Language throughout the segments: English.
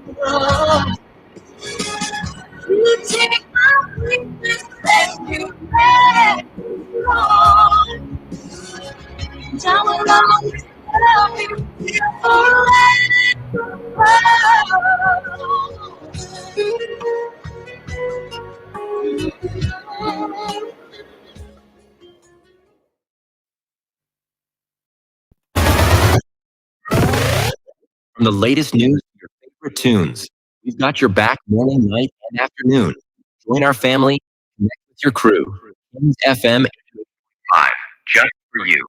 Oh, you take my weakness and you make me strong. Now I'll always love you forever. From the latest news to your favorite tunes, we've got your back morning, night, and afternoon. Join our family, connect with your crew. Kings FM 5, just for you.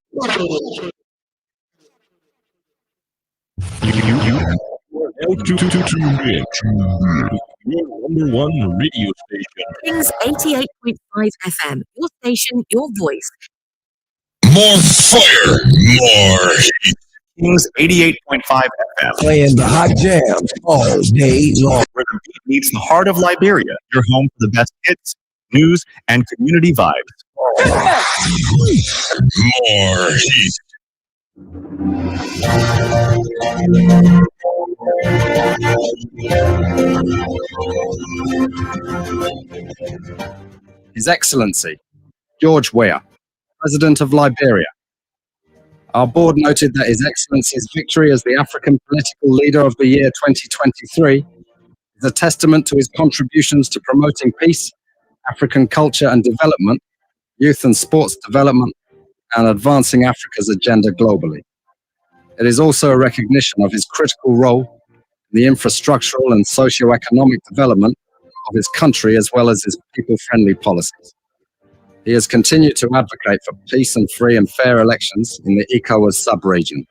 Now tune in to your number one radio station. Kings 88.5 FM, your station, your voice. More fire, more heat. Kings 88.5 FM. Playing the hot jams all day long. Where the beat meets the heart of Liberia. Your home for the best hits, news, and community vibes. More heat. His Excellency, George Weah, President of Liberia. Our board noted that His Excellency's victory as the African Political Leader of the year 2023 is a testament to his contributions to promoting peace, African culture and development, youth and sports development, and advancing Africa's agenda globally. It is also a recognition of his critical role in the infrastructural and socio-economic development of his country as well as his people-friendly policies. He has continued to advocate for peace and free and fair elections in the ECOWAS sub-region,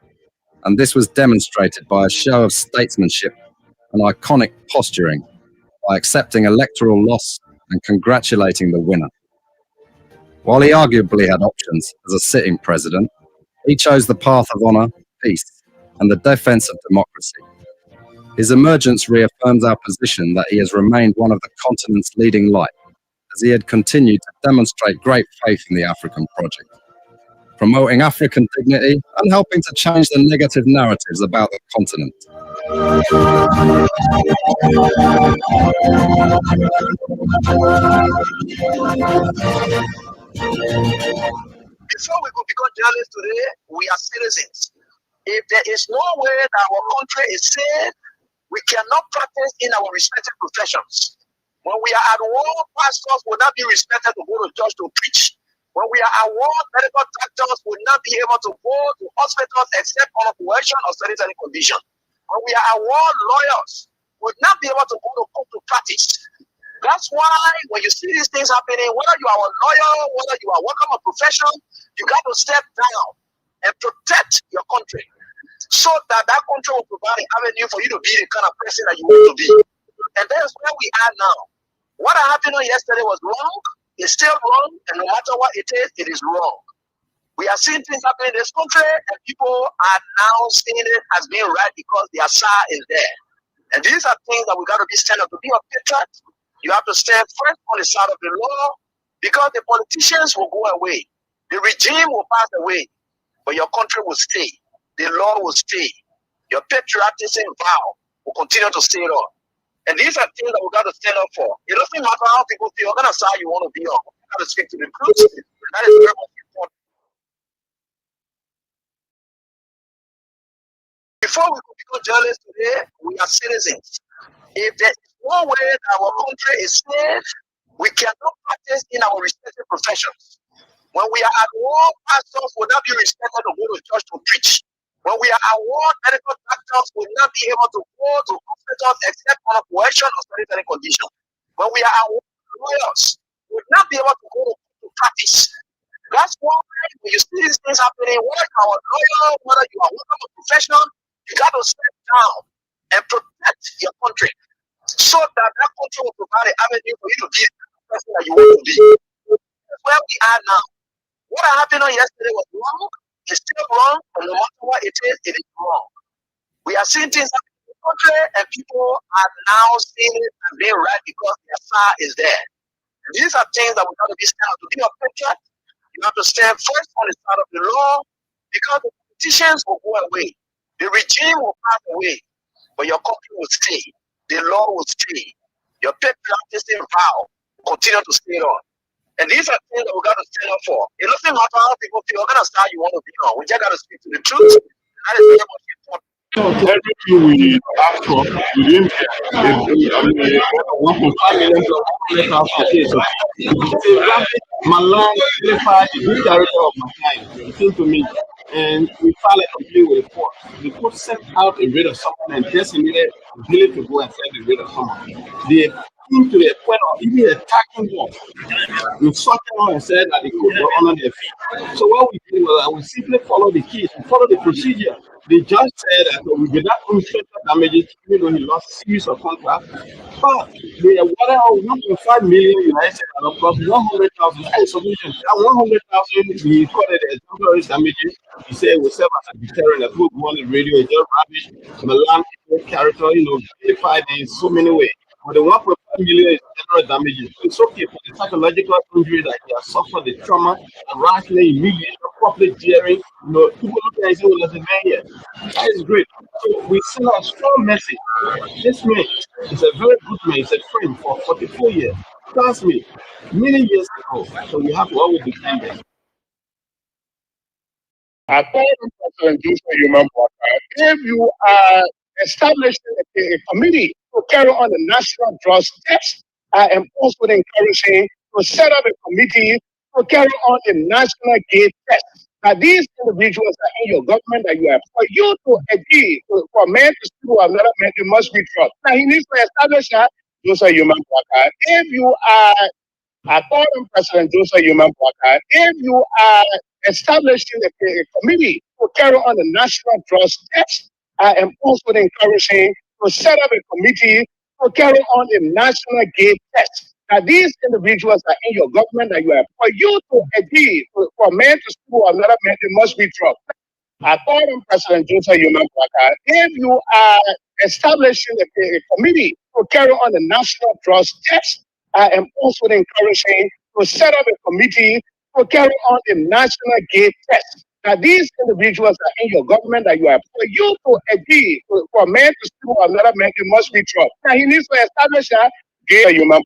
and this was demonstrated by a show of statesmanship and iconic posturing by accepting electoral loss and congratulating the winner. While he arguably had options as a sitting president, he chose the path of honor, peace, and the defense of democracy. His emergence reaffirms our position that he has remained one of the continent's leading light, as he had continued to demonstrate great faith in the African project, promoting African dignity and helping to change the negative narratives about the continent. Before we could become journalists today, we are citizens. If there is no way that our country is safe, we cannot practice in our respective professions. When we are at war, pastors will not be respected to go to church to preach. When we are at war, medical doctors will not be able to go to hospitals except on coercion or sanitary condition. When we are at war, lawyers will not be able to go to court to practice. That's why when you see these things happening, whether you are a lawyer, whether you are working a profession, you got to step down and protect your country so that that country will provide an avenue for you to be the kind of person that you want to be. And that's where we are now. What happened yesterday was wrong. It's still wrong, and no matter what it is wrong. We are seeing things happening in this country, and people are now seeing it as being right because their side is there. And these are things that we got to be standing up. To be a patriot, you have to stand first on the side of the law, because the politicians will go away. The regime will pass away, but your country will stay. The law will stay. Your patriotism vow will continue to stay on. And these are things that we got to stand up for. It doesn't matter how people feel, what kind of side you want to be on. You got to speak to the truth. That is very much important. Before we could become journalists today, we are citizens. If there is no way that our country is safe, we cannot practice in our respective professions. When we are at war, pastors will not be respected to go to church to preach. When we are at war, medical doctors will not be able to go to hospitals except on coercion or sanitary condition. When we are at war, lawyers will not be able to go to practice. That's why when you see these things happening, whether you are a lawyer, whether you are working a profession, you got to step down and protect your country so that that country will provide an avenue for you to be the person that you want to be. That's where we are now. What happened yesterday was wrong. It's still wrong, and no matter what it is wrong. We are seeing things happening in the country, and people are now seeing it as being right because their side is there. And these are things that we got to be standing up to be a patriot. You have to stand first on the side of the law, because the politicians will go away. The regime will pass away, but your country will stay. law will stay. Your patriotism vow will continue to stay on. And these are things that we got to stand up for. It doesn't matter how people feel, what kind of style you want to be on. We just got to speak to the truth. That is very much important. Everything we ask for, we didn't get. I mean, 1.5 million dollars. My land, this director of my client, he came to me and we filed a complaint with the court. The court sent out a writ of someone and designated a village to go and send the writ of someone. They came to the point of even attacking them. We sought them out and said that the court will honor their fee. So what we did was we simply follow the case, we follow the procedure. The judge said that we did not inflict damages, even though he lost a series of contracts. But they awarded out 1.5 million United States dollars plus 100,000 solutions. And 100,000 he called it exemplary damages. He said it will serve as a deterrent that will go on the radio is just rubbish. Milan character, verified in so many ways. But the 1.5 million is general damages. It's okay for the psychological injury that he has suffered, the trauma, and rationally, immediately, properly daring. People look at it and say, well, there's a man here. That is great. So we send a strong message. This man is a very good man. He's a friend for 44 years. Trust me, many years ago. So we have to always defend them. According to President Joseph Human if you are establishing a committee to carry on the national drugs test, I am also encouraging to set up a committee to carry on the national gay test. Now, these individuals are in your government that you have. For you to agree for men to speak to another man, they must be drugs. Now, he needs to establish that Joseph Human if you are, according to President Joseph Human if you are establishing a committee to carry on the national drugs test, I am also encouraging to set up a committee to carry on the national gay test. Now, these individuals are in your government that you have. For you to agree for men to speak to another man, they must be drugs. According to President Joseph Human if you are establishing a committee to carry on the national drugs test, I am also encouraging to set up a committee to carry on the national gay test. Now, these individuals are in your government that you have. For you to agree for men to speak to another man, they must be drugs. Now, he needs to establish that gay human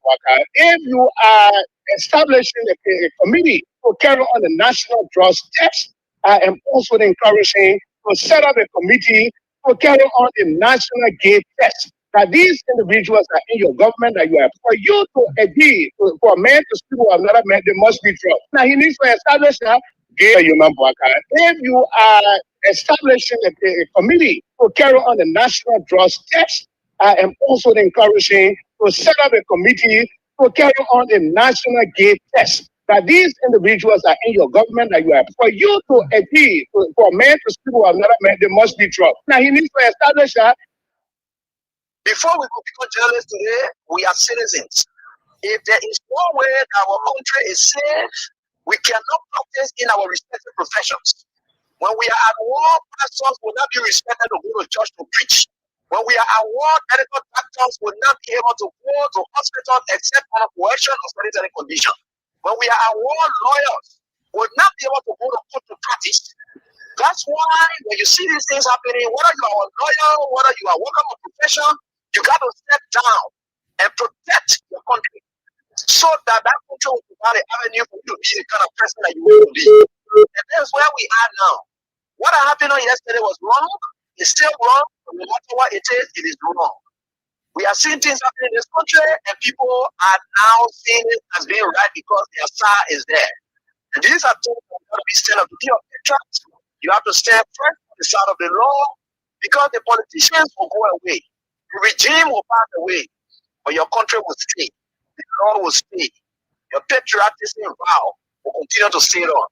if you are establishing a committee to carry on the national drugs test, I am also encouraging to set up a committee to carry on the national gay test. Now, these individuals are in your government that you have. For you to agree for men to speak to another man, they must be drugs. Now, he needs to establish that gay human if you are establishing a committee to carry on the national drugs test, I am also encouraging to set up a committee to carry on the national gay test. Now, these individuals are in your government that you have. For you to agree for men to speak to another man, they must be drugs. Now, he needs to establish that. Before we could become journalists today, we are citizens. If there is no way that our country is safe, we cannot practice in our respective professions. When we are at war, pastors will not be respected to go to church to preach. When we are at war, medical doctors will not be able to go to hospitals except under coercion or sanitary condition. When we are at war, lawyers will not be able to go to court to practice. That's why when you see these things happening, whether you are a lawyer, whether you are working on a profession, you got to step down and protect your country so that country will provide an avenue for you to be the kind of person that you want to be. And that's where we are now. What happened on yesterday was wrong. It's still wrong. No matter what it is wrong. We are seeing things happening in this country, and people are now seeing it as being right because their star is there. And these are things that got to be stand up to be of interest. You have to stand first on the side of the law because the politicians will go away. The regime will pass away, but your country will stay. The law will stay. Your patriotism vow will continue to stay on.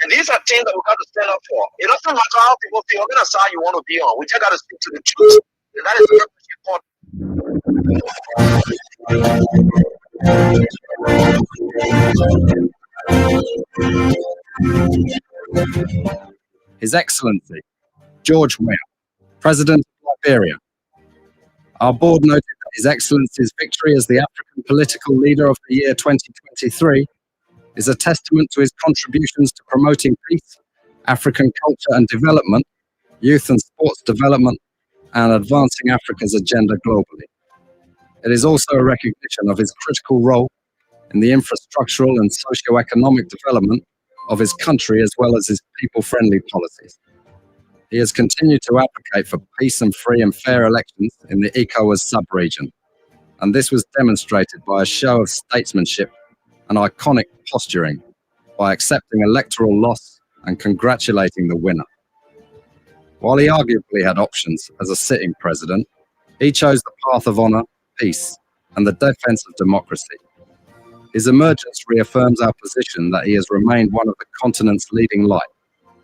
And these are things that we got to stand up for. It doesn't matter how people feel, what kind of side you want to be on. We just got to speak to the truth. And that is very much important. His Excellency George Weah, President of Liberia. Our board noted that His Excellency's victory as the African Political Leader of the Year 2023 is a testament to his contributions to promoting peace, African culture and development, youth and sports development, and advancing Africa's agenda globally. It is also a recognition of his critical role in the infrastructural and socio-economic development of his country, as well as his people-friendly policies. He has continued to advocate for peace and free and fair elections in the ECOWAS sub-region, and this was demonstrated by a show of statesmanship and iconic posturing by accepting electoral loss and congratulating the winner. While he arguably had options as a sitting president, he chose the path of honor, peace, and the defense of democracy. His emergence reaffirms our position that he has remained one of the continent's leading light,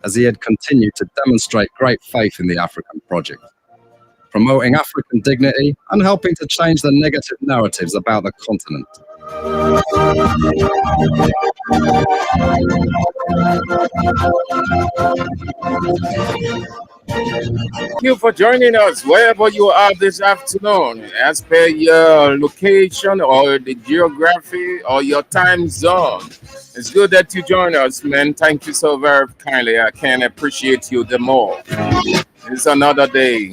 as he had continued to demonstrate great faith in the African project, promoting African dignity and helping to change the negative narratives about the continent. Thank you for joining us wherever you are this afternoon, as per your location or the geography or your time zone. It's good that you join us, man. Thank you so very kindly. I can appreciate you the more. It's another day.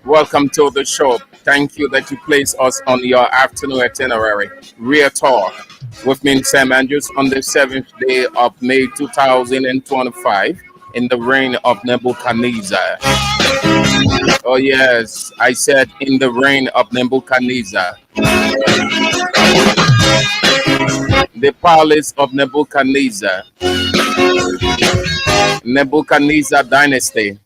Welcome to the show. Thank you that you place us on your afternoon itinerary. Real Talk with me, Sam Andrews, on the 7th day of May 2025 in the reign of Nebuchadnezzar. Oh yes, I said in the reign of Nebuchadnezzar. The palace of Nebuchadnezzar. Nebuchadnezzar dynasty,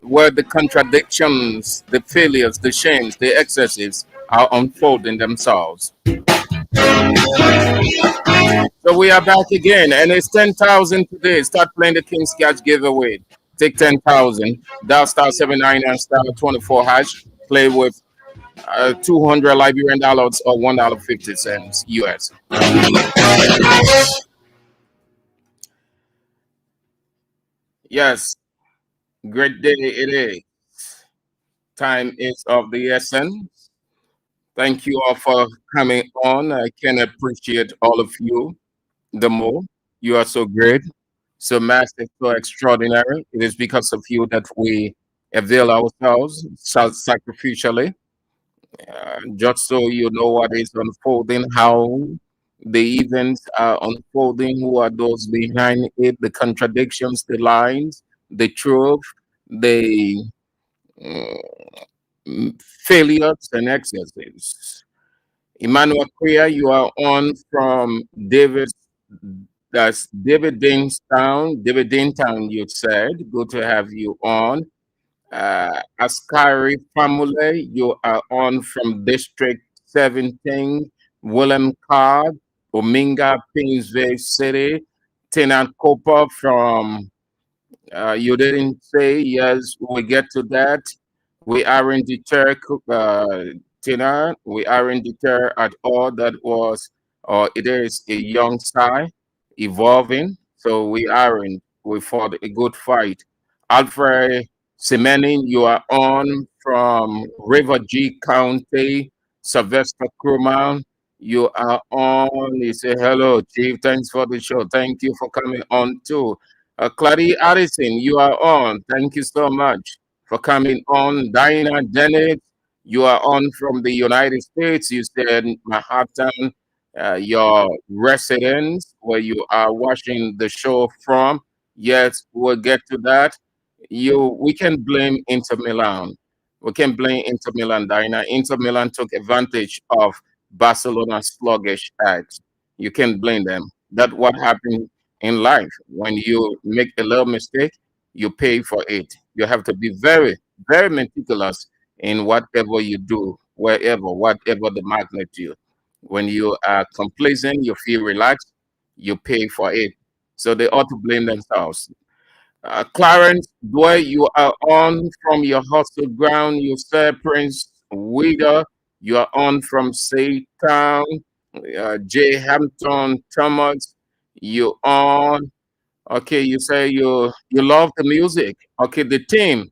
where the contradictions, the failures, the shames, the excesses are unfolding themselves. So we are back again, and it's 10,000 today. Start playing the King's Catch giveaway. Take 10,000. Dial star 79 and star 24 hash. Play with 200 Liberian dollars or $1.50 US. Yes, great day it is. Time is of the essence. Thank you all for coming on. I can appreciate all of you the more. You are so great, so massive, so extraordinary. It is because of you that we avail ourselves sacrificially, just so you know what is unfolding, how the events are unfolding, who are those behind it, the contradictions, the lines, the truth, the failures and excesses. Emmanuel Queer, you are on from that's David Deanstown, you said. Good to have you on. Askari Famule, you are on from District 17, Willem Card, Ominga, Pinsville City. Tina Cooper from, you didn't say, yes, we get to that. We aren't deterred, Tina, we aren't deterred at all. That was, or it is a young side evolving, so we aren't. We fought a good fight. Alfred Semenin, you are on from River G County. Sylvester Krumah, you are on. He said, hello, Chief. Thanks for the show. Thank you for coming on too. Clary Addison, you are on. Thank you so much for coming on. Diana Dennett, you are on from the United States. You said Manhattan, your residence, where you are watching the show from. Yes, we'll get to that. We can blame Inter Milan. We can blame Inter Milan, Diana. Inter Milan took advantage of Barcelona's sluggish acts. You can blame them. That's what happened in life. When you make a little mistake, you pay for it. You have to be very, very meticulous in whatever you do, whatever the magnitude. When you are complacent, you feel relaxed, you pay for it. So they ought to blame themselves. Clarence Dway, you are on from your hostel ground. You say Prince Wida, you are on from Saytown. J. Hampton Thomas, you on. Okay, you say you love the music. Okay, the team.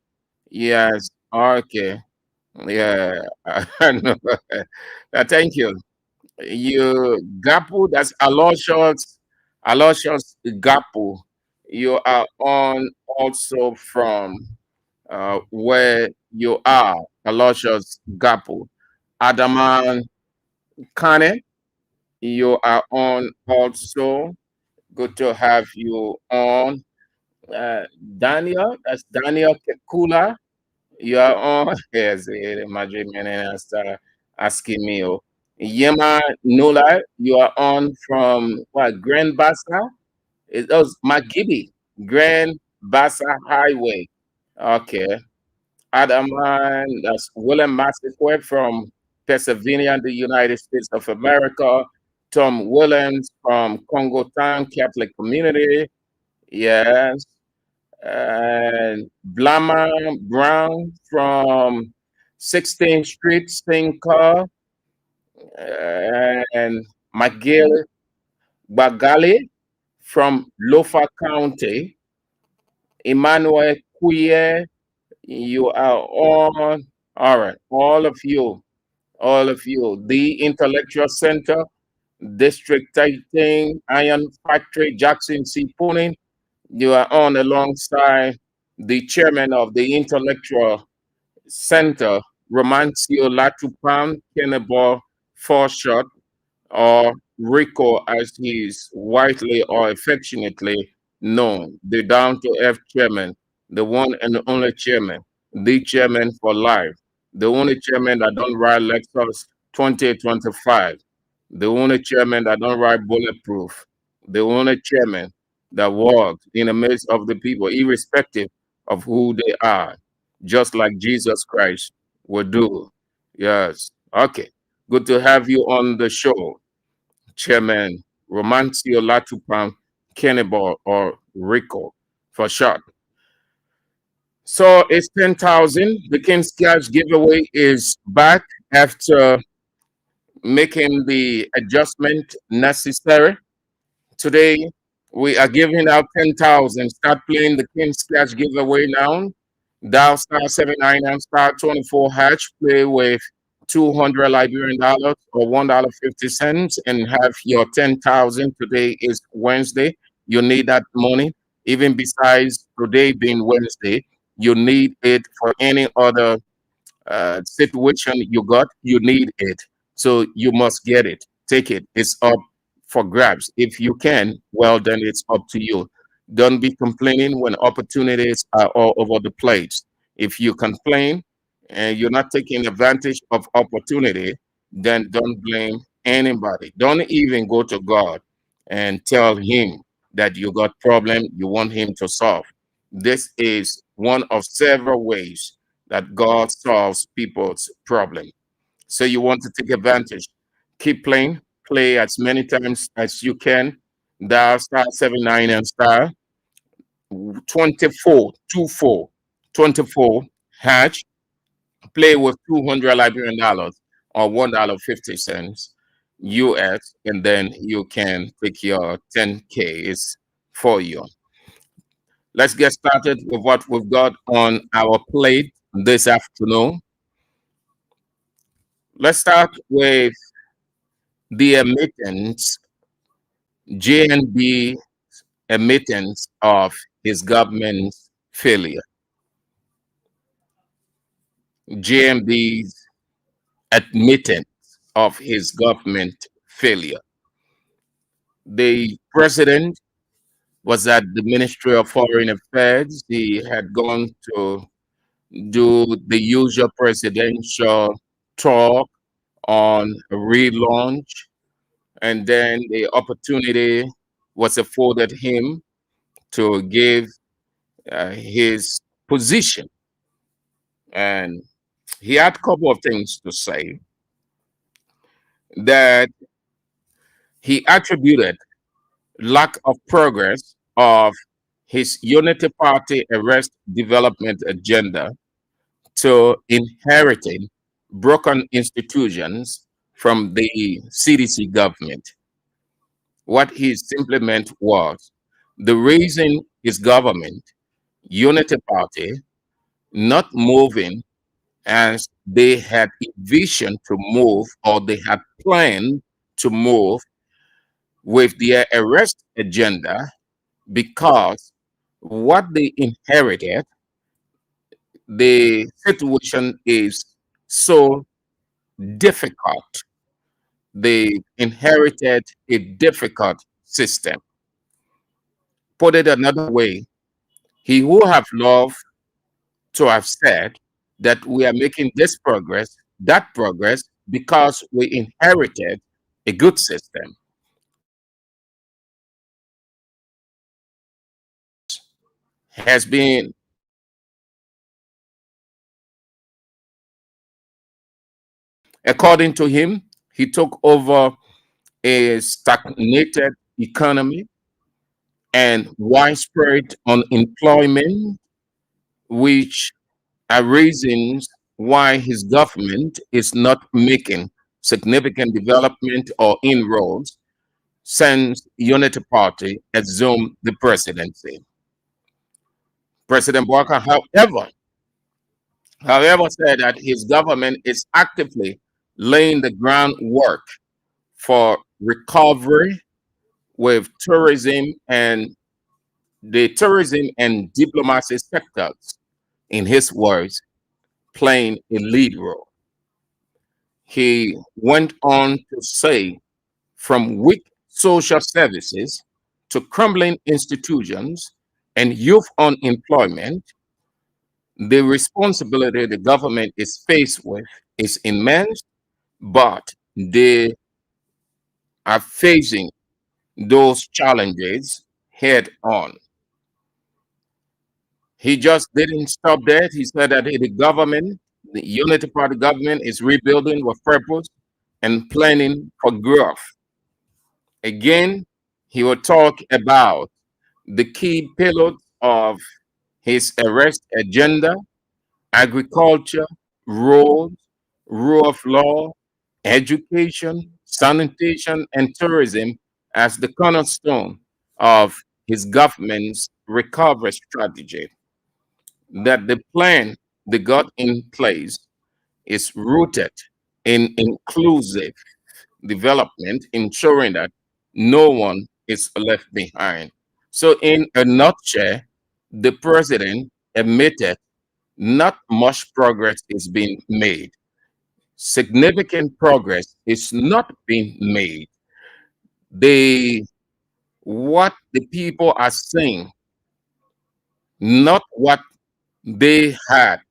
Yes. Okay. Yeah. Thank you. You Gapu, that's Aloysius Gapu. You are on also from where you are. Aloysius Gapu. Adaman Kane, you are on also. Good to have you on. Uh, Daniel, that's Daniel Kekula. You are on. Yes, Madrid Menena asking me. Yema Nula, you are on from what? Grand Bassa? It was Magibi, Grand Bassa Highway. Okay. Adaman, that's William Massaquoi from Pennsylvania, the United States of America. Tom Williams from Congo Town Catholic Community. Yes. And Blama Brown from 16th Street, Sinca. And Miguel Bagali from Lofa County. Emmanuel Kuye, you are on. All right, all of you. The Intellectual Center, District 13, Iron Factory, Jackson C. Pooning, you are on alongside the chairman of the Intellectual Center, Romancio Latupam Kennebor Forshot, or Rico as he is widely or affectionately known, the down to earth chairman, the one and only chairman, the chairman for life, the only chairman that don't write Lexus 2025, the only chairman that don't write bulletproof, the only chairman that walks in the midst of the people, irrespective of who they are, just like Jesus Christ would do. Yes. Okay. Good to have you on the show, Chairman Romancio Latupam Kennebor, or Rico for short. So it's 10,000. The King's Cash giveaway is back after making the adjustment necessary. Today, we are giving out 10,000. Start playing the King's Cash giveaway now. Dial *799 *24#. Play with 200 Liberian dollars or $1.50 and have your 10,000. Today is Wednesday. You need that money. Even besides today being Wednesday, you need it for any other situation you need it. So you must get it. Take it. It's up for grabs. If you can, well, then it's up to you. Don't be complaining when opportunities are all over the place. If you complain and you're not taking advantage of opportunity, then don't blame anybody. Don't even go to God and tell him that you got problem you want him to solve. This is one of several ways that God solves people's problem. So you want to take advantage. Keep playing. Play as many times as you can. Dial *79 and star 24#. Play with 200 Liberian dollars or $1.50 US, and then you can take your 10Ks for you. Let's get started with what we've got on our plate this afternoon. Let's start with the emittance, JNB emittance of his government's failure. JNB's admittance of his government failure. The president was at the Ministry of Foreign Affairs. He had gone to do the usual presidential talk on a relaunch, and then the opportunity was afforded him to give his position, and he had a couple of things to say that he attributed lack of progress of his Unity Party arrest development agenda to inheriting broken institutions from the CDC government. What he simply meant was the reason his government, Unity Party, not moving as they had envisioned to move or they had planned to move with their arrest agenda, because what they inherited, the situation is so difficult. They inherited a difficult system. Put it another way, he would have loved to have said that we are making this progress, that progress, because we inherited a good system. Has been according to him, he took over a stagnated economy and widespread unemployment, which are reasons why his government is not making significant development or inroads since Unity Party assumed the presidency. President Walker, however, said that his government is actively laying the groundwork for recovery with tourism and the tourism and diplomacy sectors, in his words, playing a lead role. He went on to say, from weak social services to crumbling institutions and youth unemployment, the responsibility the government is faced with is immense, but they are facing those challenges head on. He just didn't stop there. He said that the government, the Unity Party government, is rebuilding with purpose and planning for growth. Again, he will talk about the key pillars of his arrest agenda: agriculture, roads, rule of law, education, sanitation, and tourism as the cornerstone of his government's recovery strategy. That the plan they got in place is rooted in inclusive development, ensuring that no one is left behind. So, in a nutshell, the president admitted not much progress is being made. Significant progress is not being made. What the people are saying, not what they had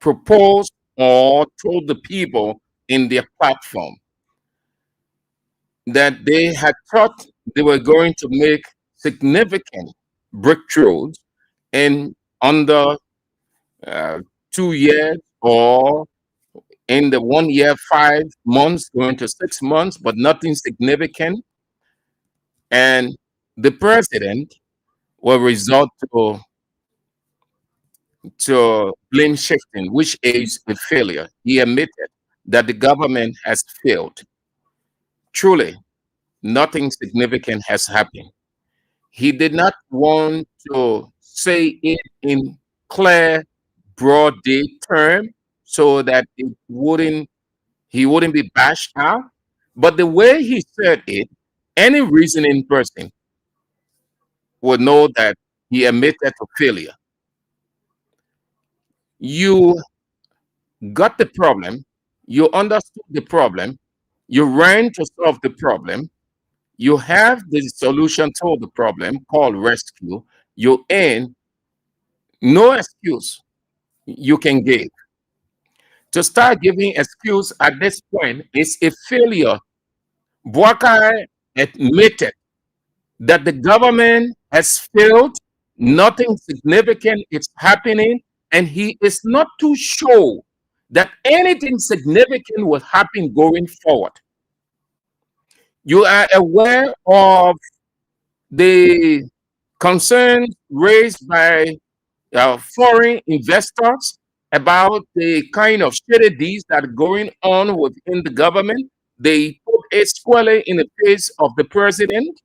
proposed or told the people in their platform, that they had thought they were going to make significant breakthroughs in under 2 years, or in the 1 year, 5 months, going to 6 months, but nothing significant. And the president will resort to blame shifting, which is a failure. He admitted that the government has failed. Truly, nothing significant has happened. He did not want to say it in clear, broad day term so that he wouldn't be bashed out. But the way he said it, any reasoning person would know that he admitted to failure. You got the problem, you understood the problem, you ran to solve the problem, you have the solution to the problem called rescue, you end, no excuse you can give. To start giving excuse at this point is a failure. Bouakai admitted that the government has failed, nothing significant is happening, and he is not too sure that anything significant will happen going forward. You are aware of the concerns raised by foreign investors about the kind of shady deeds that are going on within the government. They put it squarely in the face of the president.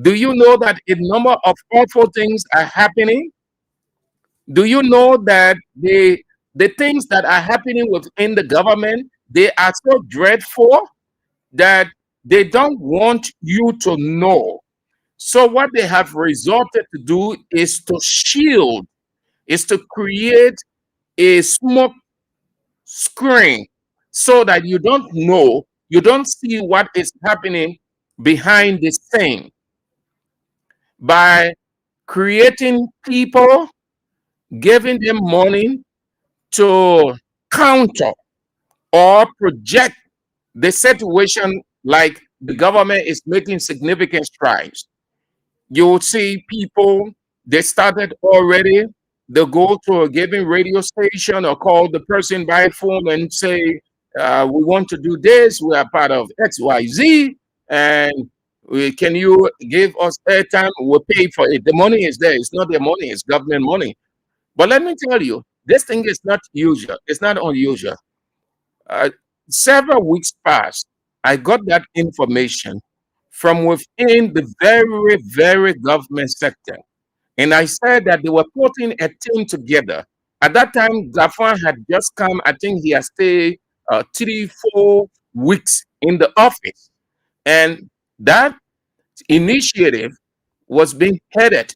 Do you know that a number of awful things are happening? Do you know that the things that are happening within the government, they are so dreadful that they don't want you to know? So what they have resorted to do is to shield is to create a smoke screen so that you don't know, you don't see what is happening behind the scene. By creating people, giving them money to counter or project the situation like the government is making significant strides. You will see people, they started already, they go to a given radio station or call the person by phone and say, we want to do this, we are part of XYZ, and can you give us airtime? We'll pay for it. The money is there. It's not their money, it's government money. But let me tell you, this thing is not usual. It's not unusual. Several weeks passed. I got that information from within the very, very government sector. And I said that they were putting a team together. At that time, Gafan had just come. I think he had stayed 3-4 weeks in the office. And that initiative was being headed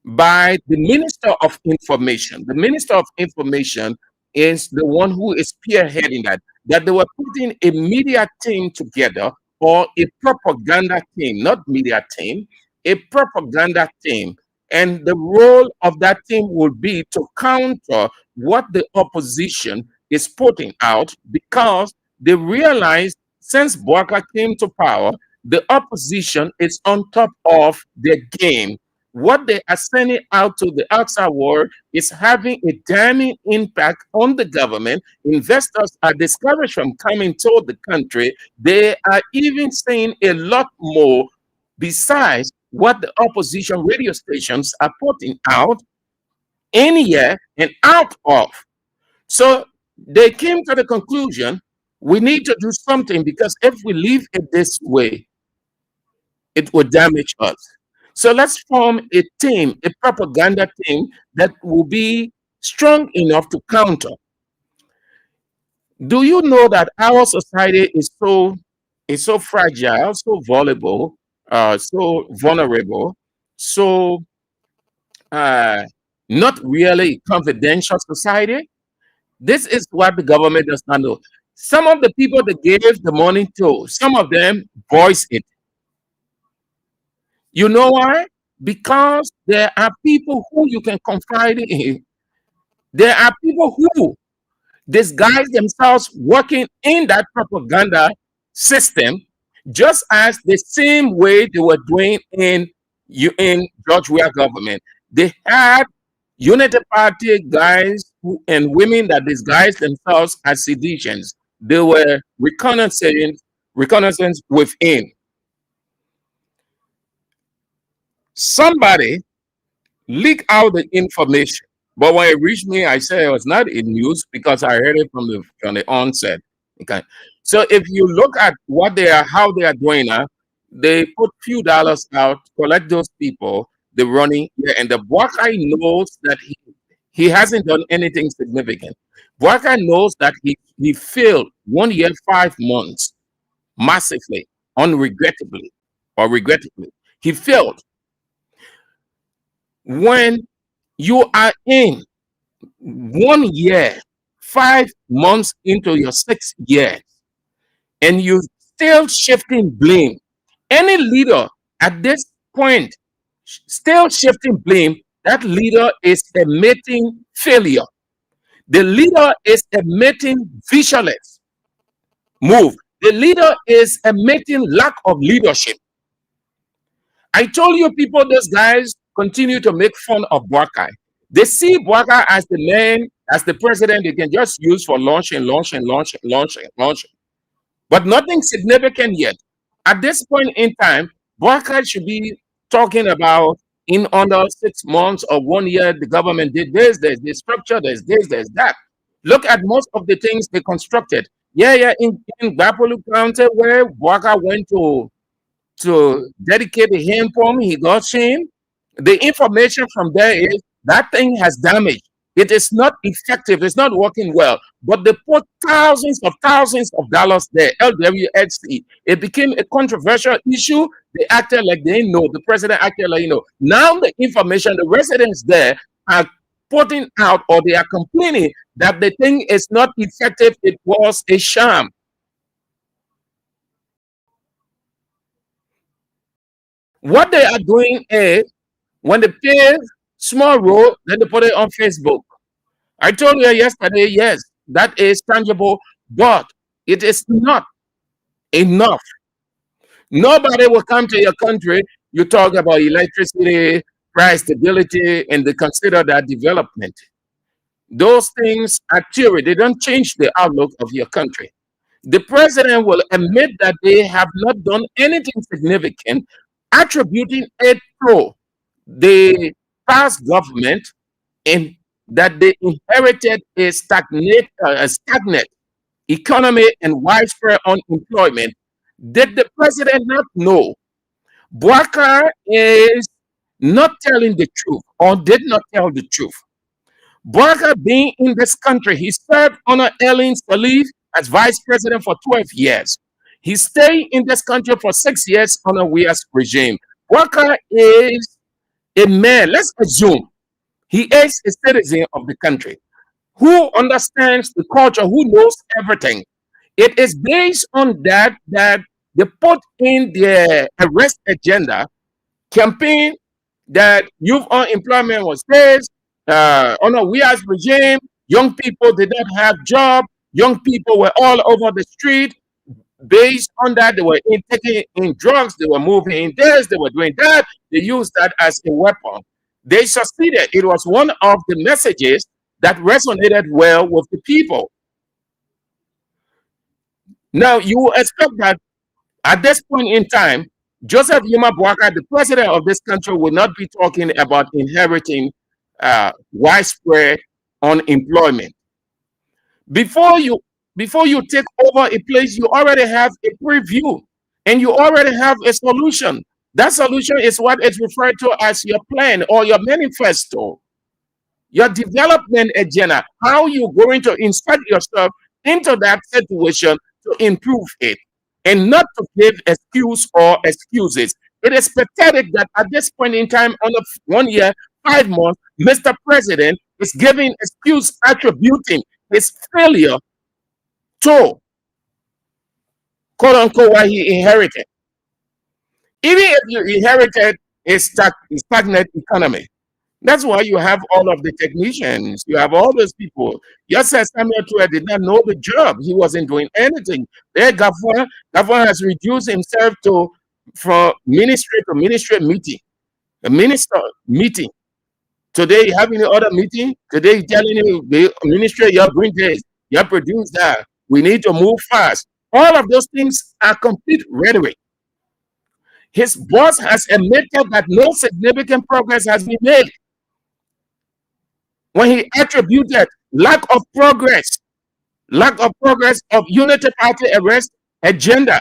by the Minister of Information. The Minister of Information is the one who is spearheading that they were putting a media team together, or a propaganda team, not media team, a propaganda team. And the role of that team will be to counter what the opposition is putting out, because they realize since Bouaka came to power, the opposition is on top of their game. What they are sending out to the outside world is having a damning impact on the government. Investors are discouraged from coming to the country. They are even saying a lot more besides what the opposition radio stations are putting out in here and out of. So they came to the conclusion, we need to do something, because if we leave it this way, it will damage us. So let's form a team, a propaganda team that will be strong enough to counter. Do you know that our society is so fragile, so vulnerable, so not really confidential society? This is what the government does not know. Some of the people that gave the money to, some of them voice it. You know why? Because there are people who you can confide in. There are people who disguise themselves working in that propaganda system, just as the same way they were doing in George Weah government. They had Unity Party guys and women that disguised themselves as seditionists. They were reconnaissance within. Somebody leaked out the information, but when it reached me, I said it was not in news because I heard it from the onset. Okay, so if you look at how they are doing now, they put few dollars out, collect those people, the running, and the Bouaka knows that he hasn't done anything significant. Bouaka knows that he failed 1 year, 5 months, massively, regrettably. He failed. When you are in 1 year, 5 months into your 6th year, and you still shifting blame, any leader at this point still shifting blame, that leader is admitting failure. The leader is admitting visionless move. The leader is admitting lack of leadership. I told you people, those guys continue to make fun of Bouaka. They see Bouaka as the man, as the president they can just use for launching. But nothing significant yet. At this point in time, Bouaka should be talking about in under 6 months or 1 year, the government did this, there's this structure, there's this, there's that. Look at most of the things they constructed. In Bapolu County, where Bouaka went to dedicate the hand pump, he got shamed. The information from there is that thing has damaged. It is not effective. It's not working well. But they put thousands of dollars there. LWHC. It became a controversial issue. They acted like they know. The president acted like, Now the information, the residents there are putting out, or they are complaining that the thing is not effective. It was a sham. What they are doing is, when they pave small road, then they put it on Facebook. I told you yesterday, yes, that is tangible, but it is not enough. Nobody will come to your country. You talk about electricity, price stability, and they consider that development. Those things are theory. They don't change the outlook of your country. The president will admit that they have not done anything significant, attributing it to the past government, and that they inherited a stagnant economy and widespread unemployment. Did the president not know Boubacar is not telling the truth, or did not tell the truth? Boubacar being in this country, he served under Ellen Sirleaf as vice president for 12 years. He stayed in this country for 6 years under Weah's regime. Boubacar is a man, let's assume he is a citizen of the country who understands the culture, who knows everything. It is based on that they put in their arrest agenda campaign that youth unemployment was this, under Weah's regime, young people did not have job, young people were all over the street. Based on that, they were taking in drugs, they were moving in this, they were doing that, they used that as a weapon. They succeeded. It was one of the messages that resonated well with the people. Now, you expect that at this point in time, Joseph Yuma Boubacar, the president of this country, will not be talking about inheriting widespread unemployment. Before you take over a place, you already have a preview and you already have a solution. That solution is what is referred to as your plan or your manifesto, your development agenda, how you're going to insert yourself into that situation to improve it, and not to give excuse or excuses. It is pathetic that at this point in time, on 1 year, 5 months, Mr. President is giving excuse, attributing his failure to, quote unquote, what he inherited. Even if you inherited a stagnant economy, that's why you have all of the technicians, you have all those people. Yes, sir, Samuel Tuer did not know the job. He wasn't doing anything. Their governor has reduced himself from ministry to ministry meeting, a minister meeting. Today, you having another meeting. Today, he's telling you, the ministry, you're doing this, you're producing that. We need to move fast. All of those things are complete rhetoric. His boss has admitted that no significant progress has been made. When he attributed lack of progress of Unity Party arrest agenda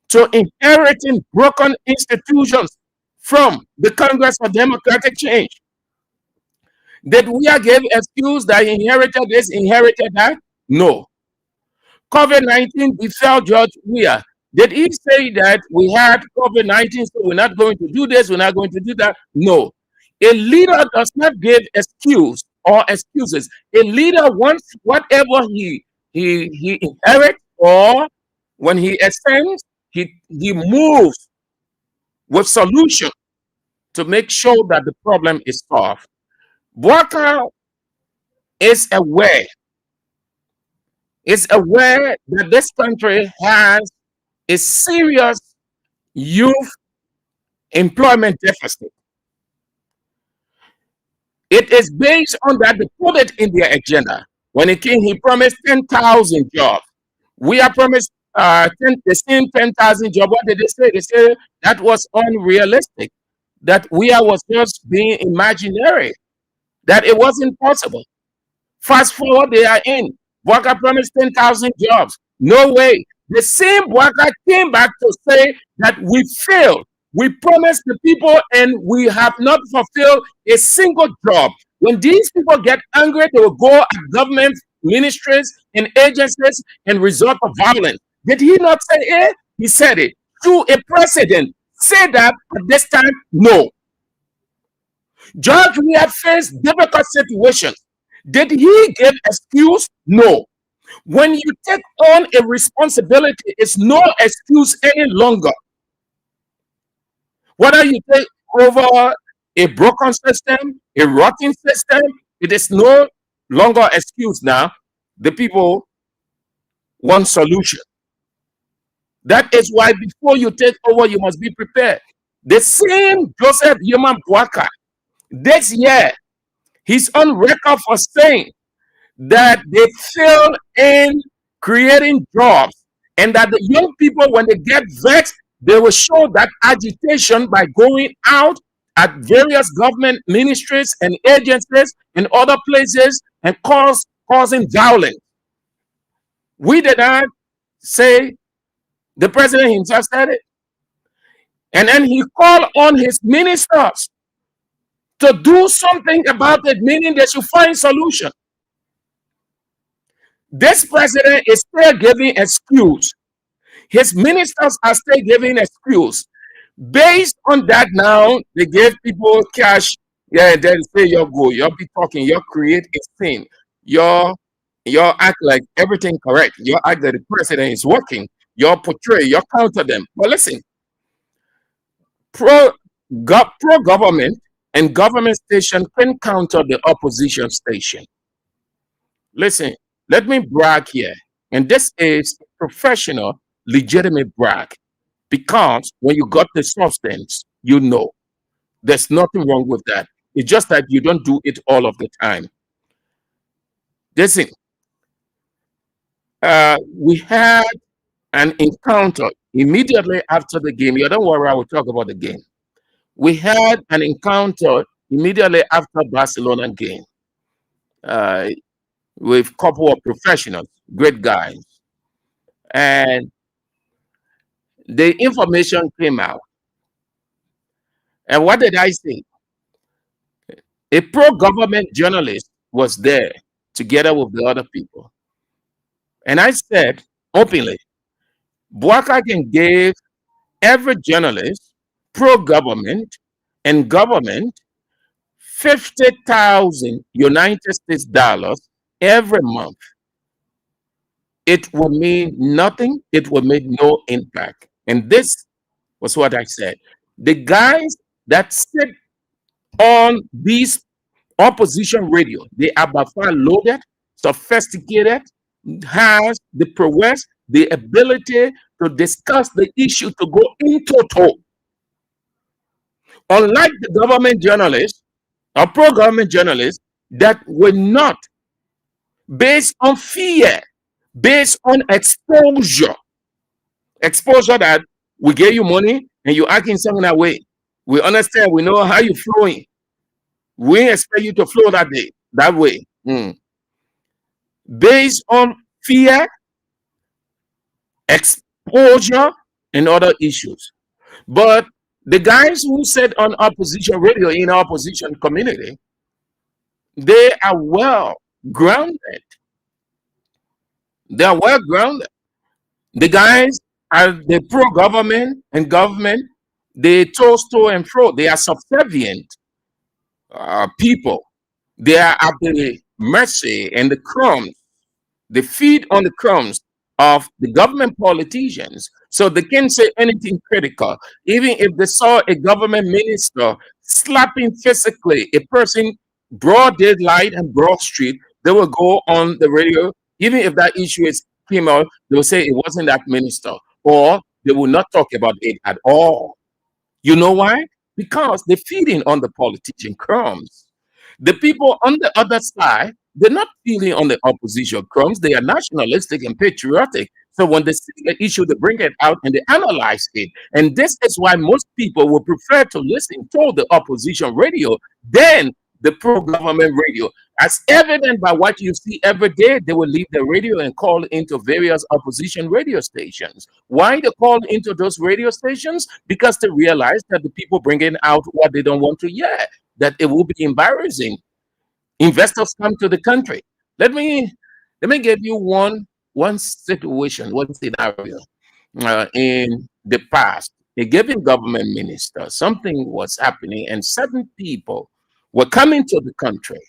to inheriting broken institutions from the Congress for Democratic Change. Did we give excuse that he inherited this, inherited that? No. COVID-19 befell George Weah. Did he say that we had COVID-19, so we're not going to do this, we're not going to do that? No. A leader does not give excuse or excuses. A leader wants whatever he inherits, or when he ascends, he moves with solution to make sure that the problem is solved. Boubacar is aware that this country has a serious youth employment deficit. It is based on that they put it in their agenda. When he came, he promised 10,000 jobs. We are promised the same 10,000 jobs. What did they say? They said that was unrealistic, that Weah was just being imaginary, that it wasn't possible. Fast forward, they are in. Boubacar promised 10,000 jobs. No way. The same Boubacar came back to say that we failed. We promised the people and we have not fulfilled a single job. When these people get angry, they will go at government ministries and agencies and resort to violence. Did he not say it? He said it. Should a president say that at this time? No. George Weah faced difficult situations. Did he give excuse? No. When you take on a responsibility, it's no excuse any longer. Whether you take over a broken system, a rotten system, it is no longer excuse now. The people want solution. That is why before you take over, you must be prepared. The same Joseph Yeman Boakai, this year, he's on record for saying that they fail in creating jobs and that the young people, when they get vexed, they will show that agitation by going out at various government ministries and agencies in other places and causing violence. We did not say, the president himself said it. And then he called on his ministers to do something about it, meaning they should find solution. This president is still giving excuse. His ministers are still giving excuse. Based on that, now they give people cash. Yeah, then say you go, you'll be talking, you create a thing. You act like everything correct. You act that the president is working. You portray, you counter them. But listen, pro-government and government station can counter the opposition station. Listen, let me brag here. And this is professional, legitimate brag. Because when you got the substance, you know there's nothing wrong with that. It's just that you don't do it all of the time. Listen, we had an encounter immediately after the game. You don't worry, I will talk about the game. We had an encounter immediately after Barcelona game with a couple of professionals, great guys. And the information came out. And what did I say? A pro-government journalist was there together with the other people. And I said openly, Boakai can give every journalist, pro-government and government, 50,000 United States dollars every month. It will mean nothing. It will make no impact. And this was what I said. The guys that sit on these opposition radio, they are by far loaded, sophisticated, has the prowess, the ability to discuss the issue, to go in total. Unlike the government journalists or pro-government journalists that were not based on fear, based on exposure that we gave you money and you acting some that way. We understand, we know how you're flowing. We expect you to flow that way. Based on fear, exposure, and other issues. But the guys who said on opposition radio in our opposition community, they are well grounded. They are well grounded. The guys are the pro-government and government. They toast to and fro. They are subservient people. They are at the mercy and the crumbs. They feed on the crumbs of the government politicians. So they can't say anything critical. Even if they saw a government minister slapping physically a person broad daylight and broad street, they will go on the radio. Even if that issue came out, they will say it wasn't that minister, or they will not talk about it at all. You know why? Because they're feeding on the politician crumbs. The people on the other side, they're not feeding on the opposition crumbs. They are nationalistic and patriotic. So when they see the issue, they bring it out and they analyze it. And this is why most people will prefer to listen to the opposition radio than the pro-government radio. As evident by what you see every day, they will leave the radio and call into various opposition radio stations. Why they call into those radio stations? Because they realize that the people bringing out what they don't want to hear, that it will be embarrassing. Investors come to the country. Let me give you one situation, one scenario. In the past, a given government minister, something was happening, and certain people were coming to the country,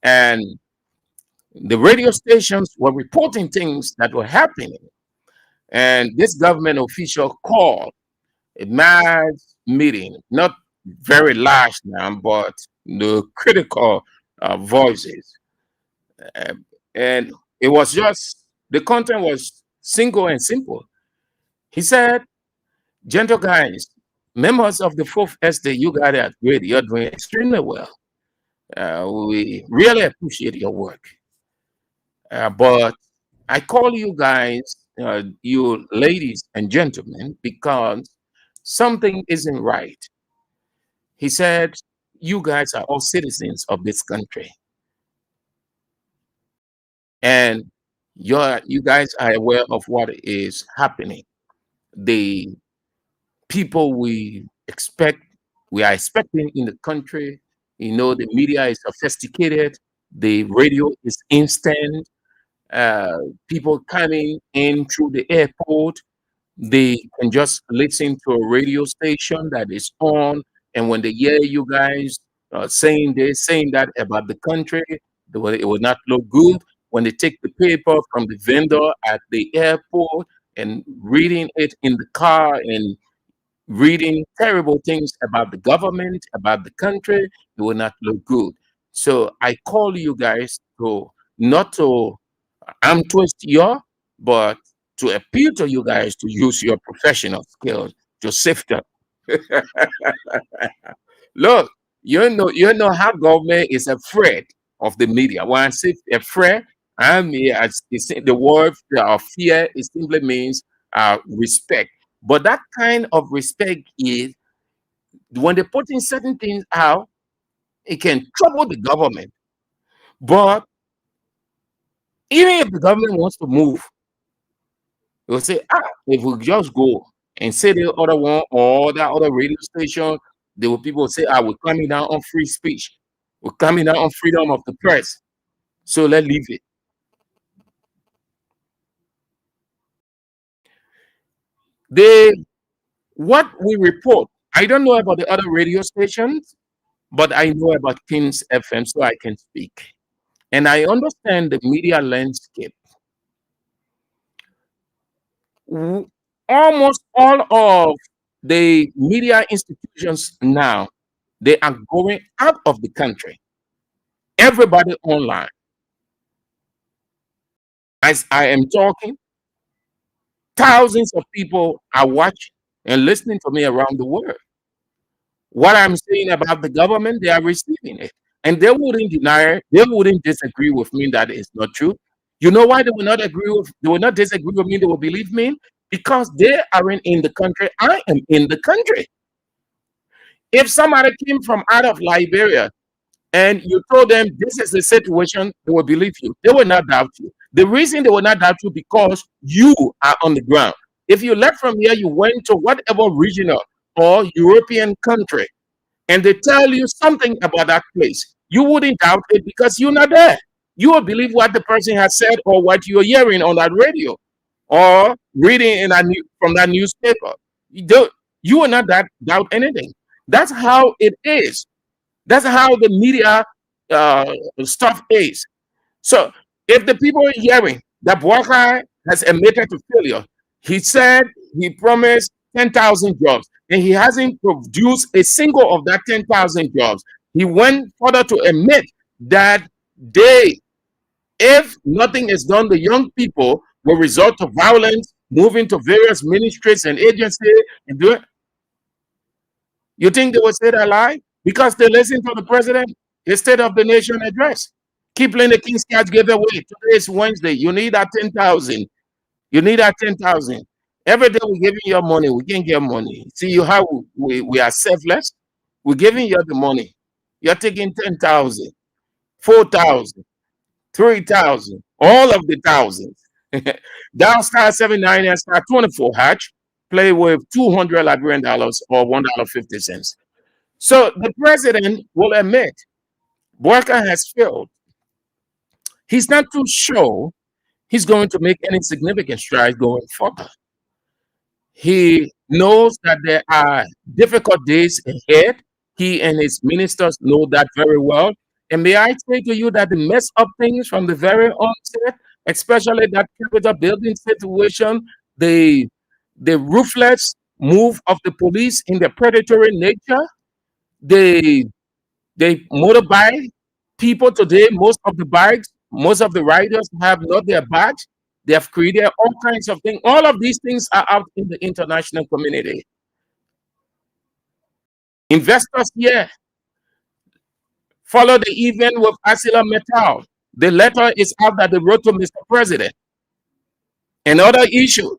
and the radio stations were reporting things that were happening. And this government official called a mass meeting, not very large now, but the critical voices. Uh, and it was just, the content was single and simple. He said, gentle guys, members of the fourth estate, you guys are great. You're doing extremely well. We really appreciate your work. But I call you guys, you ladies and gentlemen, because something isn't right. He said, you guys are all citizens of this country. And you guys are aware of what is happening. The people we are expecting in the country, the media is sophisticated, the radio is instant, people coming in through the airport, they can just listen to a radio station that is on, and when they hear you guys saying this, saying that about the country, it will not look good. When they take the paper from the vendor at the airport and reading it in the car and reading terrible things about the government, about the country, it will not look good. So I call you guys to not to arm twist you, but to appeal to you guys to use your professional skills to sift up. Look, you know how government is afraid of the media. When I say afraid, I mean the word fear, it simply means respect. But that kind of respect is when they put in certain things out, it can trouble the government. But even if the government wants to move, they'll say, if we just go and say the other one or that other radio station, people will say, we're coming down on free speech. We're coming down on freedom of the press. So let's leave it. What we report, I don't know about the other radio stations, but I know about Kings FM, so I can speak. And I understand the media landscape. Almost all of the media institutions now, they are going out of the country. Everybody online. As I am talking, thousands of people are watching and listening to me around the world. What I'm saying about the government, they are receiving it. And they wouldn't deny it. They wouldn't disagree with me that it's not true. You know why they will not disagree with me, they will believe me? Because they aren't in the country. I am in the country. If somebody came from out of Liberia and you told them this is the situation, they will believe you. They will not doubt you. The reason they will not doubt you because you are on the ground. If you left from here, you went to whatever regional or European country, and they tell you something about that place, you wouldn't doubt it because you're not there. You will believe what the person has said or what you're hearing on that radio or reading from that newspaper. You will not doubt anything. That's how it is. That's how the media stuff is. So if the people are hearing that Boubacar has admitted to failure, he said he promised 10,000 jobs, and he hasn't produced a single of that 10,000 jobs. He went further to admit that if nothing is done, the young people will resort to violence, moving to various ministries and agencies and do it. You think they will say that lie? Because they listen to the president, his State of the Nation address. Keep playing the King's Catch giveaway. Today is Wednesday. You need that 10,000. You need that 10,000. Every day we're giving you money. We can get money. See how we are selfless? We're giving you the money. You're taking 10,000, 4,000, 3,000, all of the thousands. Down star 79 and star 24 hatch. Play with $200 Liberian dollars or $1.50. So the president will admit Boubacar has failed. He's not too sure he's going to make any significant strides going forward. He knows that there are difficult days ahead He and his ministers know that very well. And may I say to you that the mess up things from the very onset, especially that Capitol building situation, the ruthless move of the police in their predatory nature, they motorbike people today. Most of the bikes, most of the riders have not their badge. They have created all kinds of things. All of these things are out in the international community. Investors here follow the event with ArcelorMittal. The letter is out that they wrote to Mr. President. And other issues.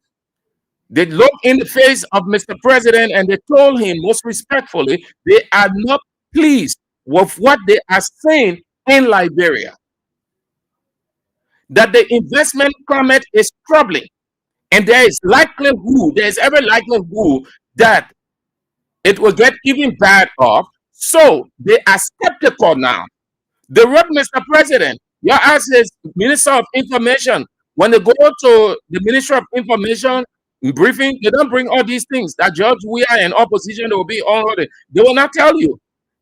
They looked in the face of Mr. President and they told him most respectfully they are not pleased with what they are saying in Liberia. That the investment climate is troubling. And there is every likelihood that it will get even bad off. So they are skeptical now. They wrote Mr. President, your ass is Minister of Information. When they go to the Ministry of Information briefing, they don't bring all these things that George Weah and opposition will be already. They will not tell you.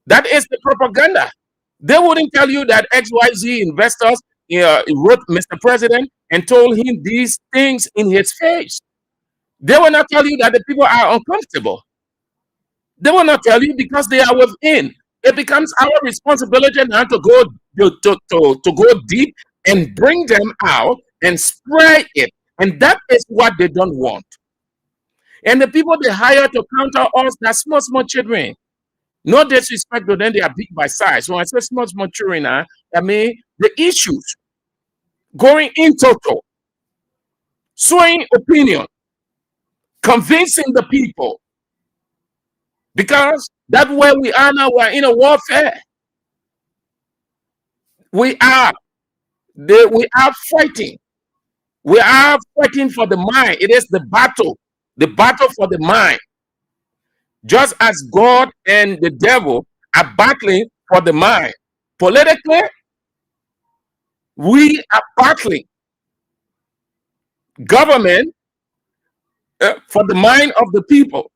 That is the propaganda. They wouldn't tell you that XYZ investors wrote Mr. President and told him these things in his face. They will not tell you that the people are uncomfortable. They will not tell you because they are within. It becomes our responsibility now to go to go deep and bring them out and spread it. And that is what they don't want. And the people they hire to counter us, they're small children. No disrespect to them, they are big by size. When I say small children, I mean the issues going in total, swaying opinion, convincing the people. Because that's where we are now. We're in a warfare. We are fighting. We are fighting for the mind. It is the battle for the mind. Just as God and the devil are battling for the mind. Politically, we are battling government for the mind of the people.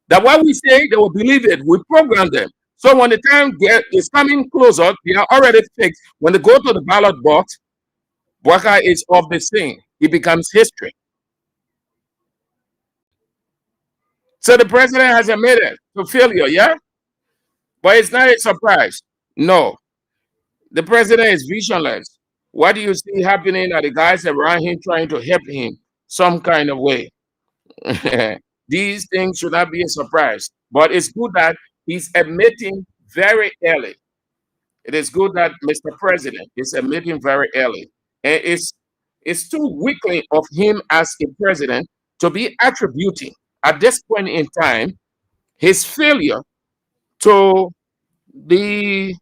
That what we say, they will believe it. We program them. So when the time is coming closer, they are already fixed. When they go to the ballot box, Bouaka is off the scene. It becomes history. So the president has admitted to failure, yeah? But it's not a surprise. No. The president is visionless. What do you see happening are the guys around him trying to help him some kind of way? These things should not be a surprise. But it's good that he's admitting very early. It is good that Mr. President is admitting very early. And it's too weakling of him as a president to be attributing at this point in time his failure to the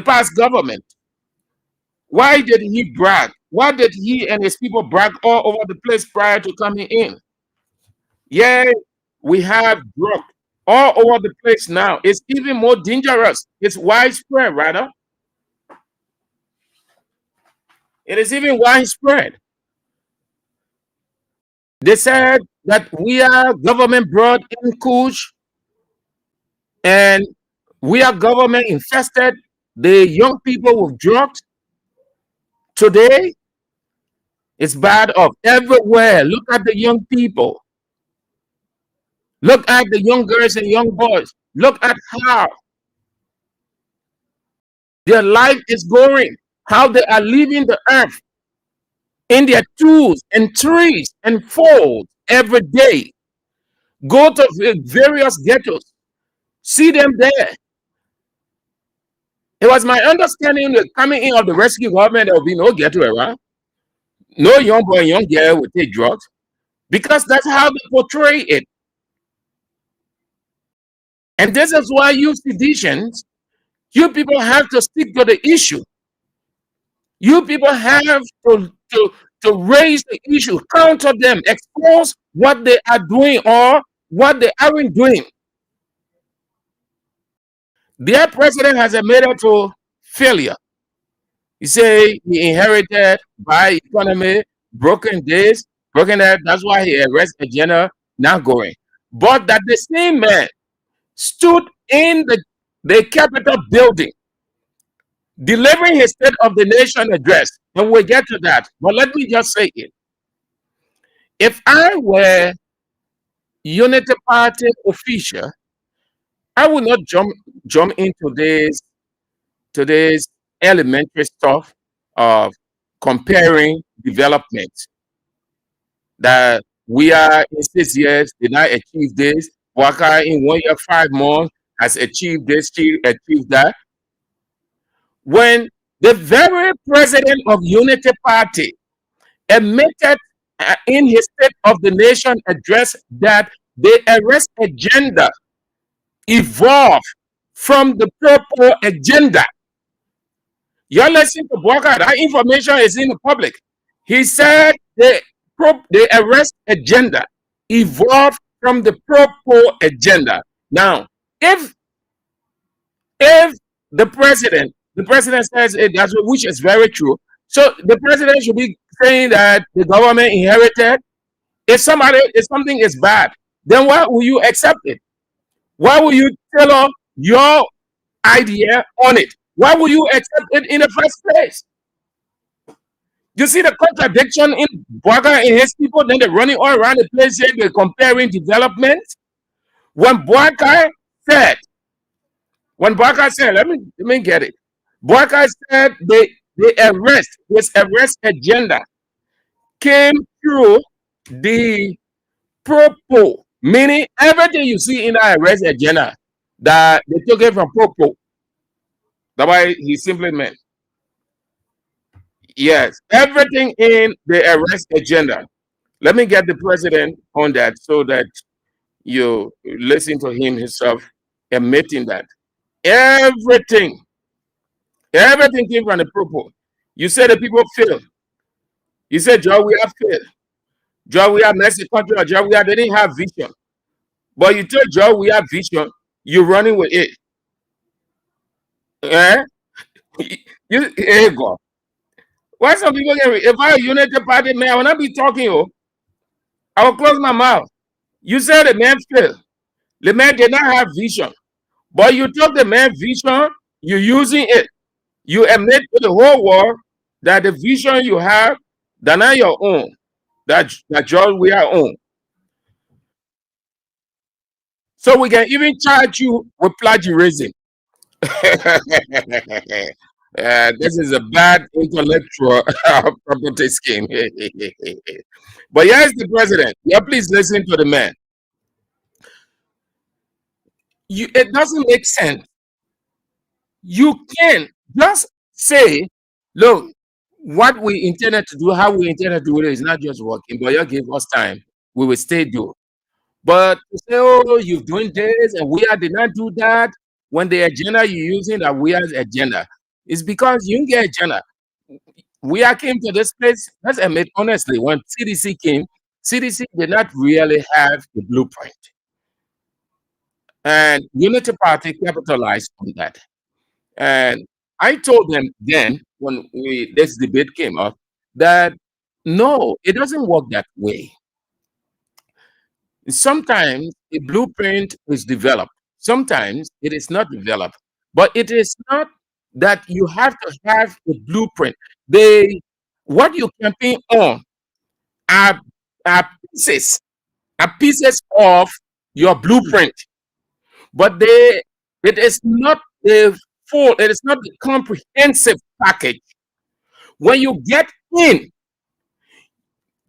past government. Why did he brag? Why did he and his people brag all over the place prior to coming in? Yeah, we have drug all over the place now. It's even more dangerous. It's widespread, rather. It is even widespread. They said that we are government brought in Kush and we are government infested the young people with drugs. Today, it's bad off everywhere. Look at the young people. Look at the young girls and young boys. Look at how their life is going, how they are leaving the earth in their twos and threes and fours every day. Go to various ghettos, see them there. It was my understanding that coming in of the rescue government, there will be no ghetto around. No young boy and young girl will take drugs because that's how they portray it. And this is why you seditionists, you people have to stick to the issue. You people have to raise the issue, counter them, expose what they are doing or what they aren't doing. Their president has admitted to failure. He say he inherited by economy, broken this, broken that. That's why he arrested a general now going. But that the same man stood in the Capitol building, delivering his State of the Nation address. And we'll get to that. But let me just say it. If I were Unity Party official, I would not jump into today's elementary stuff of comparing development. That we are in 6 years did not achieve this. Waka in 1 year, 5 months has achieved this, achieved that. When the very president of Unity Party admitted in his State of the Nation address that the arrest agenda evolved from the purple agenda. You're listening to Bwaka, that information is in the public. He said the arrest agenda evolved from the purple agenda. Now, if the president says it, that's which is very true. So the president should be saying that the government inherited. If something is bad, then why will you accept it? Why will you tell us your idea on it? Why will you accept it in the first place? You see the contradiction in Bwaka and his people, then they're running all around the place here, they're comparing development. When Bwaka said, let me get it. Bwaka said his arrest agenda came through the purple, meaning everything you see in that arrest agenda, that they took it from purple. That's why he simply meant. Yes, everything in the arrest agenda. Let me get the president on that so that you listen to him himself admitting that. Everything came from the purple. You said the people failed. You said, Joe, we have failed. Joe, we have messed the country. Joe, they didn't have vision. But you told Joe, we have vision. You're running with it. Eh? Here you go. Why some people get if I Unity Party man, I will not be talking. Oh, I will close my mouth. You said the man failed. The man did not have vision. But you took the man vision, you're using it. You admit to the whole world that the vision you have, that not your own. That George we are own. So we can even charge you with plagiarism. This is a bad intellectual property scheme. But here's the president. Yeah, please listen to the man. It doesn't make sense. You can just say, look, what we intended to do, how we intended to do it is not just working, but you give us time. We will stay do. But to say, oh, you're doing this and we did not do that, when the agenda you're using that we are agenda, it's because you get agenda. We came to this place, let's admit honestly, when CDC came, CDC did not really have the blueprint. And Unity Party capitalized on that. And I told them then, when this debate came up, that no, it doesn't work that way. Sometimes a blueprint is developed. Sometimes it is not developed. But it is not that you have to have a blueprint. What you campaign on are pieces of your blueprint. But it is not the full, it is not the comprehensive package. When you get in,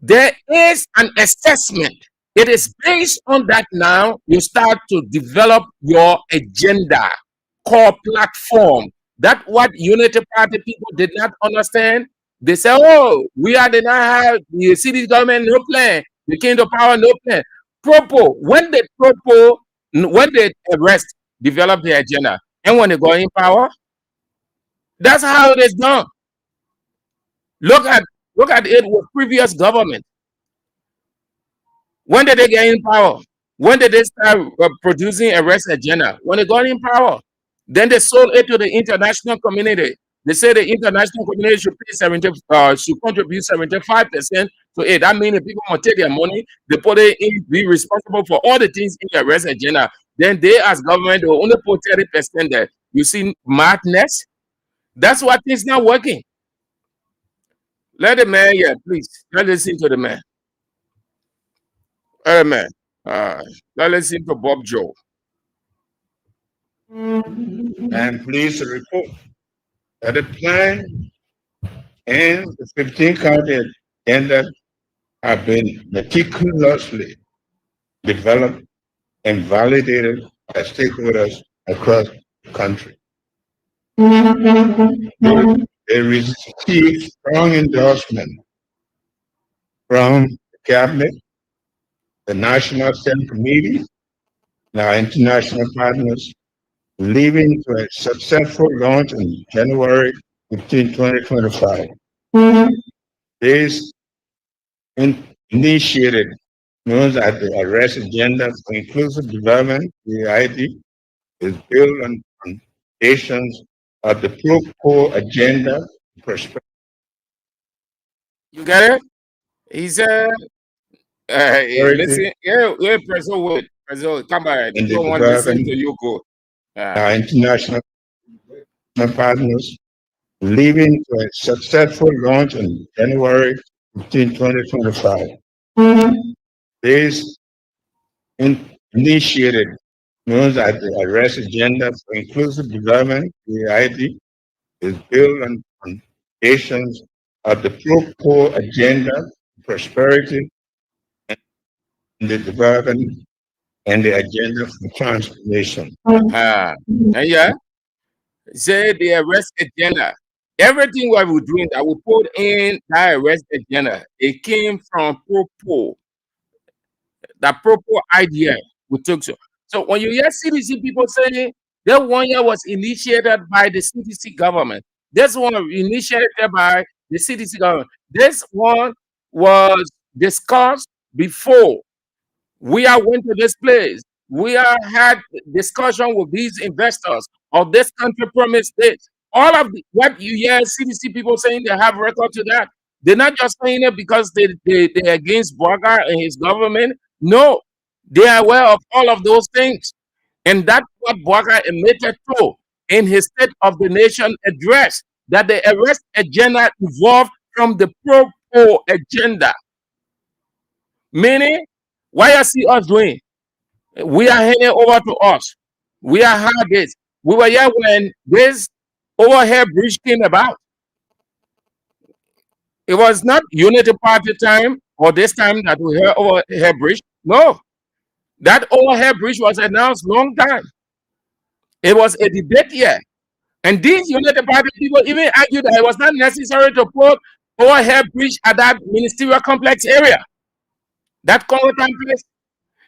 there is an assessment. It is based on that now you start to develop your agenda, core platform. That's what Unity Party people did not understand. They say, oh, did not have the city government, no plan. The came to power, no plan. When they arrest, develop the agenda, and when they go in power, that's how it is done. Look at it with previous government. When did they get in power? When did they start producing arrest agenda? When they got in power. Then they sold it to the international community. They say the international community should contribute 75% to it. That means if people want to take their money, they put it in, be responsible for all the things in the arrest agenda. then they as government will only put 30% there. You see madness? That's what is not working. Let the man here, please. Let's listen to the man. Man. Let's listen to Bob Joe. I'm pleased to report that the plan and the 15-county agenda have been meticulously developed and validated by stakeholders across the country. They received strong endorsement from the cabinet, the National Steering Committee, and our international partners, leading to a successful launch in January 15, 2025. This initiated known as the Arrest Agenda for Inclusive Development, AID, is built on foundations of the Pro-Poor Agenda perspective. You get it? He said, listen, President Wood, President, come back. You don't want to listen to you go. Our international partners, leading to a successful launch in January 15, 2025. This initiated known as the Arrest Agenda for Inclusive Development, AID, is built on foundations of the Pro-Poor Agenda, prosperity, and the development, and the agenda for transformation. Yeah, say the Arrest Agenda. Everything what we're doing that we put in that Arrest Agenda, it came from Pro-Poor. That Pro-Poor idea we took. So when you hear CDC people saying that 1 year was initiated by the CDC government, this one initiated by the CDC government. This one was discussed before we went to this place. We had discussion with these investors of this country promised this. All of what you hear CDC people saying they have record to that. They're not just saying it because they're against Burger and his government. No, they are aware of all of those things. And that's what Burger admitted to in his State of the Nation address, that the Arrest Agenda evolved from the Pro-Poor Agenda. Meaning, what you see us doing, we are handing over to us. We are hard this. We were here when this overhead bridge came about. It was not Unity Party time or this time that we heard overhead bridge. No, that overhead bridge was announced long time. It was a debate here. And these Unity Party people even argued that it was not necessary to put overhead bridge at that ministerial complex area. That Congress place.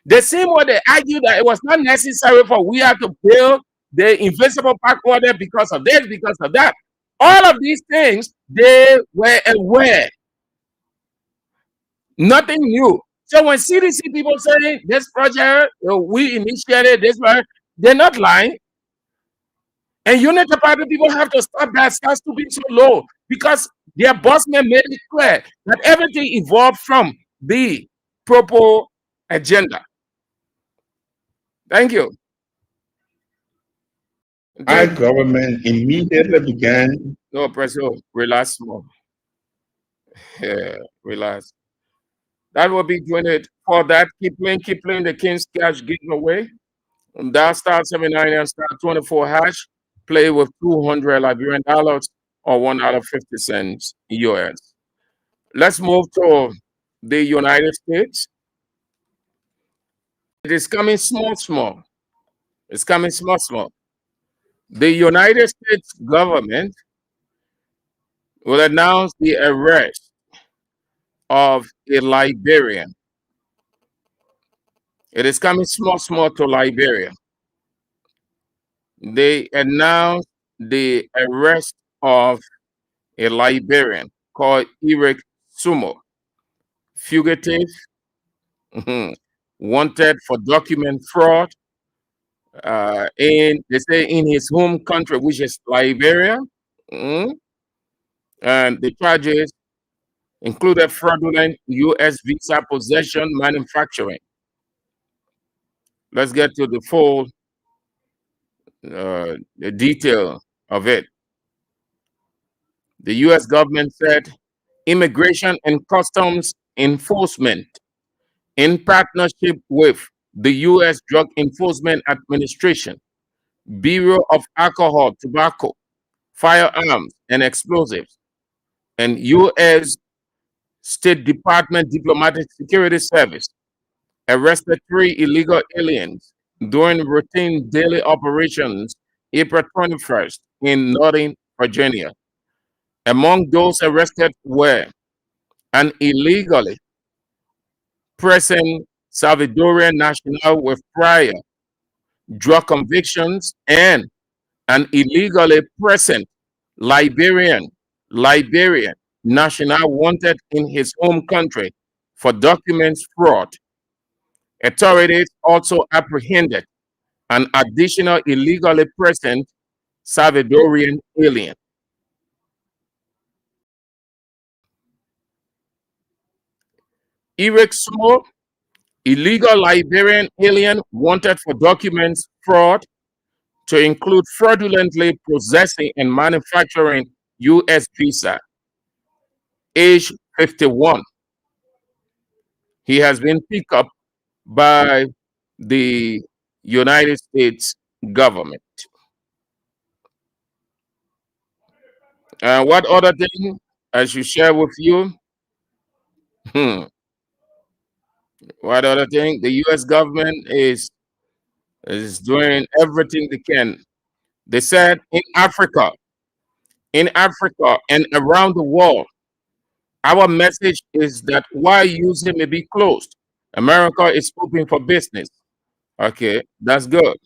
The same way they argued that it was not necessary for we have to build the invisible park order because of this, because of that. All of these things, they were aware. Nothing new. So when CDC people say this project, we initiated this project, they're not lying. And Unity Party people have to stop that, start to be so low, because their boss man made it clear that everything evolved from the Pro-Poor Agenda. Thank you. Our government immediately began. No, President, relax more. Yeah, relax. That will be doing it for that. Keep playing the King's Cash giveaway. That star 79 and star 24 hash. Play with 200 Liberian dollars or $1.50 US. Let's move to the United States. It is coming small. It's coming small. The United States government will announce the arrest of a Liberian. It is coming small to Liberia. They announced the arrest of a Liberian called Eric Sumo, fugitive, wanted for document fraud, they say in his home country, which is Liberia. And the charges included fraudulent U.S. visa possession, manufacturing. let's get to the full the detail of it. The U.S. government said Immigration and Customs Enforcement, in partnership with the U.S. Drug Enforcement Administration, Bureau of Alcohol, Tobacco, Firearms, and Explosives, and U.S. State Department Diplomatic Security Service, arrested 3 illegal aliens during routine daily operations April 21st in Northern Virginia. Among those arrested were an illegally present Salvadorian national with prior drug convictions and an illegally present Liberian national wanted in his home country for documents fraud. Authorities also apprehended an additional illegally present Salvadorian alien. Eric Sumo, illegal Liberian alien wanted for documents fraud, to include fraudulently possessing and manufacturing U.S. visa, age 51. He has been picked up by the United States government. What other thing I should share with you? What other thing? The U.S. government is doing everything they can. They said in Africa and around the world, our message is that while USA may be closed, America is open for business. Okay, that's good.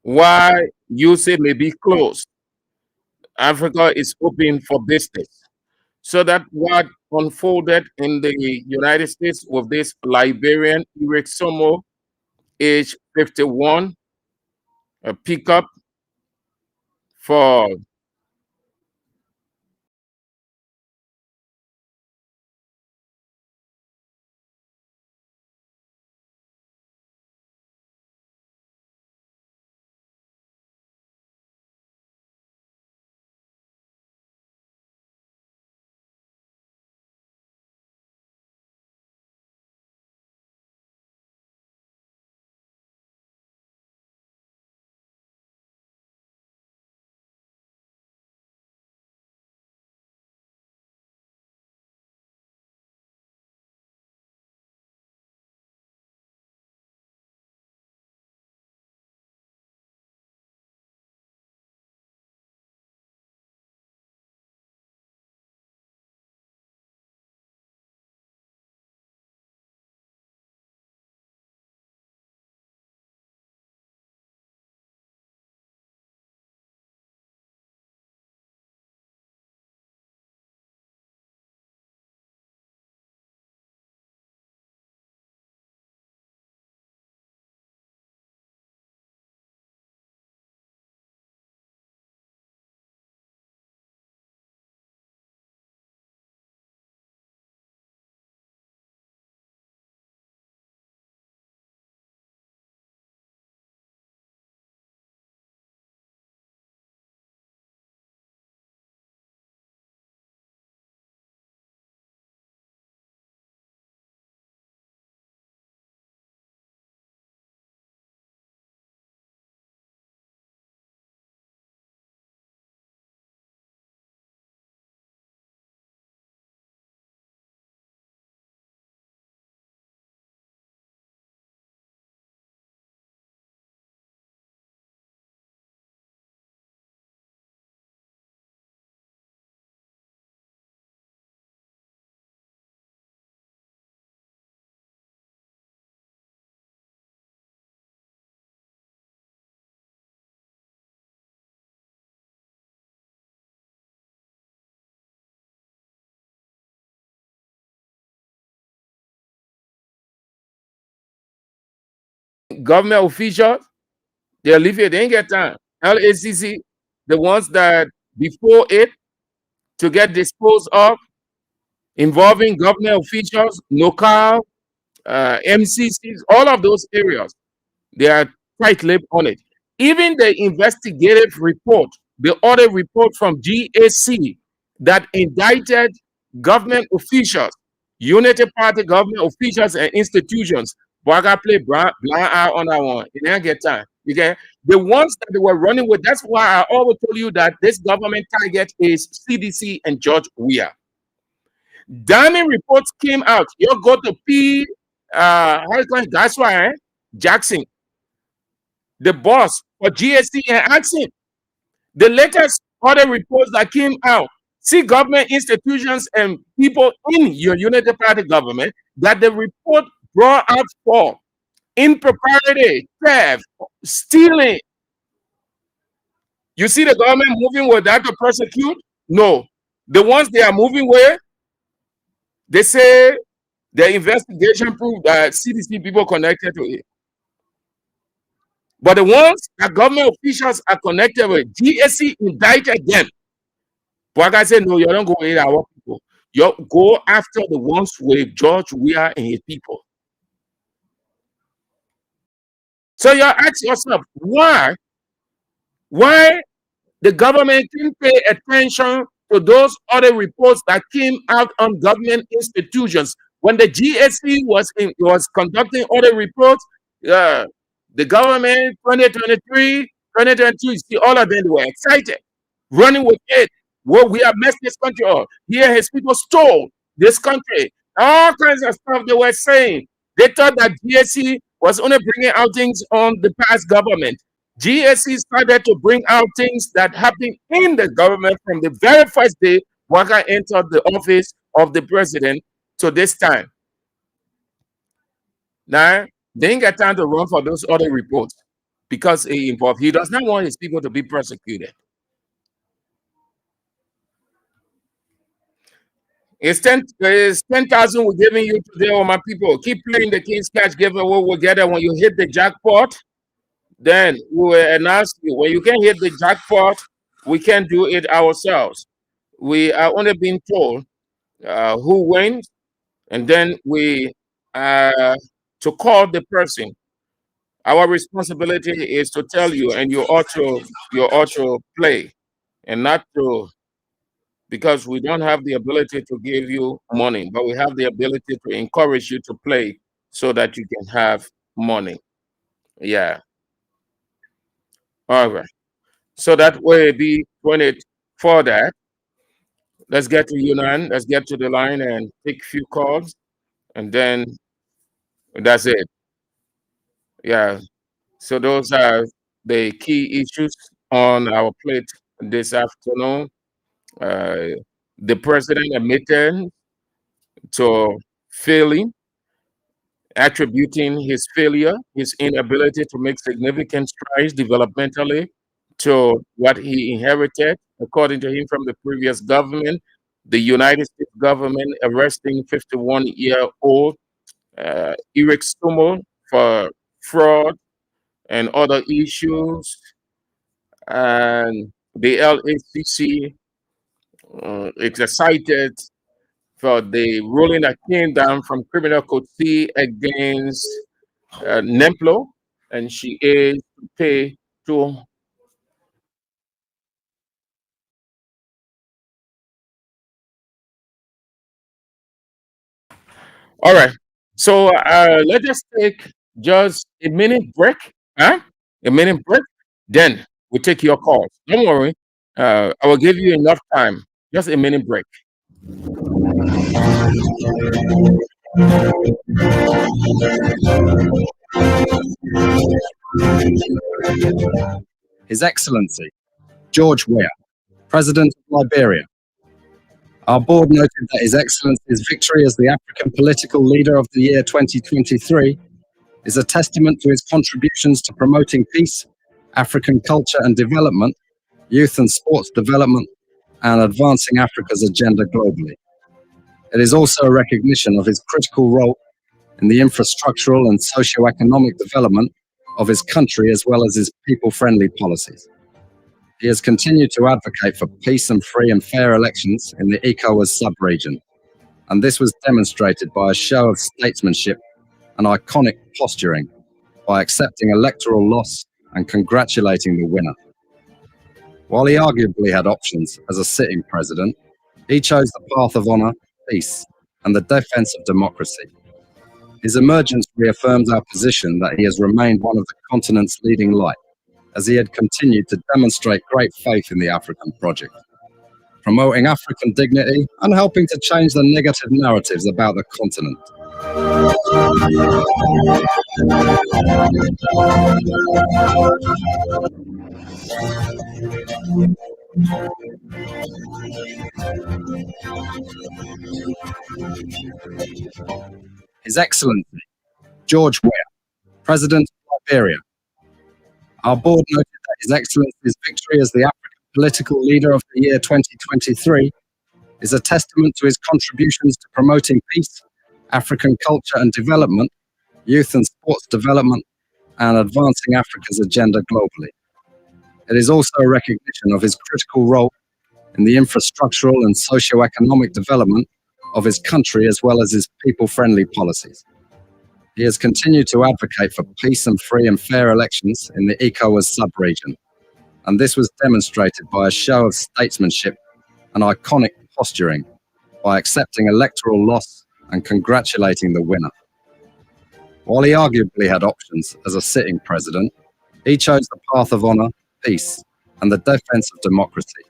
While USA may be closed, Africa is open for business. So that what unfolded in the United States with this Liberian Eric Somo, age 51, a pickup for government officials, they're leaving, they ain't get time. LACC, the ones that before it to get disposed of, involving government officials, local, MCCs, all of those areas, they are tight-lipped on it. Even the investigative report, the audit report from GAC that indicted government officials, Unity Party government officials and institutions, Boga play blind eye on that one. It didn't get time. Okay, the ones that they were running with. That's why I always told you that this government target is CDC and George Weah. Damning reports came out. You go to that's why Jackson, the boss for GSC, and ask him. The latest other reports that came out, see government institutions and people in your Unity Party government that the report brought out for impropriety, theft, stealing. You see the government moving with that to prosecute? No. The ones they are moving with, they say the investigation proved that CDC people connected to it. But the ones that government officials are connected with, GSC indicted them. But I said, no, you don't go with our people. You go after the ones with George Weah and his people. So you ask yourself, why the government didn't pay attention to those other reports that came out on government institutions? When the GSC was conducting other reports, the government 2023, 2022, see, all of them were excited, running with it. Well, we have messed this country up. Here, his people stole this country. All kinds of stuff they were saying. They thought that GSC was only bringing out things on the past government. GSC started to bring out things that happened in the government from the very first day Waka entered the office of the president to this time. Now, they ain't got time to run for those other reports because he does not want his people to be persecuted. It's 10,000 we're giving you today, all my people. Keep playing the King's Cash giveaway. We'll get it when you hit the jackpot. Then we will announce you. When you can hit the jackpot, we can do it ourselves. We are only being told who wins, and then we to call the person. Our responsibility is to tell you, and you ought to play, and not to, because we don't have the ability to give you money, but we have the ability to encourage you to play so that you can have money. Yeah. All right. So that way be 20 for that. Let's get to Yunan. Let's get to the line and take a few calls, and then that's it. Yeah. So those are the key issues on our plate this afternoon. The president admitted to failing, attributing his failure, his inability to make significant strides developmentally to what he inherited, according to him, from the previous government, the United States government arresting 51-year-old Eric Stumo for fraud and other issues, and the LACC it's cited for the ruling that came down from Criminal Code C against Nemplo, and she is to pay to. All right, so let us take just a minute break, huh? A minute break, then we take your calls. Don't worry, I will give you enough time. Just a minute break. His Excellency George Weah, President of Liberia. Our board noted that His Excellency's victory as the African political leader of the year 2023 is a testament to his contributions to promoting peace, African culture and development, youth and sports development, and advancing Africa's agenda globally. It is also a recognition of his critical role in the infrastructural and socio-economic development of his country, as well as his people-friendly policies. He has continued to advocate for peace and free and fair elections in the ECOWAS sub-region, and this was demonstrated by a show of statesmanship and iconic posturing by accepting electoral loss and congratulating the winner. While he arguably had options as a sitting president, he chose the path of honor, peace, and the defense of democracy. His emergence reaffirms our position that he has remained one of the continent's leading light, as he had continued to demonstrate great faith in the African project, promoting African dignity and helping to change the negative narratives about the continent. His Excellency, George Weah, President of Liberia. Our board noted that His Excellency's victory as the African political leader of the year 2023 is a testament to his contributions to promoting peace, African culture and development, youth and sports development, and advancing Africa's agenda globally. It is also a recognition of his critical role in the infrastructural and socio-economic development of his country, as well as his people-friendly policies. He has continued to advocate for peace and free and fair elections in the ECOWAS sub-region, and this was demonstrated by a show of statesmanship and iconic posturing by accepting electoral loss and congratulating the winner. While he arguably had options as a sitting president, he chose the path of honor, peace, and the defense of democracy.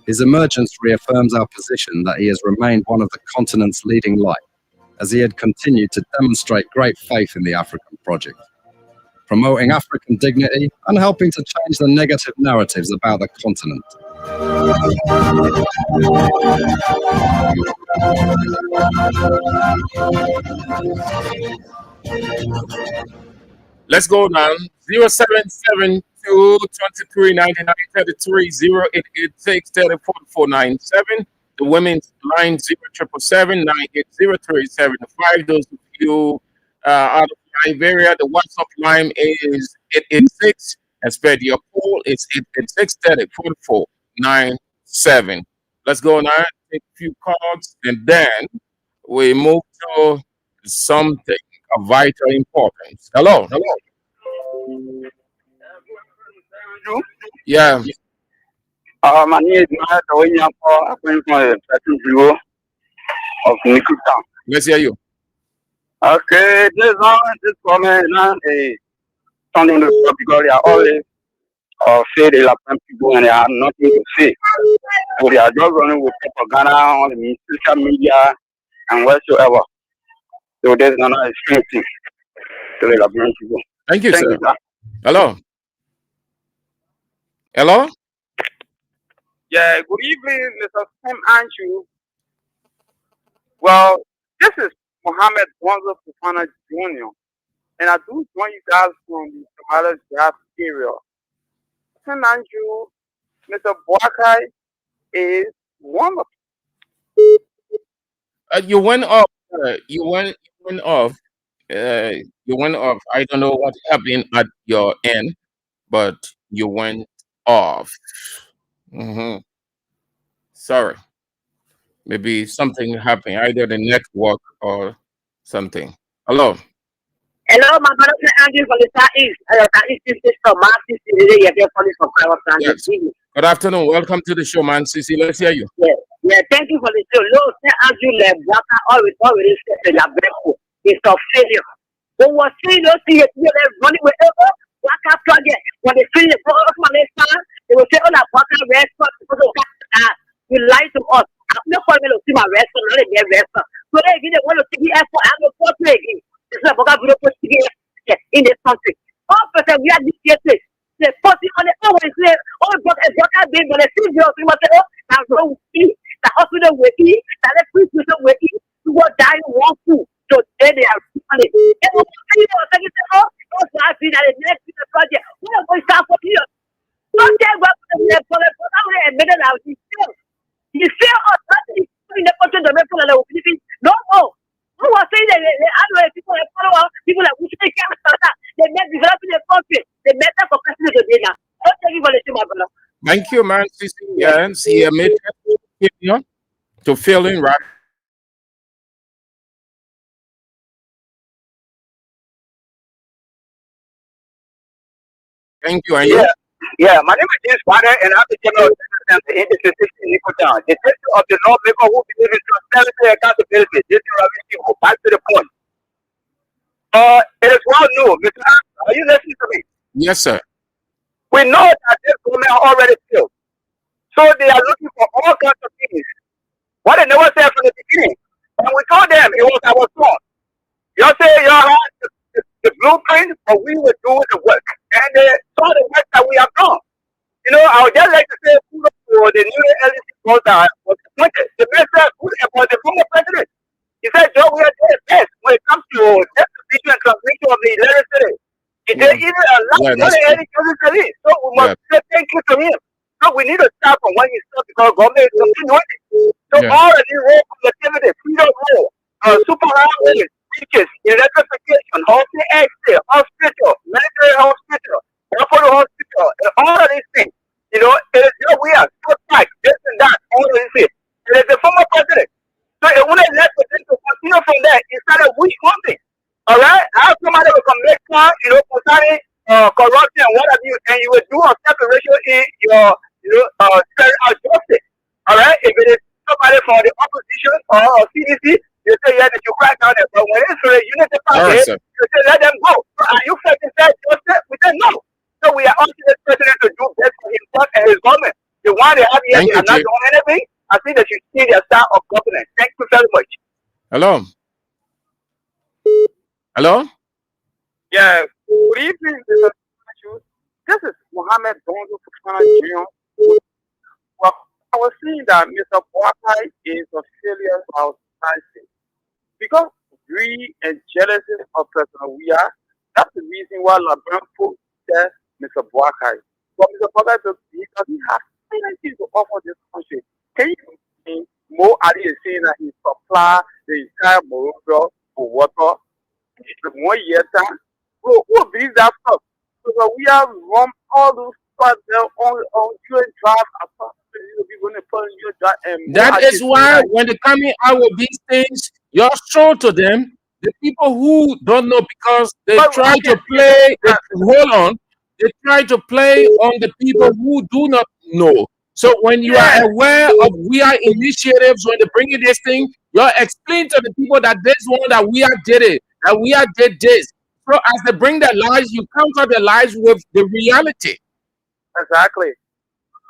His emergence reaffirms our position that he has remained one of the continent's leading light, as he had continued to demonstrate great faith in the African project, promoting African dignity and helping to change the negative narratives about the continent. Let's go now. 0772 23 99 33 0886 3447. The women's line 0777 980 Those of you out of Liberia, the WhatsApp line is 886. And spread your poll is 886 3447. Let's go now. Take a few cards and then we move to something of vital importance. Hello. Yeah. My name is Matt Oyenyapo. I'm from the Plateau Bureau of Nickel Town. Let's hear you. Okay, this comment is something because they are always say they are people and they have nothing to say. So they are just running with propaganda on the social media and whatsoever. So there's another extreme thing. So they are people. Thank you, sir. Hello. Hello? Yeah, good evening, Mr. Sam Anshu. Well, this is Mohammed Bonzo Fofana Jr. And I do join you guys from the Somalia draft area. Sam Anshu, Mr. Boakai is wonderful. You went off. You went off. You went off. I don't know what happened at your end, but you went off. Sorry. Maybe something happened, either the network or something. Hello. Hello, my brother Andrew from the Southeast. Yes. Good afternoon. Welcome to the show, man. Sisi, let's hear you. Yeah, thank you for the show. No, Andrew always said it's a failure. But what saying those things, running with Waka project, when they finish the program, they will say, oh, that Waka restaurant, you lie to us. I'm not going to see my restaurant, not a restaurant. So they want to see the effort, I'm not going to again. It's not about in this country. All person we are this they putting on the always say, oh, but a doctor being on the field, you must say, oh, that's wrong with me. The hospital will eat, the electricity will eat, you will die one food. So then they are funny. And what you know, oh, I see that the next project, we are going to start for you. Don't get what the admitted out. You feel us in the country, the people that are no more. Who was saying that people that follow up, people that we take care of that, they make developing the country, they make that for president to do that. Thank you for listening, my brother. Thank you, man. See you, mate. To fill in right Thank you. And you? Yeah, my name is James Potter, and I'm the general assistant to Institution in Ecotown. The director of the lawmaker who believes in transparency and accountability. This is Ravi Shivo. Back to the point. It is well known, Mr. Arthur, are you listening to me? Yes, sir. We know that this government already failed. So they are looking for all kinds of things. What they never said from the beginning. And we told them it was our fault. You say you had the blueprint, but we were doing the work. And they saw the work that we have done. You know, I would just like to say kudos for the new LC boss that was appointed. The best was the former president. He said, Joe, we are doing the best when it comes to distribution and transmission of the electricity. He said, even a lot of any electricity. So we must say thank you to him. So we need to start from when he started because government is continuing. So all of the road connectivity, freedom road, super highways, beaches, electrification, hospital, military hospital, airport hospital, and all of these things. You know, it is we are so tight, this and that, all of these things. It is the former president. So it wouldn't let the thing to continue from there. It started with one thing. All right? How somebody will come next time, you know, concerning corruption and what have you, and you will do a separation in your, justice. All right? If it is somebody from the opposition or CDC, you say, yeah, that you crack down there. But when it's for the unity party, you say, let them go. So are you fighting that justice? We say, no. So we are asking this president to do best for himself and his government. The one they have here, they are not doing anything. I think that you see their style of governance. Thank you very much. Hello. Hello? Yeah. Good evening. This is Mohammed Donzo Fufana Jr. Well, I was saying that Mr. Boakai is a failure of our society. Because greed and jealousy of President Weah, that's the reason why Labran folks said Mr. Boakai. But Mr. Boakai, because he has anything to offer this country. Can you see Mo Ali is saying that he supply the entire Morocco for water? It's 1 year time. Who believes that stuff? So we have run all those spots there on you and drive apart. That is why when they come in out with these things, you're show to them, the people who don't know, because they try to play, they try to play on the people who do not know. So when you are aware of we are initiatives, when they bring you this thing, you're explaining to the people that this one that we are did it, that we are did this. So as they bring their lies, you counter the lies with the reality. Exactly.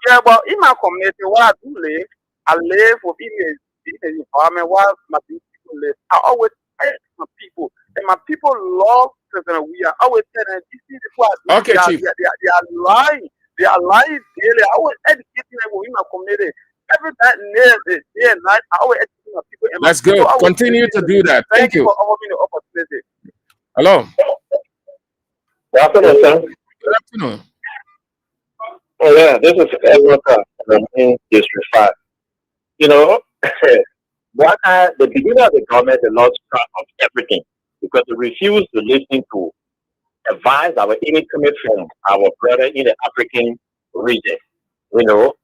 Yeah, but in my community where I do live, I live within the environment where my people live. I always tell my people, and my people love President Weah. I always tell them, these people are they are lying. They are lying daily. I always educate them within my community. Every day and night, I always educate my people. And let's go. Continue to do that. Thank you. For offering the opportunity. Hello. Good afternoon, sir. Good afternoon. Oh yeah, this is Edward in District 5. You know, the beginning of the government, they lost track of everything because they refused to listen to advice that were even coming from our brother in the African region. You know,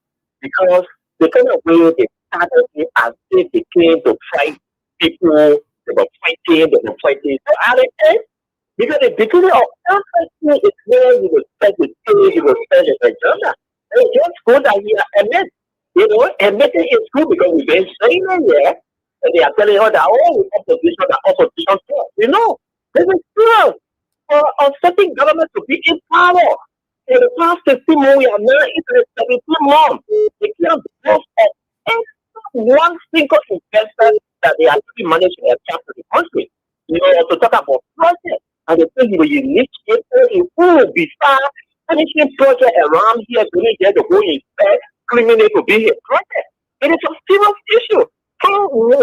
because the kind of way they started it as if they came to fight people, they were fighting. So at the end, because the beginning of everything is where you will spend the day, you will spend the agenda. And just go that we are admit. You know, admitting is good because we've been saying it here, and they are telling us that, oh, opposition. You know, this is true. For a certain government to be in power. In the past 15 months, we are now into the 17 months. They can't boast of one single investment that they actually managed to attract to the country. You know, to talk about projects. And the thing will initiate who will be far finishing project around here, going there to go inspect, criminal to be a project. It is a serious issue. So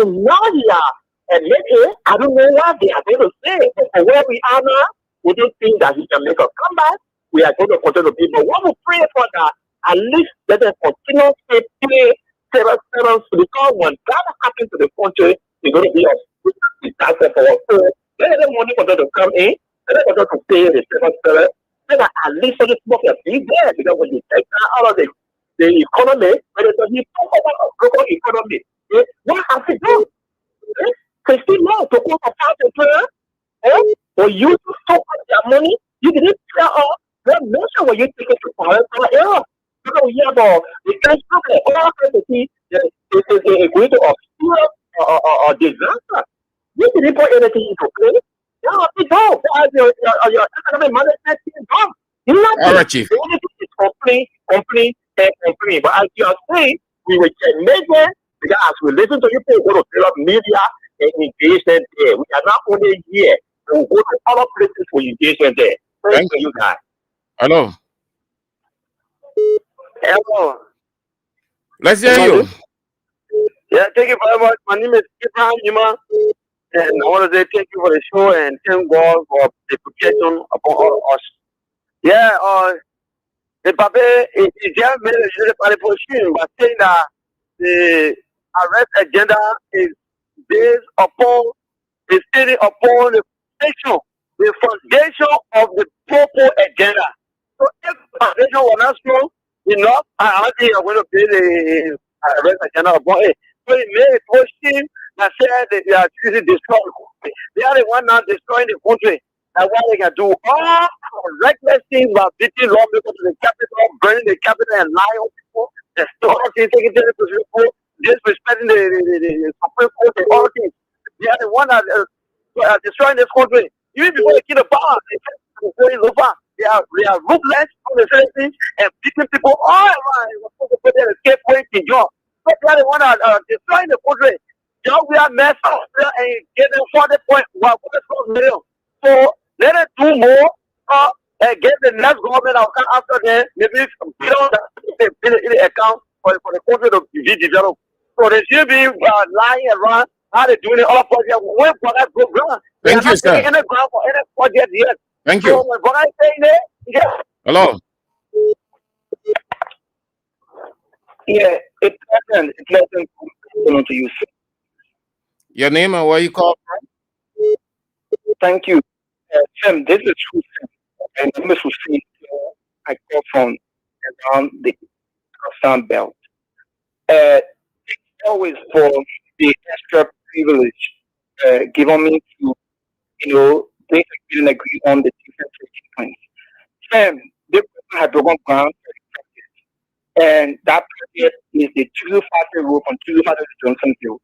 now they are admitting, I don't know what they are going to say, but for where we are now, we don't think that we can make a comeback. We are going to continue to be, but what we pray for that, at least let them continue to play because when that happens to the country, it's going to be a disaster for us. So let them money for them to come in, let them for them to pay the civil let them at least for the smoke be there, because when you take out of the economy, when you talk about a global economy, what has it done? Christine Law to go for part of for you to talk about their money, you didn't tell us what motion were disaster. You didn't put anything into play. Yeah, you don't. Your economic management team done. All right, Chief. The only thing is complain. But as you are saying, we will get measures because as we listen to you people go to develop media and engagement there. We are not only here. We will go to other places for engagement there. Thank you guys. Hello. Hello. Let's hear you. Yeah, thank you very much. My name is Abraham Yuma, and I want to say thank you for the show and thank God for the protection upon all of us. Yeah, the Babe is just made a position by saying that the arrest agenda is based upon the city upon the foundation of the proper agenda. So if the foundation was not strong enough, I don't think I'm going to be the arrest agenda upon it. So it made a position that said that they are choosing to destroy the country. They are the one now destroying the country. That's what they can do. All reckless things about beating lawmakers to the capital, burning the capital and lying on people, destroying things, taking things to the people, disrespecting the Supreme Court and all things. They are the one that are destroying this country. Even before they kill the power, they are ruthless on the things and beating people all around. They were supposed to put their escape way to job. But they are the one that are destroying the country. Now we are messed up and getting 40.1 million. So let us do more and get the next government that will come after them. Maybe the account for the country to be developed. So they should be lying around how they doing it all project. When product go ground, they are not taking any ground for any project yet. Thank you. So when product saying that, yeah. Hello. Yeah, it's pleasant to you. Your name and where you call from? Thank you. Sam, this is Hussein. And I'm Hussein. I call from around the Assam belt. It's always for the extra privilege given me to, agree on the different points. Sam, this person had broken ground and that project is the Tugu Factory Road from Tugu Factory to Johnsonville.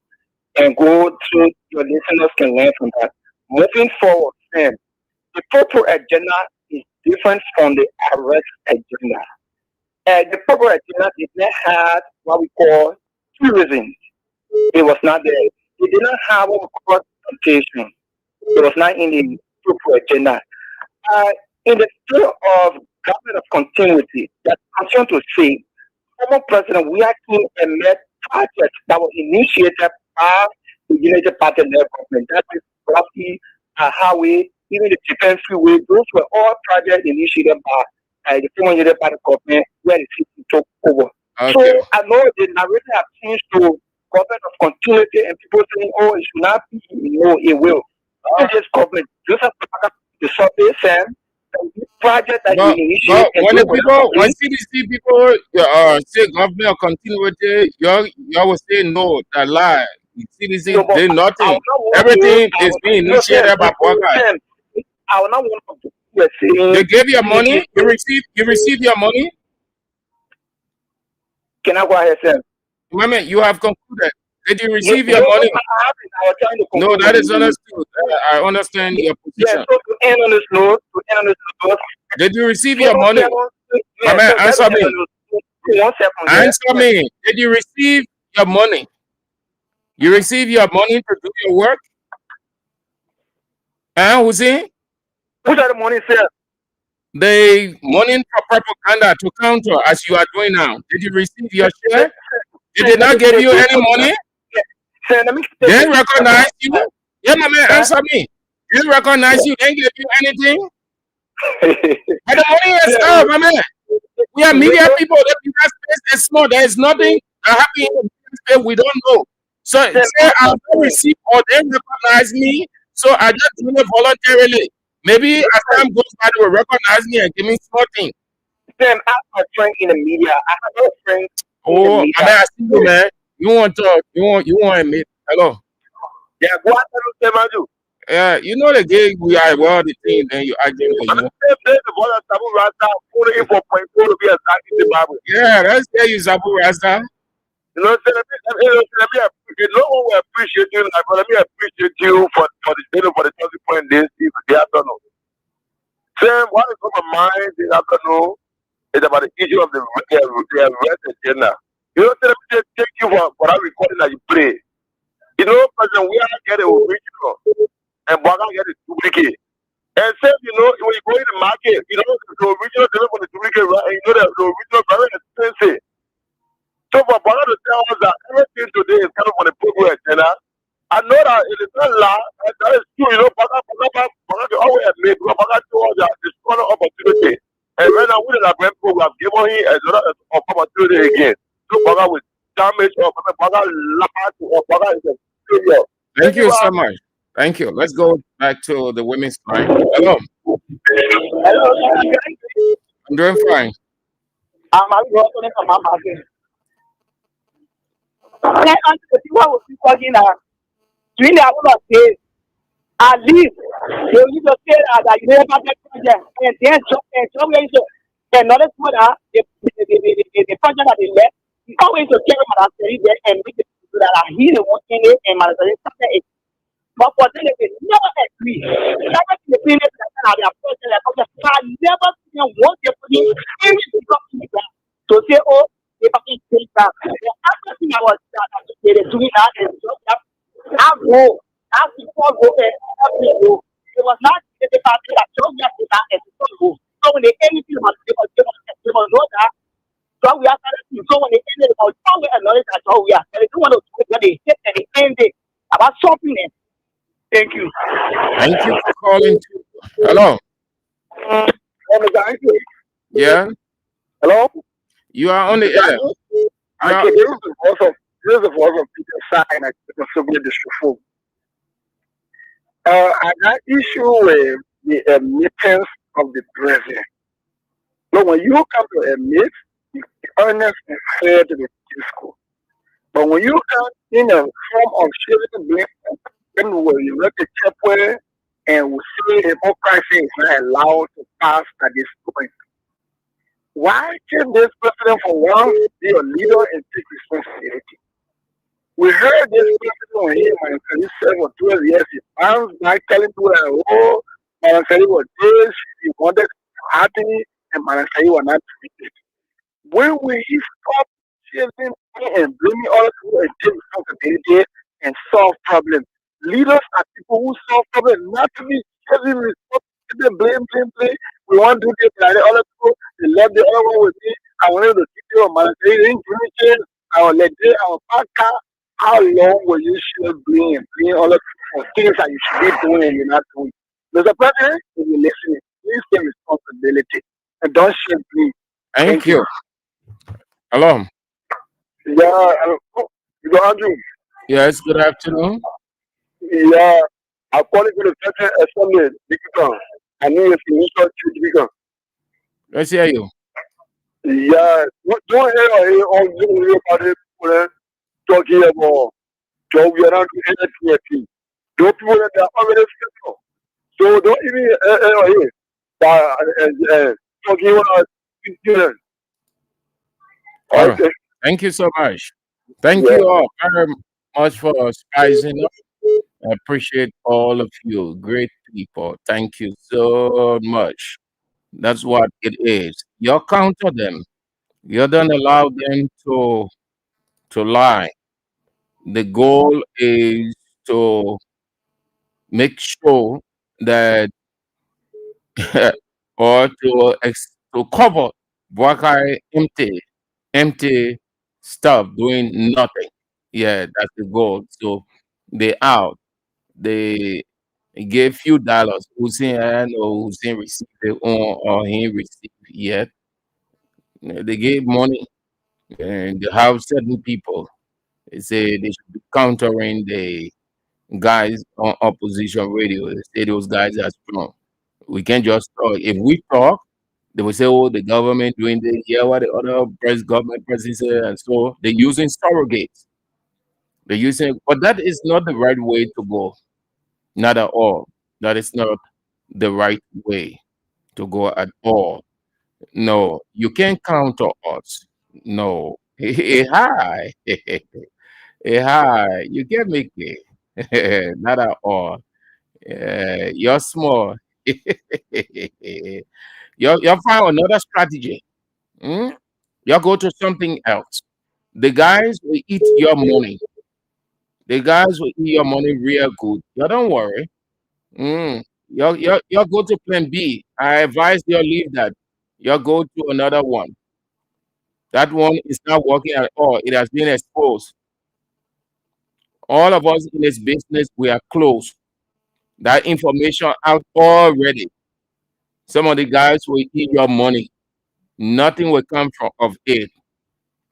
And go through, your listeners can learn from that. Moving forward, Sam, the proper agenda is different from the arrest agenda. The proper agenda did not have what we call tourism. It was not there. It did not have what we call plantation. It was not in the proper agenda. In the spirit of government of continuity, that continue to say, former president, we actually met projects that were initiated by the United Party government. That is roughly highway, even the defense freeway. Those were all projects initiated by the former United Party government where the city took over. Okay. So I know the narrative has changed to government of continuity and people saying, oh, it should not be. No, it will. This government, just have the surface and project that you initiate. When CDC people say government of continuity, you will say no, that lie. CDC did nothing. Everything is being initiated by Bogart. I will not want to say. They gave you money. You receive your money. Can I go ahead, sir? Remember, you have concluded. Did you receive your money? No, that is understood. I understand your position. Yeah, so to end on this note, did you receive your money? Answer me. Answer me. Did you receive your money? You receive your money to do your work? Hussein? Which are the money, sir? The money for propaganda to counter as you are doing now. Did you receive your share? Did they not give you any money? Sir, let me they recognize you? Yeah, my man, answer me. They recognize you, they give you anything? But the money is out, my man. We are media people. The media space is small. There is nothing that happens in the media space we don't know. So say I don't receive or they recognize me, so I just do it voluntarily. Maybe as time goes by, they will recognize me and give me small things. Sam, I have a friend in the media. I have no friend. Oh, I mean, I see you, man. You want to talk? You want to meet? Hello. Yeah, go ahead and tell me. Yeah, you know the gig we are well the team, then you argue. Yeah, let's tell you Zabu Rasta. You know, no one will appreciate you, like, but let me appreciate you for the talking point this the afternoon. Same, what is on my mind this afternoon is about the issue of the rest agenda. You know, let me just thank you for that recording that you play. You know, President, we are getting original and Baga get it duplicate. And same, you know, when you go in the market, you know, the original deliver for the duplicate, right? And you know that the original very expensive. So for Baga to tell us that everything today is kind of on the progress agenda, I know that it is not lie, and that is true, you know, Baga can always admit, because Baga told us that it's not an opportunity. And right now, we have given him another opportunity again. So Baga will damage or Baga laugh or Baga is a failure. Thank you so much. Thank you. Let's go back to the women's line. Hello. I'm doing fine. I'm going from my market. Then on the people will be working during the hour of days. At least they need to say that you never get project and then job another mother the project that they left. It's always to carry my there and make the people that are here working it and my it. But for them, they never agree. Never the opinion that they are project I never seen one deputy anything come to the ground to say, oh, they fucking take that. The other thing I was they're doing that is just that I go. As before go every go. It was not the party that just that and go. So when they anything about they must know that. So we are starting so when they end about how we acknowledge that how we are. They don't want to do it when they hit and they end it about something. Thank you. Thank you for calling. Hello. Yeah. Hello. You are on the air. This is the voice of Peter Sign at the Soviet District. I got issue with the meetings of the president. So when you come to a meet, you earnest and fair to the school. But when you come in a form of sharing blame, then when you look at Chapway and we see hypocrisy is not allowed to pass at this point. Why can this president for once be a leader and take responsibility? We heard this president on him and he said for 12 years, he bounced back telling people that, oh, Malansari was this, he wanted to be happy, and Malansari was not treated. When will he stop chasing and blaming other people and take responsibility and solve problems? Leaders are people who solve problems, not to be chasing responsibility, blame. We want to do this like the other people, they left the other one with me. I wanted to keep you on Malansari, they didn't give me chance. I will let them, I will pack car. How long will you share blame all of for things that you should be doing and you're not doing? Mr. President, if you're listening, please take responsibility and don't share blame. Thank you. Hello. Yeah, you Andrew. Yes, good afternoon. Yeah, I'm calling for the Federal Assembly, Bigton. I need a signature to Bigton. Let's hear you. Yeah, don't hear all about it. Talking about job, we are not doing anything. Those people that are already scheduled. So don't even talking about students. All right. Thank you so much. Thank you all very much for spicing up. I appreciate all of you. Great people. Thank you so much. That's what it is. You counter them. You don't allow them to lie. The goal is to make sure that or to cover Buakai empty stuff doing nothing. Yeah, that's the goal. So they out. They gave few dollars. Hussein or Hussein received it or he received yet. They gave money and they have certain people. They say they should be countering the guys on opposition radio. They say those guys are strong. We can't just talk. If we talk, they will say, "Oh, the government doing this, yeah, what the other government president said," and so they're using surrogates. They're using, but that is not the right way to go. Not at all. That is not the right way to go at all. No, you can't counter us. No, Hi. Hi. You get me, kid? Not at all. You're small. You'll find another strategy. Hmm? You go to something else. The guys will eat your money. The guys will eat your money real good. You don't worry. Mm. You go to plan B. I advise you leave that. You go to another one. That one is not working at all. It has been exposed. All of us in this business, we are close. That information out already. Some of the guys will eat your money. Nothing will come from of it.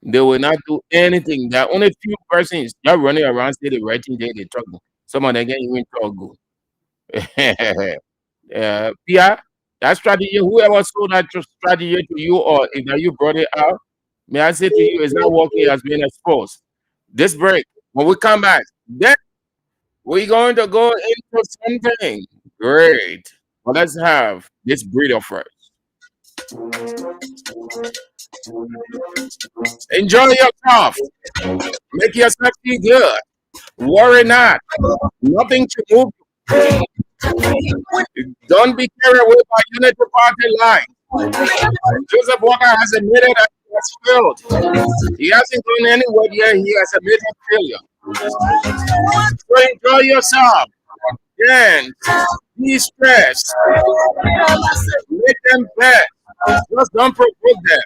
They will not do anything. There are only few persons just running around say the right thing they talking. Some of them can't even talk good. Pierre, that strategy, whoever sold that strategy to you, or if that you brought it out, may I say to you, it's not working, it has been exposed. This break, when we come back, then we're going to go into something great. But let's have this breeder first. Enjoy yourself. Make yourself feel good. Worry not. Nothing to move. Don't be carried away by unity party line. Joseph Walker has admitted that he has failed. He hasn't gone anywhere yet. He has admitted failure. So enjoy yourself. Then be stressed. Make them bad. Just don't provoke them.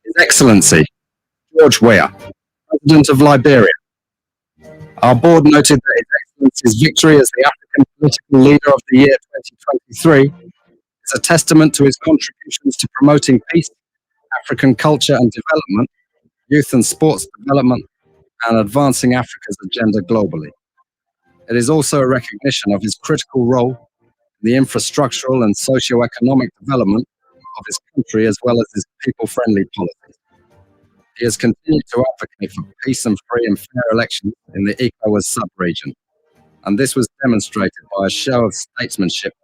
His Excellency, George Weah, President of Liberia. Our board noted that His Excellency's victory as the African Political Leader of the Year 2023 is a testament to his contributions to promoting peace, African culture and development, youth and sports development, and advancing Africa's agenda globally. It is also a recognition of his critical role in the infrastructural and socio-economic development of his country as well as his people-friendly policies. He has continued to advocate for peace and free and fair elections in the ECOWAS sub-region, and this was demonstrated by a show of statesmanship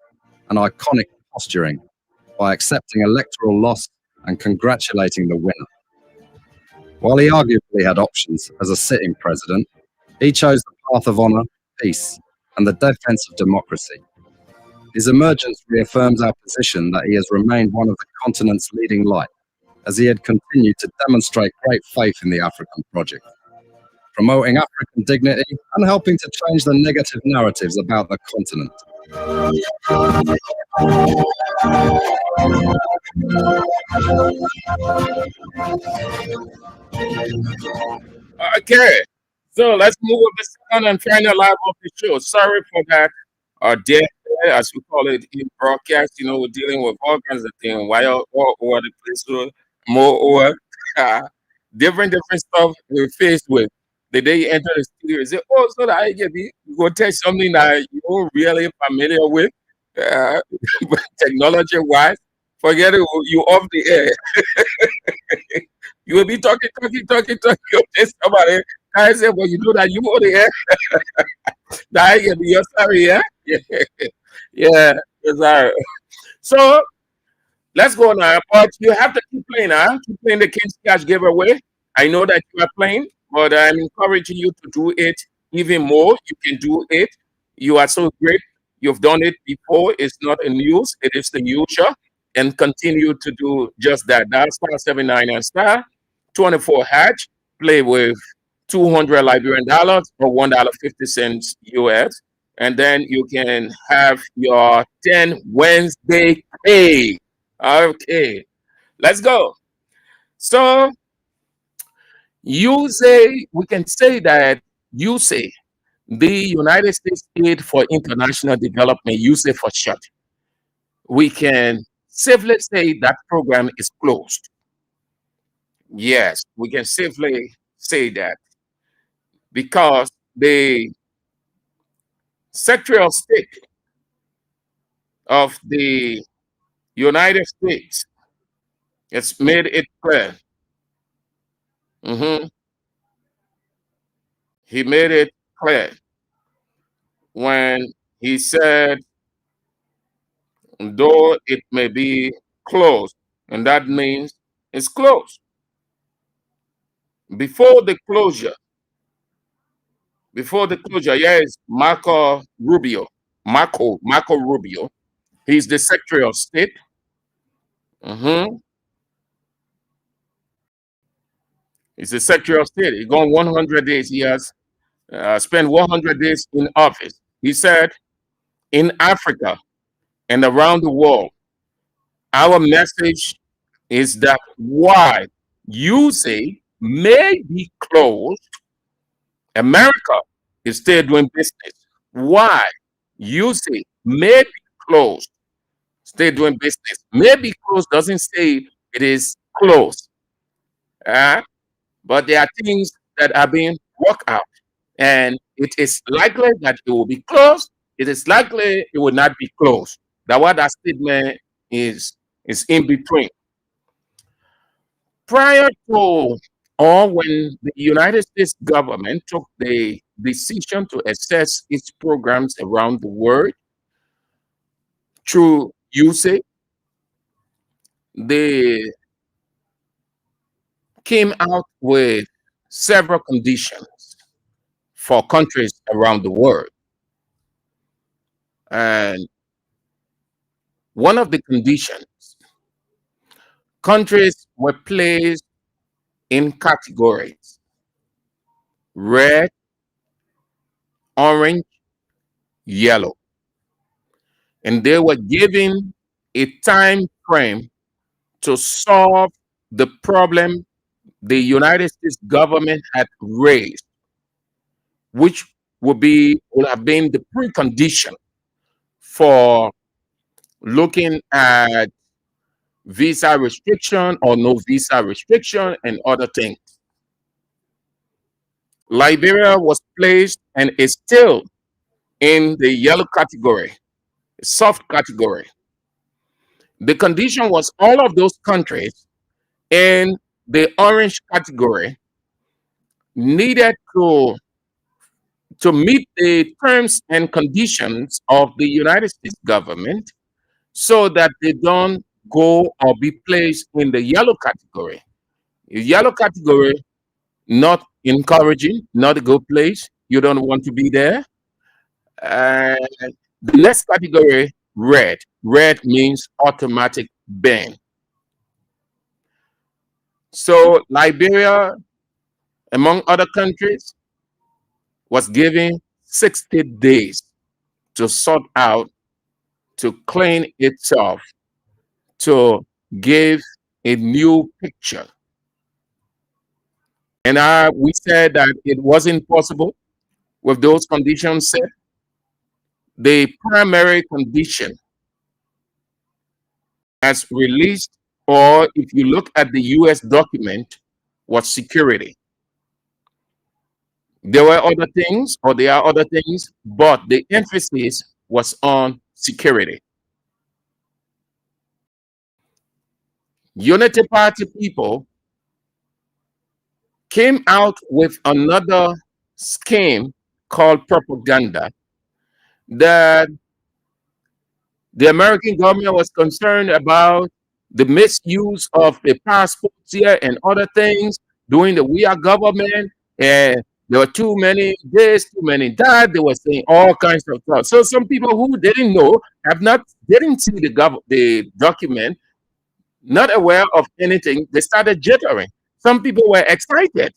and iconic posturing by accepting electoral loss and congratulating the winner. While he arguably had options as a sitting president, he chose the path of honor, peace, and the defense of democracy. His emergence reaffirms our position that he has remained one of the continent's leading light, as he had continued to demonstrate great faith in the African project, promoting African dignity and helping to change the negative narratives about the continent. Okay, so let's move on to the second and final live of the show. Sorry for that. Dead, as we call it in broadcast, we're dealing with all kinds of things. Why all over the place? So More different stuff we're faced with. The day you enter the studio, you say, "Oh, so that I get you go test something that you're really familiar with, uh, technology wise. Forget it, you off the air. You will be talking. You'll test somebody. I say, well, you know that you on the air. That I get you're sorry, yeah, yeah, sorry. So let's go now. But you have to keep playing, huh? Keep playing the King's Cash giveaway. I know that you are playing, but I'm encouraging you to do it even more. You can do it. You are so great. You've done it before. It's not a news. It is the usual. And continue to do just that. Dial star 799 star 24 hatch. Play with 200 Liberian dollars or $1.50 US. And then you can have your 10 Wednesday pay. Okay, let's go. So we can say that the United States Aid for International Development, for short, we can safely say that program is closed. Yes, we can safely say that because the Secretary of State of the United States has made it clear. He made it clear when he said, though it may be closed, and that means it's closed. Before the closure, yes, Marco Rubio. He's the Secretary of State. He's the Secretary of State. He's gone 100 days. He has spent 100 days in office. He said, in Africa and around the world, our message is that while USAID may be closed, America is still doing business. Why? USAID may be closed, still doing business. May be closed doesn't say it is closed. But there are things that are being worked out. And it is likely that it will be closed. It is likely it will not be closed. That's what that statement is in between. Prior to or when the United States government took the decision to assess its programs around the world through USAID, they came out with several conditions for countries around the world. And one of the conditions, countries were placed in categories: red, orange, yellow. And they were given a time frame to solve the problem the United States government had raised, which would have been the precondition for looking at visa restriction or no visa restriction and other things. Liberia was placed and is still in the yellow category, soft category. The condition was all of those countries in the orange category needed to meet the terms and conditions of the United States government so that they don't go or be placed in the yellow category. The yellow category, not encouraging, not a good place. You don't want to be there. The next category, red. Red means automatic ban. So Liberia, among other countries, was given 60 days to sort out, to clean itself, to give a new picture. And we said that it wasn't possible with those conditions set. The primary condition as released or if you look at the US document, was security. There were other things, or there are other things, but the emphasis was on security. Unity Party people came out with another scheme called propaganda, that the American government was concerned about the misuse of the passports here and other things during the we are government, and there were too many this, too many that. They were saying all kinds of stuff. So some people who didn't know, didn't see the document, not aware of anything, they started jittering. Some people were excited.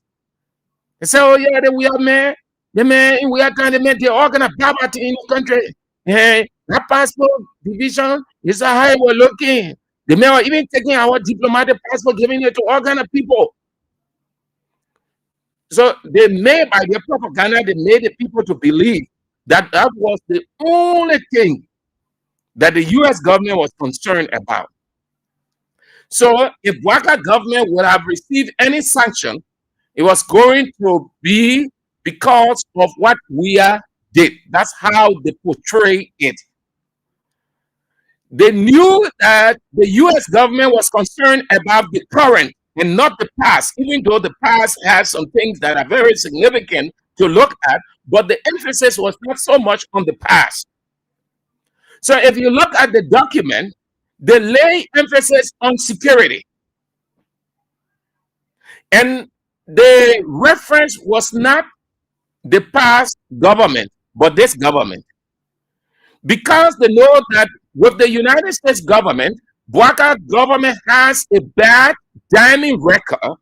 They said, "Oh yeah, we are man, the man we are kind of man. They're all gonna poverty in the country. Hey, that passport division is how we're looking. The men are even taking our diplomatic passport, giving it to all kind of people." So they made, by their propaganda, they made the people to believe that that was the only thing that the US government was concerned about. So if Bouakai government would have received any sanction, it was going to be because of what we did. That's how they portray it. They knew that the US government was concerned about the current and not the past, even though the past has some things that are very significant to look at, but the emphasis was not so much on the past. So if you look at the document, they lay emphasis on security. And the reference was not the past government, but this government. Because they know that with the United States government, Bouakai government has a bad, damning record.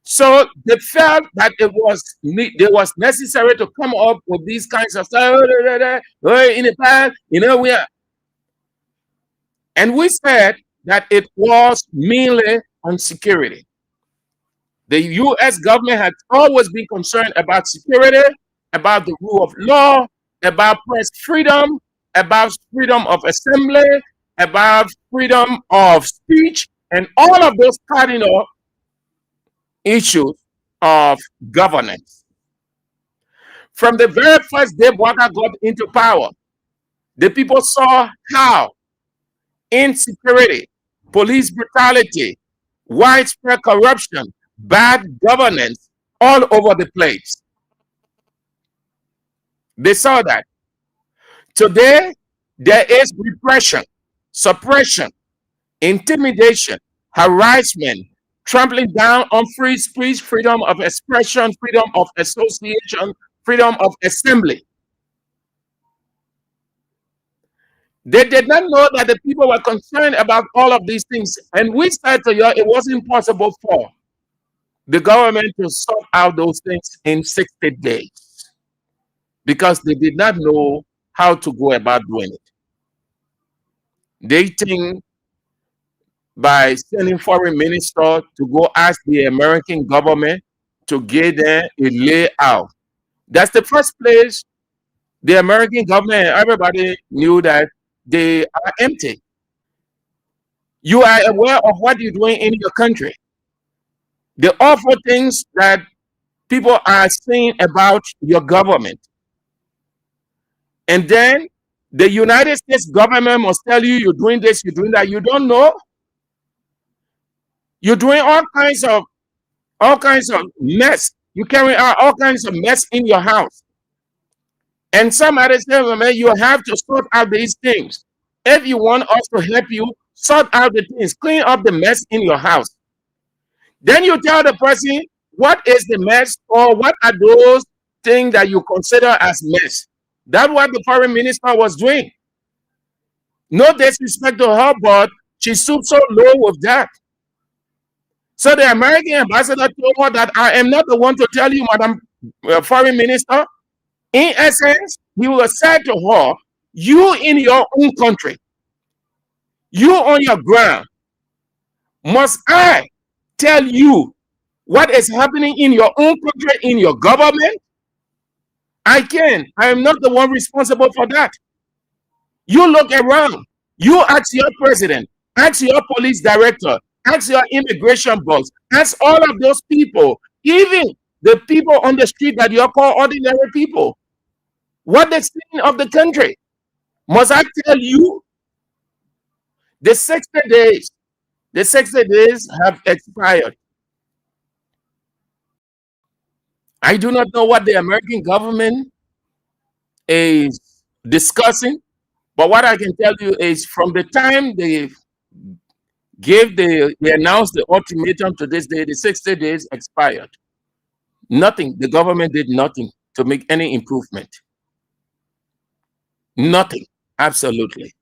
So they felt that it was necessary to come up with these kinds of stuff. In the past, we are. And we said that it was mainly on security. The US government had always been concerned about security, about the rule of law, about press freedom, about freedom of assembly, about freedom of speech, and all of those cardinal issues of governance. From the very first day Bouakai got into power, the people saw how insecurity, police brutality, widespread corruption, bad governance all over the place. They saw that. Today, there is repression, suppression, intimidation, harassment, trampling down on free speech, freedom of expression, freedom of association, freedom of assembly. They did not know that the people were concerned about all of these things. And we said to you, it wasn't possible for the government to sort out those things in 60 days because they did not know how to go about doing it. They think by sending foreign minister to go ask the American government to get them a layout. That's the first place the American government, everybody knew that they are empty. You are aware of what you're doing in your country. The awful things that people are saying about your government. And then the United States government must tell you you're doing this, you're doing that. You don't know. You're doing all kinds of mess. You carry out all kinds of mess in your house. And somebody said, well, man, you have to sort out these things. If you want us to help you, sort out the things, clean up the mess in your house. Then you tell the person what is the mess or what are those things that you consider as mess. That's what the foreign minister was doing. No disrespect to her, but she stooped so low with that. So the American ambassador told her that I am not the one to tell you, Madam Foreign Minister. In essence, he was said to her, you in your own country, you on your ground, must I tell you what is happening in your own country, in your government? I am not the one responsible for that. You look around, you ask your president, ask your police director, Ask your immigration boss. Ask all of those people, even the people on the street that you call ordinary people, what they're seeing of the country. Must I tell you, the 60 days have expired. I do not know what the American government is discussing, but what I can tell you is from the time they announced the ultimatum to this day, the 60 days expired. Nothing. The government did nothing to make any improvement. Nothing. Absolutely.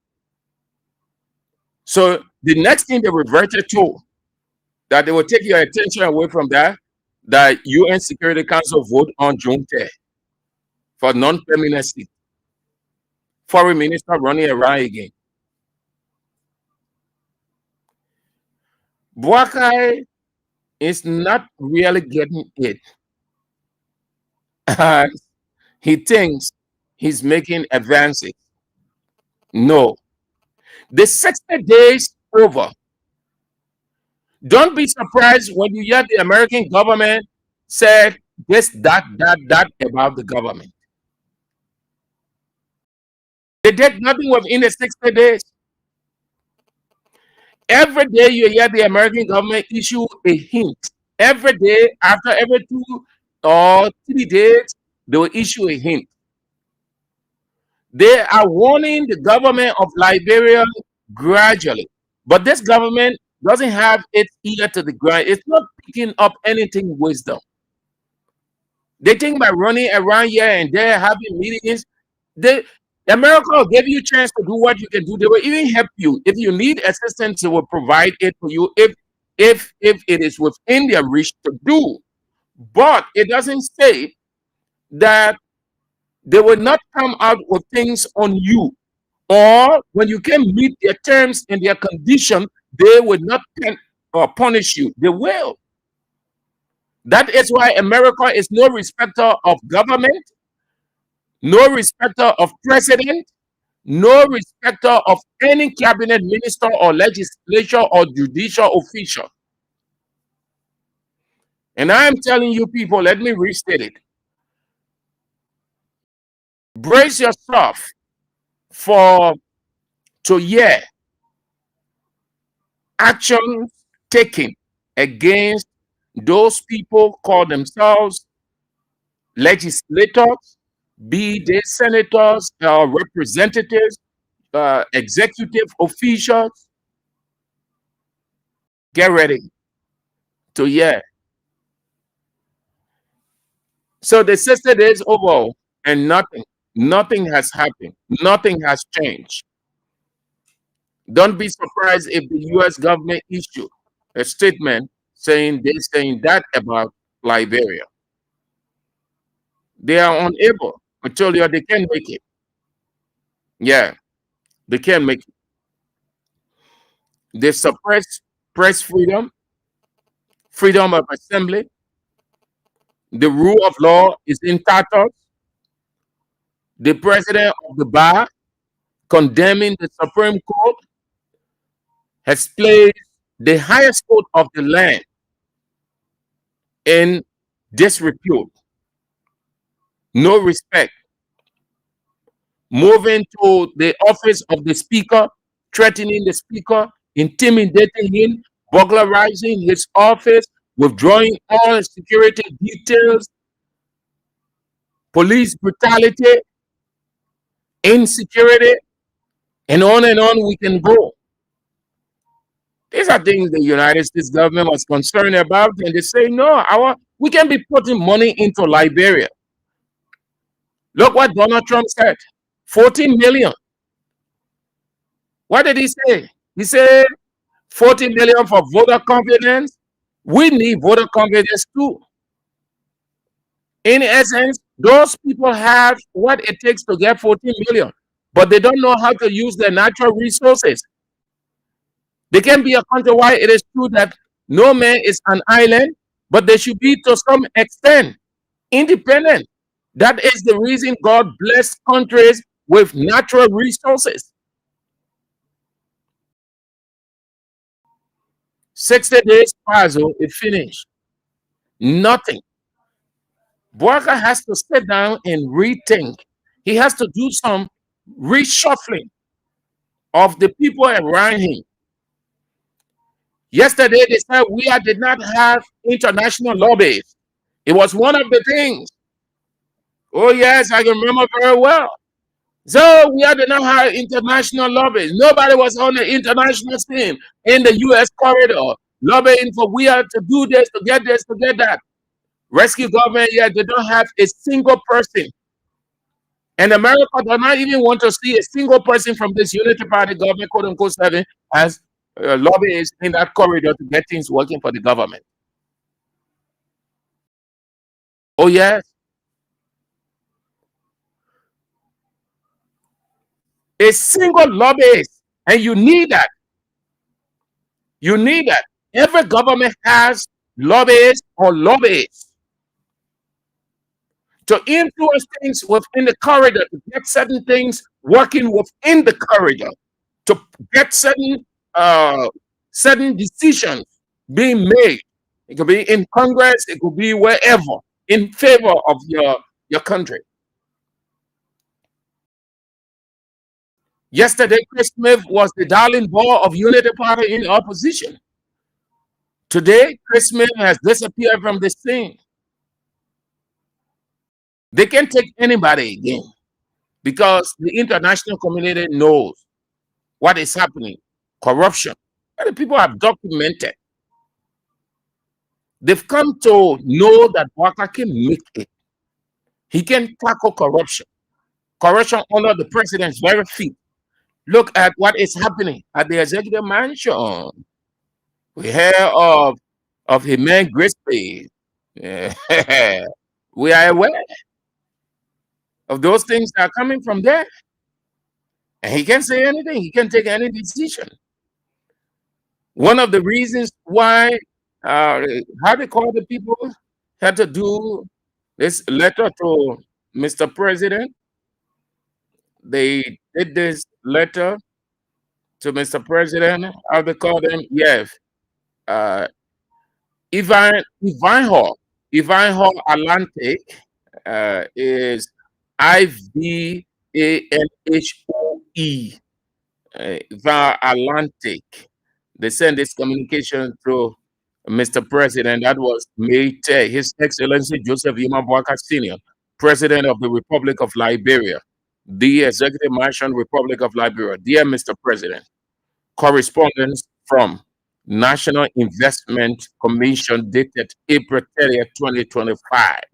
So the next thing they reverted to, that they will take your attention away from that UN Security Council vote on June 3rd for non-permanent seat. Foreign minister running around again. Boakai is not really getting it. He thinks he's making advances. No. The 60 days over. Don't be surprised when you hear the American government said this, that about the government. They did nothing within the 60 days. Every day you hear the American government issue a hint. Every day, after every 2 or 3 days, they will issue a hint. They are warning the government of Liberia gradually. But this government doesn't have its ear to the ground. It's not picking up anything wisdom. They think by running around here and there, having meetings, America will give you a chance to do what you can do. They will even help you. If you need assistance, they will provide it for you if it is within their reach to do. But it doesn't say that they will not come out with things on you. Or when you can meet their terms and their condition, they will not punish you. They will. That is why America is no respecter of government, no respecter of president, no respecter of any cabinet minister or legislature or judicial official. And I am telling you people, let me restate it. Brace yourself to hear actions taken against those people call themselves legislators, be they senators, representatives, executive officials. Get ready to hear. So the 60 days over and nothing has happened. Nothing has changed. Don't be surprised if the U.S. government issue a statement saying that about Liberia. They are unable. I told you they can't make it. Yeah, they can't make it. They suppress press freedom, freedom of assembly. The rule of law is in tatters. The president of the bar condemning the Supreme Court has placed the highest court of the land in disrepute. No respect. Moving to the office of the speaker, threatening the speaker, intimidating him, burglarizing his office, withdrawing all security details, police brutality, insecurity, and on we can go. These are things the United States government was concerned about, and they say, no, we can be putting money into Liberia. Look what Donald Trump said, 14 million. What did he say? He said 14 million for voter confidence. We need voter confidence too. In essence, those people have what it takes to get 14 million, but they don't know how to use their natural resources. They can be a country where it is true that no man is an island, but they should be to some extent independent. That is the reason God blessed countries with natural resources. 60 days puzzle, it finished. Nothing. Bouaka has to sit down and rethink. He has to do some reshuffling of the people around him. Yesterday, they said we did not have international lobbies. It was one of the things. Oh, yes, I can remember very well. So we did not have international lobbies. Nobody was on the international scene in the U.S. corridor lobbying for we are to do this, to get this, to get that. Rescue government, yeah, they don't have a single person. And America does not even want to see a single person from this Unity Party government, quote unquote, 7 as lobbyists in that corridor to get things working for the government. Oh, yes. A single lobbyist, and you need that. You need that. Every government has lobbyists or lobbyists to influence things within the corridor, to get certain things working within the corridor, to get certain decisions being made. It could be in Congress, it could be wherever, in favor of your country. Yesterday, Chris Smith was the darling boy of Unity Party in opposition. Today, Chris Smith has disappeared from the scene. They can't take anybody again because the international community knows what is happening. Corruption. And the people have documented. They've come to know that Bouaka can make it. He can tackle corruption. Corruption under the president's very feet. Look at what is happening at the executive mansion. We hear of Hyman Grisby. We are aware of those things that are coming from there. And he can't say anything. He can't take any decision. One of the reasons why, how they call the people, had to do this letter to Mr. President. They did this letter to Mr. President. How they call them? Yes. Ivanhoe Atlantic is IVANHOE. Ivanhoe Atlantic. They sent this communication to Mr. President. That was May 10. His Excellency Joseph Yuma Bouaka Sr., President of the Republic of Liberia, the Executive Mansion, Republic of Liberia. Dear Mr. President, correspondence from National Investment Commission dated April 30th, 2025.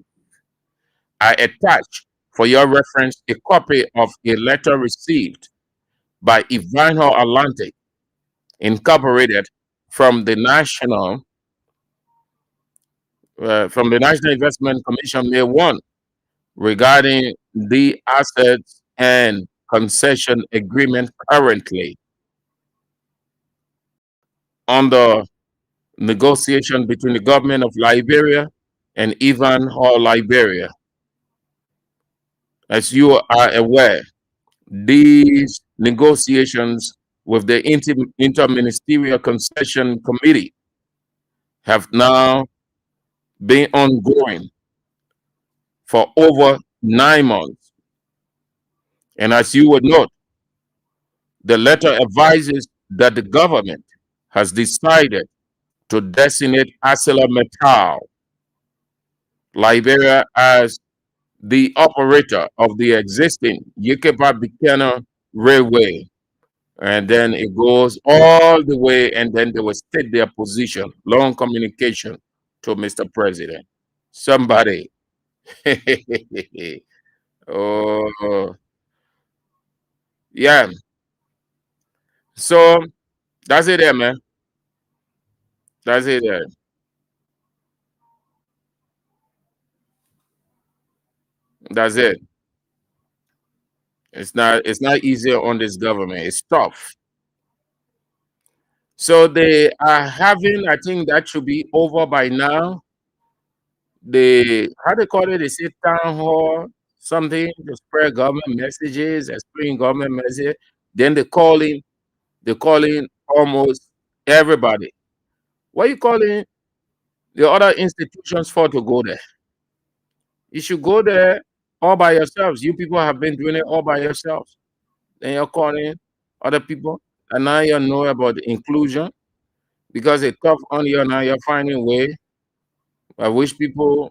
I attach for your reference a copy of a letter received by Ivanhoe Atlantic Incorporated from the National Investment Commission May 1 regarding the assets and concession agreement currently under negotiation between the government of Liberia and Ivanhoe Liberia. As you are aware, these negotiations with the Interministerial Concession Committee have now been ongoing for over 9 months. And as you would note, the letter advises that the government has decided to designate ArcelorMittal Liberia as the operator of the existing Yekeba-Bikena Railway. And then it goes all the way, and then they will state their position, long communication to Mr. President. Somebody. Oh, yeah. So that's it there, man. That's it there. That's it. It's not easy on this government. It's tough. So they are having, I think that should be over by now. How they call it? They say town hall, something, to spread government messages, explain government messages. Then they're calling almost everybody What you calling the other institutions for to go there? You should go there all by yourselves. You people have been doing it all by yourselves. Then you're calling other people, and now you know about the inclusion because it's tough on you. Now you're finding a way by which people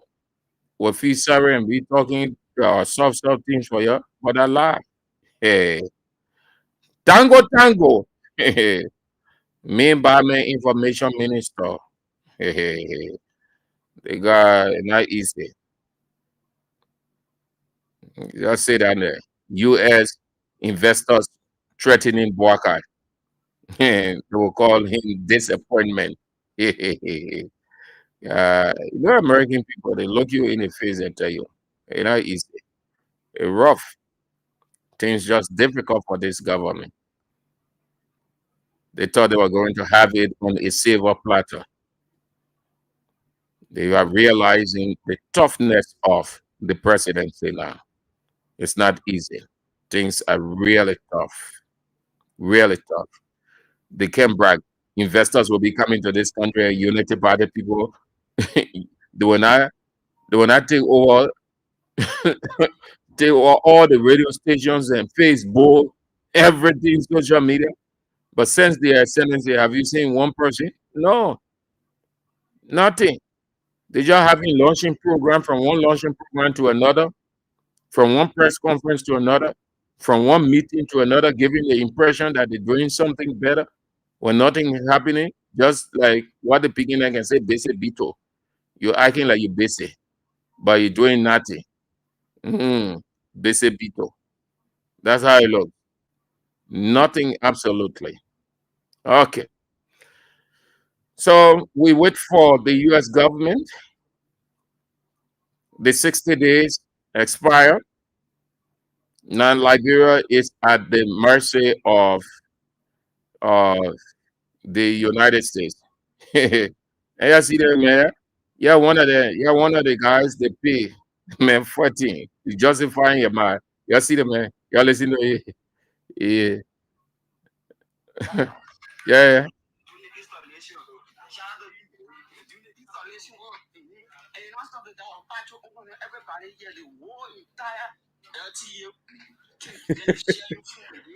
will feel sorry and be talking soft things for you, but I lie. Hey, tango. Me by me information minister. Hey, they got not easy. Just say that there. U.S. investors threatening Boakai. They will call him disappointment. You know, American people, they look you in the face and tell you, you know, it's rough. Things just difficult for this government. They thought they were going to have it on a silver platter. They are realizing the toughness of the presidency now. It's not easy. Things are really tough. Really tough. They can brag. Investors will be coming to this country, Unity Party people. they will not take over all the radio stations and Facebook, everything, social media. But since their ascendancy, have you seen one person? No, nothing. They just having launching program from one launching program to another, from one press conference to another, from one meeting to another, giving the impression that they're doing something better when nothing is happening. Just like what the beginner can say, basic bito. You're acting like you're busy, but you're doing nothing. Basic bito. That's how it looks. Nothing, absolutely. Okay. So we wait for the US government. The 60 days expire. Now Liberia is at the mercy of the United States. And you see them, man. One of the guys they pay man 14. You justifying your mind. You see them, man. You listen to it. Yeah.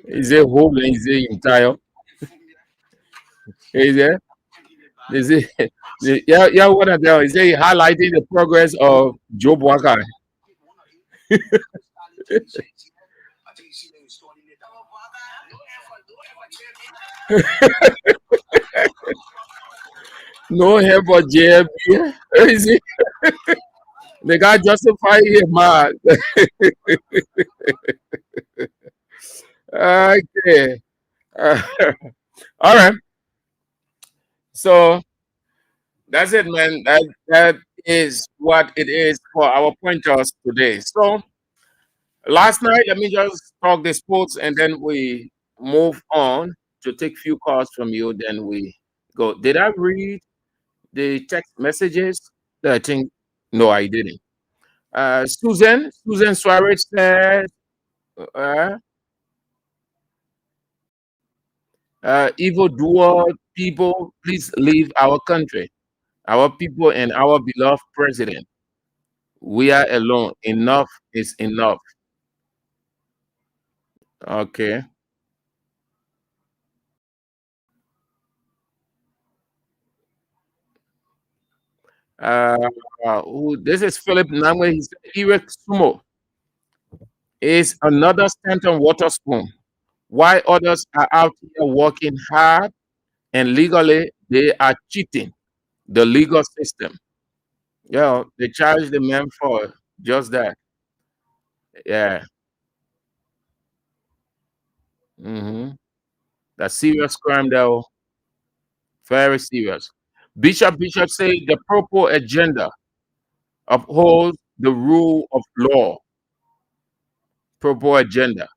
Is it home? Is it entire? Is it? Is it? Yeah, one of them. Is it highlighting the progress of Joe Boakai? No help for JB. Is it? The guy justify it, man. Okay. All right. So that's it, man. That is what it is for our pointers today. So last night, let me just talk the sports and then we move on to take few calls from you. Then we go. Did I read the text messages? I think no, I didn't. Susan Suarez said, evil doer people, please leave our country, our people, and our beloved president. We are alone. Enough is enough. Okay. This is Philip Namwe. He said, Eric Sumo is another Stanton Waterspoon. Why others are out here working hard and legally they are cheating the legal system. Yeah, they charge the man for just that. Yeah. That's serious crime, though. Very serious. Bishop said the purple agenda upholds the rule of law. Purple agenda.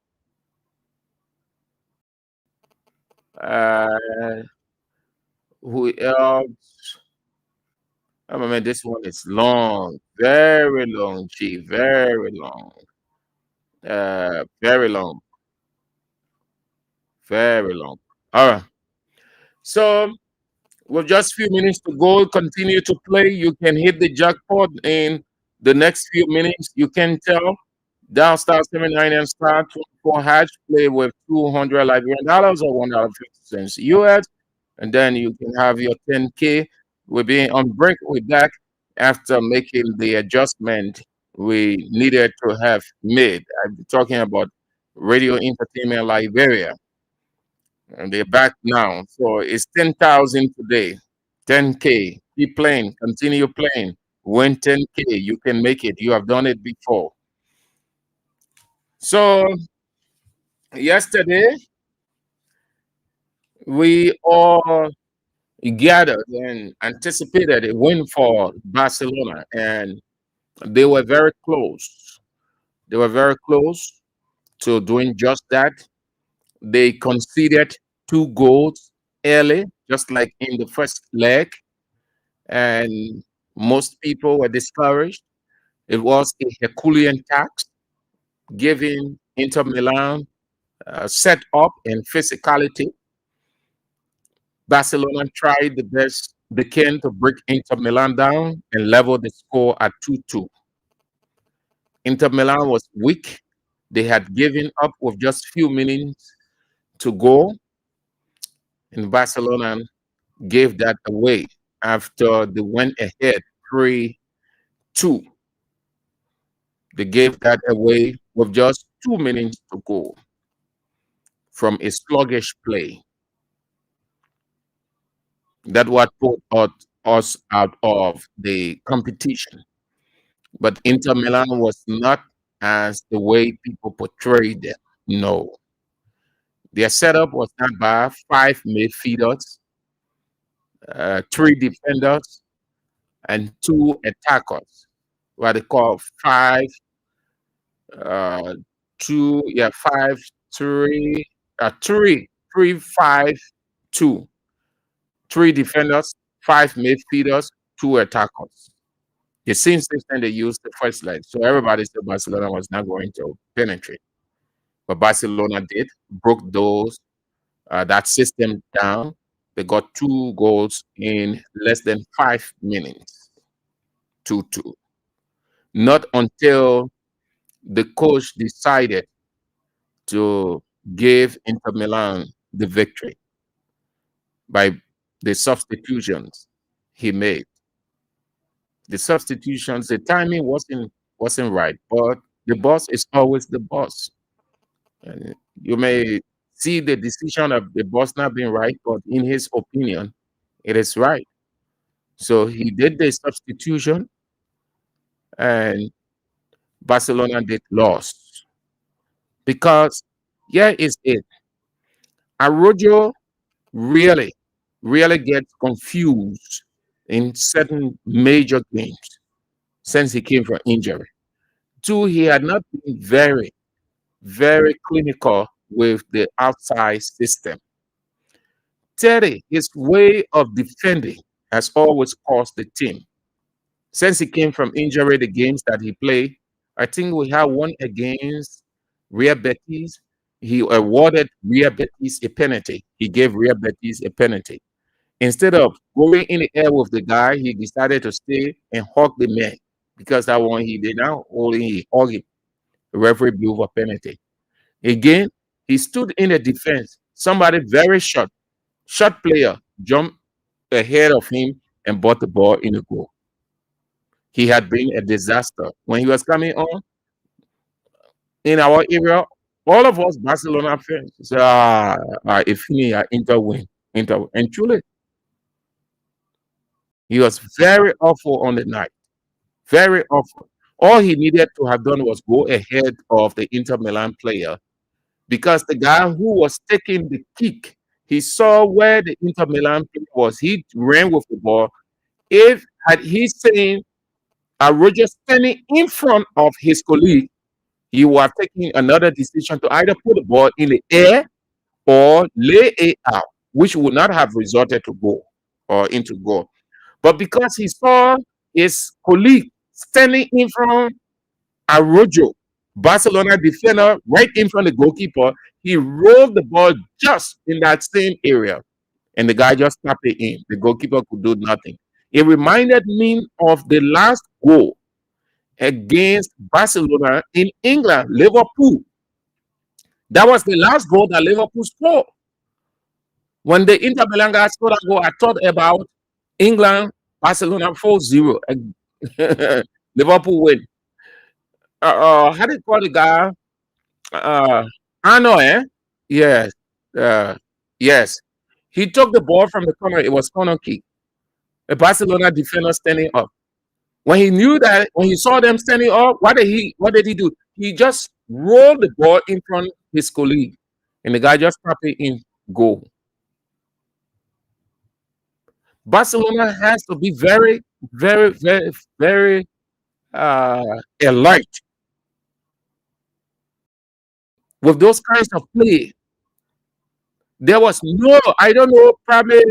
Who else? I mean, this one is long, very long, Chief, very long. Very long. Very long. All right. So With just few minutes to go, continue to play. You can hit the jackpot in the next few minutes. You can tell. Dial *79 and *24# play with 200 Liberian dollars or $1.50 US, and then you can have your 10K. We're being on break. We're back after making the adjustment we needed to have made. I'm talking about Radio Entertainment Liberia, and they're back now. So it's 10,000 today, 10K. Keep playing, continue playing. Win 10K. You can make it. You have done it before. So yesterday we all gathered and anticipated a win for Barcelona, and they were very close. They were very close to doing just that. They conceded 2 goals early, just like in the first leg, and most people were discouraged. It was a Herculean task, giving Inter Milan set up and physicality. Barcelona tried the best they can to break Inter Milan down and level the score at 2-2. Inter Milan was weak. They had given up with just few minutes to go, and Barcelona gave that away after they went ahead 3-2. They gave that away with just 2 minutes to go from a sluggish play. That what put us out of the competition. But Inter Milan was not as the way people portrayed them. No. Their setup was not bad. 5 midfielders, 3 defenders, and 2 attackers. What they call 5, 2, 5, 3, 3, 3, 5, 2. 3 defenders, 5 midfielders, 2 attackers. The same system they used the first leg. So everybody said Barcelona was not going to penetrate. But Barcelona did, broke that system down. They got 2 goals in less than 5 minutes. 2-2. Not until the coach decided to give Inter Milan the victory by the substitutions he made. The substitutions, the timing wasn't right, but the boss is always the boss. And you may see the decision of the boss not being right, but in his opinion, it is right. So he did the substitution, and Barcelona did lost. Because here is it. Araujo really gets confused in certain major games since he came from injury. 2, he had not been very, very clinical with the outside system. 3, his way of defending has always cost the team. Since he came from injury, the games that he played, I think we had one against Real Betis. He awarded Real Betis a penalty. He gave Real Betis a penalty. Instead of going in the air with the guy, he decided to stay and hug the man, because that one he did not only he hugged him. The referee blew for penalty. Again, he stood in the defense. Somebody very short player jumped ahead of him and brought the ball in the goal. He had been a disaster. When he was coming on, in our area, all of us Barcelona fans said, if he Inter win. And truly, he was very awful on the night. Very awful. All he needed to have done was go ahead of the Inter Milan player, because the guy who was taking the kick, he saw where the Inter Milan player was. He ran with the ball. Had he seen Araujo standing in front of his colleague, he was taking another decision to either put the ball in the air or lay it out, which would not have resulted to goal or into goal. But because he saw his colleague standing in front of Araujo, Barcelona defender, right in front of the goalkeeper, he rolled the ball just in that same area. and the guy just tapped it in. The goalkeeper could do nothing. It reminded me of the last goal against Barcelona in England, Liverpool. That was the last goal that Liverpool scored. When the Inter Milan guy scored that goal, I thought about England, Barcelona 4-0. Liverpool win. How do you call the guy? Arno, eh? Yes. Yes. He took the ball from the corner. It was corner kick. A Barcelona defender standing up. When he knew that, when he saw them standing up, what did he do? He just rolled the ball in front of his colleague, and the guy just tapped it in goal. Barcelona has to be very, very, very, very alert with those kinds of play. There was no, I don't know, probably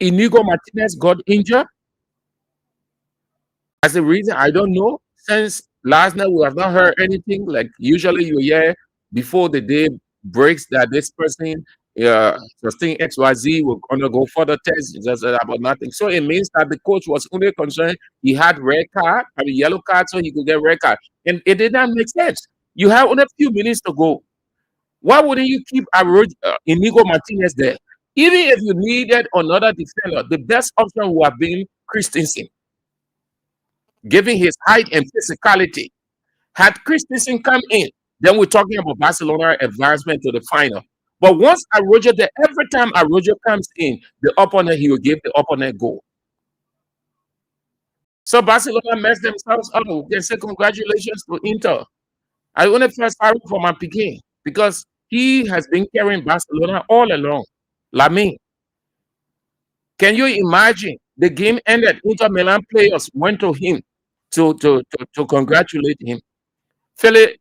Inigo Martinez got injured. As a reason, I don't know. Since last night, we have not heard anything. Like usually you hear before the day breaks that this person sustained XYZ, we're gonna go for the test, just about nothing. So it means that the coach was only concerned he had red card, I mean yellow card, so he could get red card. And it did not make sense. You have only a few minutes to go. Why wouldn't you keep Inigo Martinez there? Even if you needed another defender, the best option would have been Christensen. Given his height and physicality, had Christensen come in, then we're talking about Barcelona advancement to the final. But once Araujo, every time Araujo comes in, the opponent, he will give the opponent goal. So Barcelona messed themselves up. We can say congratulations to Inter. I only feel sorry for my Piqué because he has been carrying Barcelona all along. Lamine, can you imagine? The game ended. Inter Milan players went to him to congratulate him. Philip,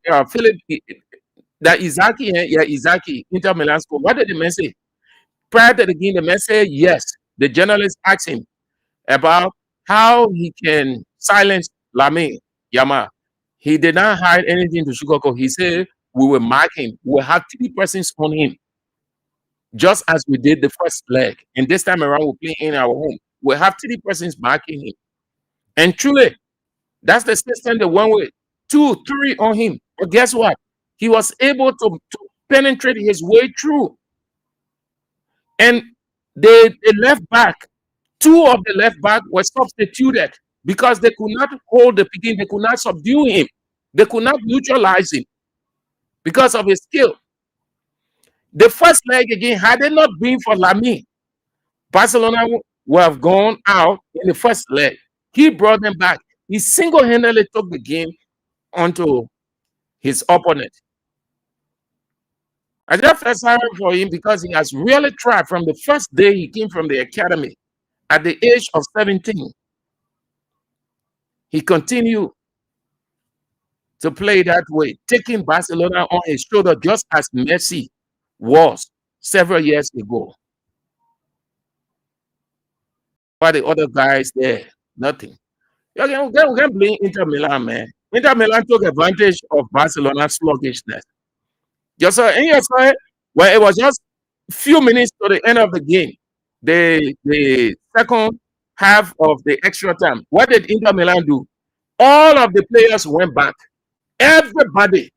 that Izaki, Izaki, Inter Milan scored. What did the man say? Prior to the game, the man said yes. The journalist asked him about how he can silence Lamine Yamal. He did not hide anything to sugarcoat. He said, we will mark him. We will have 3 persons on him, just as we did the first leg. And this time around, we're playing in our home. We'll have 3 persons marking him. And truly, that's the system that went with 2, 3 on him. But guess what? He was able to penetrate his way through. And the left back, 2 of the left back were substituted because they could not hold the Piqué. They could not subdue him. They could not neutralize him because of his skill. The first leg again, had it not been for Lamine, Barcelona would have gone out in the first leg. He brought them back. He single-handedly took the game onto his opponent. I just felt sorry for him because he has really tried from the first day he came from the academy at the age of 17. He continued to play that way, taking Barcelona on his shoulder just as Messi was several years ago. But the other guys there, nothing. We can blame Inter Milan, man. Inter Milan took advantage of Barcelona's sluggishness. You saw when it was just a few minutes to the end of the game, the second half of the extra time, what did Inter Milan do? All of the players went back. Everybody.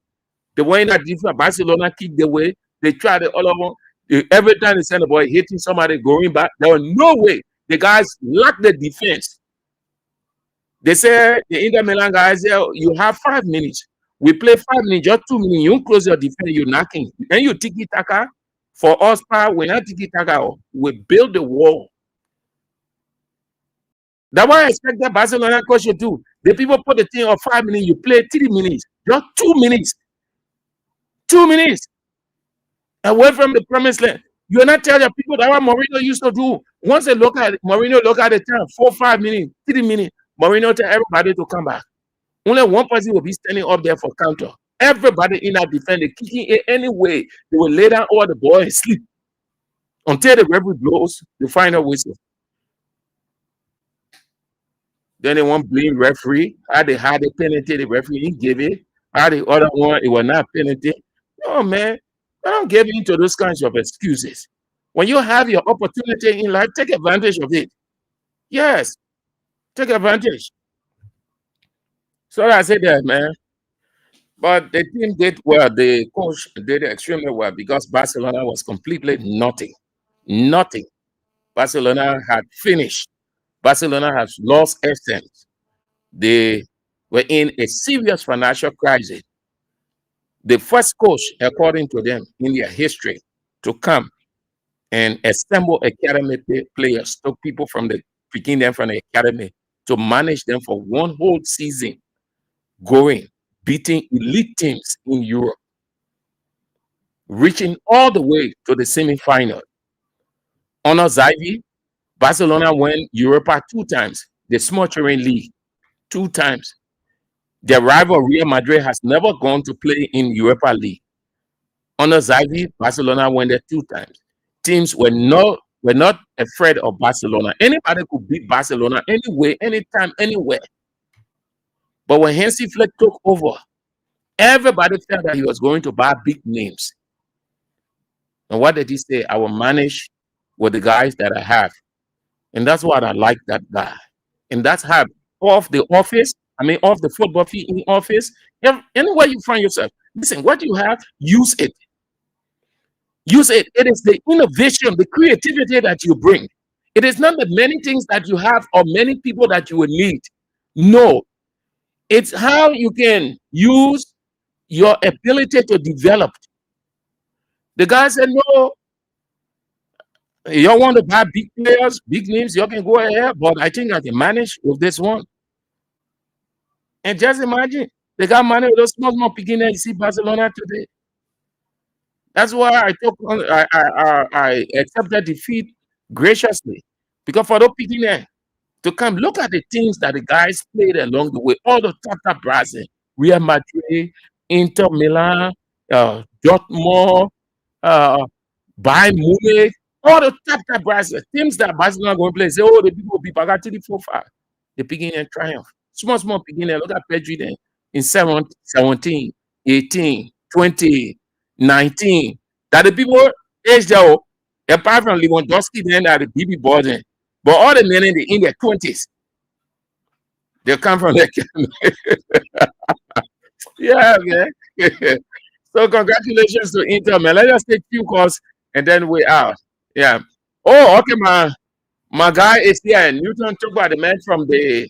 They went in that different. Barcelona kicked the way. They tried it all over. Every time they sent the ball, hitting somebody, going back. There was no way. The guys lacked the defense. They said, the Inter Milan guys, you have 5 minutes. We play 5 minutes, just 2 minutes. You close your defense, you're knocking. Then you tiki-taka. For us, we're not tiki-taka. We build the wall. That's why I expect that Barcelona coach should do. The people put the thing on 5 minutes, you play 3 minutes. Just 2 minutes. 2 minutes. Away from the promised land. You're not telling people that what Mourinho used to do. Once they look at it, Mourinho look at the time, 4, 5 minutes, 3 minutes. Mourinho tell everybody to come back. Only one person will be standing up there for counter. Everybody in that defense, they kicking it anyway. They will lay down all the ball and sleep until the referee blows the final whistle. Then they won't blame referee. How they had the penalty, the referee didn't give it. How the other one, it was not penalty. No, man. I don't get into those kinds of excuses. When you have your opportunity in life, take advantage of it. Yes, take advantage. So I said that, man. But the team did well. The coach did extremely well because Barcelona was completely nothing. Nothing. Barcelona had finished. Barcelona has lost essence. They were in a serious financial crisis. The first coach, according to them, in their history, to come and assemble academy players, took people from the picking them from the academy to manage them for one whole season, going, beating elite teams in Europe, reaching all the way to the semi-final. Under Xavi, Barcelona won Europa 2 times, the small terrain league 2 times. Their rival Real Madrid has never gone to play in Europa League. Under Xavi, Barcelona won there 2 times. Teams were not afraid of Barcelona. Anybody could beat Barcelona anyway, anytime, anywhere. But when Hansi Flick took over, everybody felt that he was going to buy big names. And what did he say? I will manage with the guys that I have. And that's what I like that guy. And that's how off the football field in office, anywhere you find yourself, listen, what you have, use it. Use it. It is the innovation, the creativity that you bring. It is not the many things that you have or many people that you will need. No. It's how you can use your ability to develop. The guy said, no, you want to buy big players, big names, you can go ahead, but I think I can manage with this one. And just imagine, they got money with those small beginners. You see Barcelona today. That's why I accepted defeat graciously. Because for those beginners to come, look at the teams that the guys played along the way. All the top brass, Real Madrid, Inter Milan, Dortmund, Bayern Munich, all the top brass teams that Barcelona going to play. Say, oh, the people will be Bagatini 4-5. The beginning and triumph. Small beginner. Look at Pedri then in 17, 18, 20, 19. That the people age there, apart from Lewandowski, then that the BB boys in. But all the men in their 20s, they come from there. Yeah, man. So congratulations to Inter, man. Let us take few calls and then we're out. Yeah. Oh, okay, my guy is here. Newton took about the man from the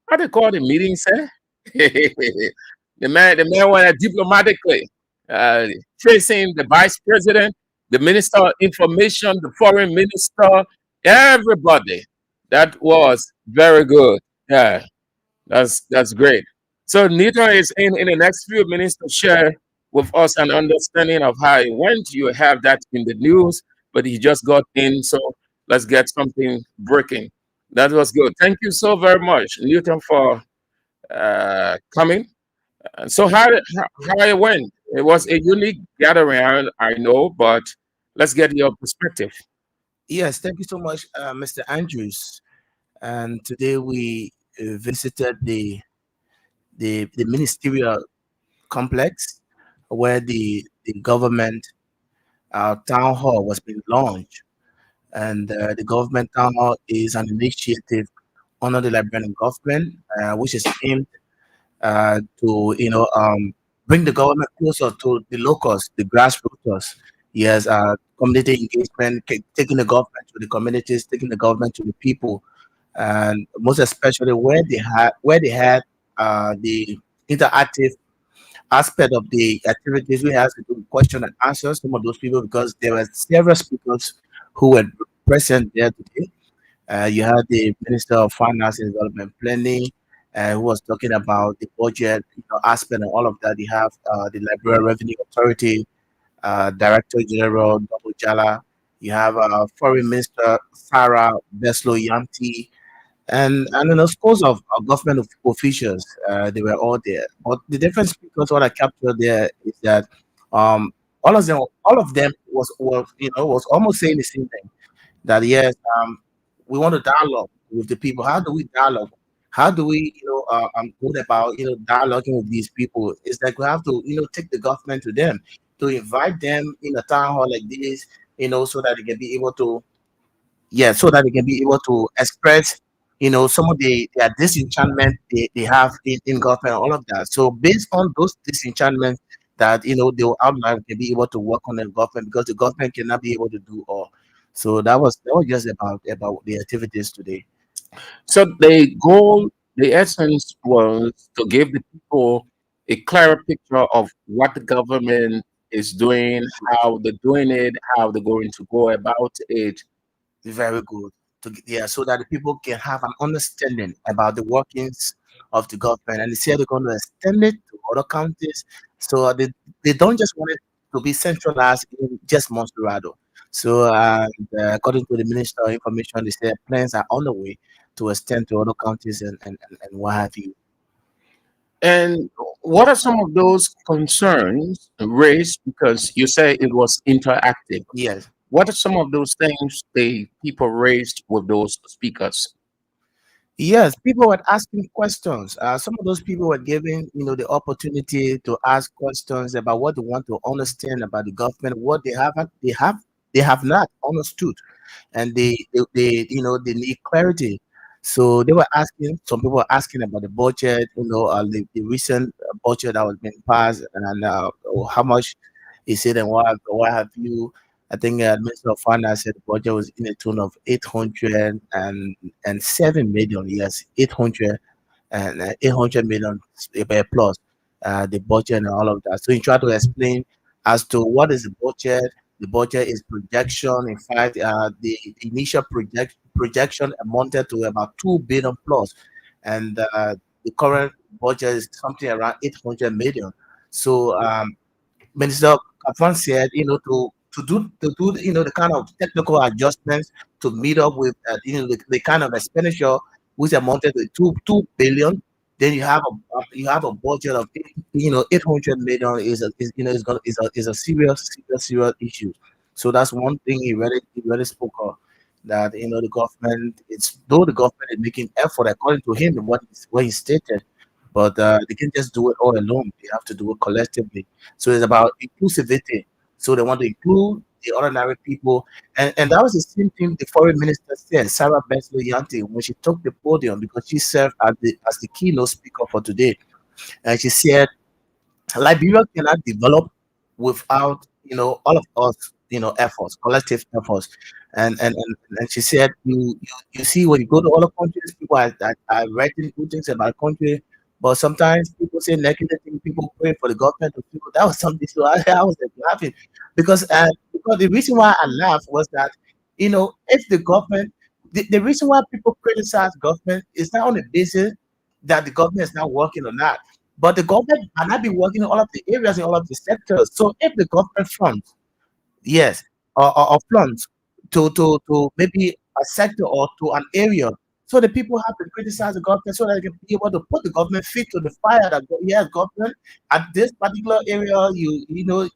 how they call the meeting, sir? the man went diplomatically facing the vice president, the minister of information, the foreign minister, everybody. That was very good. Yeah, that's great. So Newton is in the next few minutes to share with us an understanding of how it went. You have that in the news, but he just got in, so let's get something breaking. That was good. Thank you so very much, Newton, for coming. So how it went? It was a unique gathering, I know, but let's get your perspective. Yes, thank you so much, Mr. Andrews. And today we visited the ministerial complex where the government town hall was being launched. And the government town hall is an initiative under the Liberian government, which is aimed to bring the government closer to the locals, the grassroots. Yes, community engagement, taking the government to the communities, taking the government to the people, and most especially where they had the interactive aspect of the activities. We had to do question and answer some of those people because there were several speakers who were present there today. You had the Minister of Finance and Development Planning, who was talking about the budget aspect and all of that. You have the Liberia Revenue Authority Director General Double Jala. You have Foreign Minister Sarah Beslo Yamti, and then of course of government officials. They were all there. But the different speakers, what I captured there is that all of them was almost saying the same thing. That yes, we want to dialogue with the people. How do we dialogue? How do we, go about, dialoguing with these people? It's like we have to, take the government to them. to invite them in a town hall like this, so that they can be able to, so that they can be able to express, some of their disenchantment they have in government, all of that. So based on those disenchantments that they will outline, can be able to work on the government, because the government cannot be able to do all. So that was just about the activities today. So the goal, the essence was to give the people a clearer picture of what the government is doing, how they're doing it, how they're going to go about it. Very good. So that the people can have an understanding about the workings of the government, and they say they're going to extend it to other counties, so they don't just want it to be centralized in just Monserrado. So, according to the Minister of Information, they say plans are on the way to extend to other counties and what have you. And what are some of those concerns raised? Because you say it was interactive. Yes. What are some of those things the people raised with those speakers? Yes, people were asking questions. Some of those people were given, the opportunity to ask questions about what they want to understand about the government, what they have not understood, and they need clarity. So they were asking. Some people were asking about the budget, the recent budget that was being passed, and how much is it, and what have you. I think Minister of Finance said the budget was in a tune of 807 million. Yes, 800 million plus the budget and all of that. So he tried to explain as to what is the budget. The budget is projection. In fact, the initial projection amounted to about 2 billion plus, and the current budget is something around 800 million. So Minister Kafan said, to do the kind of technical adjustments to meet up with the kind of expenditure which amounted to 2 billion. Then you have a budget of 800 million is a serious issue. So that's one thing he really spoke of, that the government, it's though the government is making effort according to him what he stated, but they can't just do it all alone. They have to do it collectively. So it's about inclusivity. So they want to include the ordinary people, and that was the same thing the foreign minister said, Sarah Bensley Yanti, when she took the podium, because she served as the keynote speaker for today, and she said Liberia cannot develop without all of us efforts, collective efforts, and she said you see, when you go to other countries, people are writing good things about the country, but sometimes people say negative things. People pray for the government to people. That was something. So I was like laughing because the reason why I laughed was that if the government, the reason why people criticize government is not on the basis that the government is not working or not, but the government might not be working in all of the areas, in all of the sectors. So if the government funds, yes, or funds to maybe a sector or to an area, so the people have to criticize the government so that they can be able to put the government feet to the fire. That yes, government, at this particular area,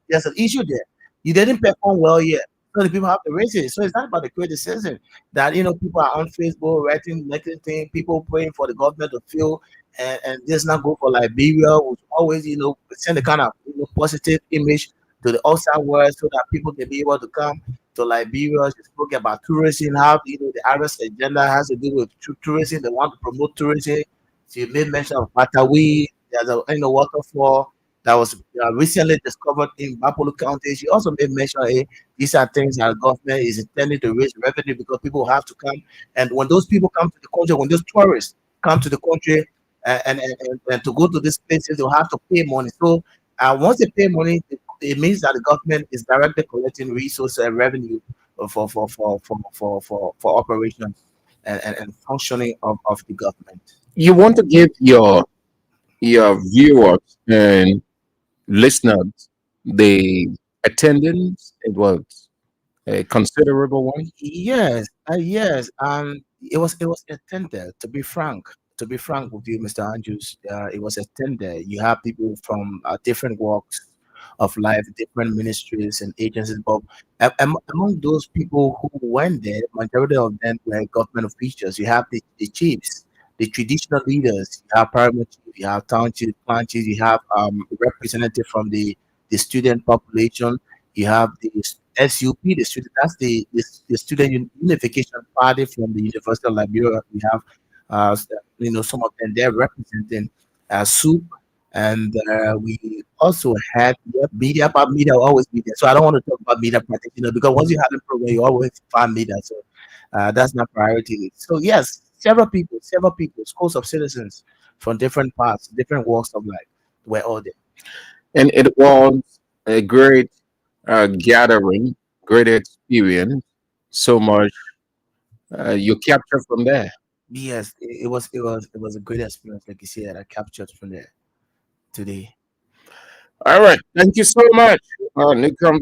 there's an issue there. You didn't perform well yet. So the people have to raise it. So it's not about the criticism that people are on Facebook writing negative things, people praying for the government to feel and this not go for Liberia, which always send a kind of positive image to the outside world so that people can be able to come to Liberia. She spoke about tourism, how the Arabs agenda has to do with tourism. They want to promote tourism. She made mention of Batawi. There's a waterfall that was recently discovered in Bapolo County. She also made mention, these are things that government is intending to raise revenue because people have to come. And when those people come to the country, when those tourists come to the country and to go to these places, they'll have to pay money. So once they pay money, it means that the government is directly collecting resources and revenue for operations and functioning of the government. You want to give your viewers and listeners the attendance? It was a considerable one. Yes, yes. It was attended. To be frank with you, Mr. Andrews, it was attended. You have people from different walks of life, different ministries and agencies. But among those people who went there, majority of them were government officials. You have the chiefs, the traditional leaders. You have paramount chief, you have town chief, clan chief. You have representative from the the student population. You have the SUP, the student, that's the Student Unification Party from the University of Liberia. We have, some of them there representing SUP, and we also had media, but media will always be there. So I don't want to talk about media practice, because once you have a program, you always find media. So that's my priority. So yes, several people, schools of citizens from different parts, different walks of life were all there. And it was a great gathering, great experience. So much you captured from there. Yes, it was a great experience, like you said, I captured from there today. All right. Thank you so much, Nikam,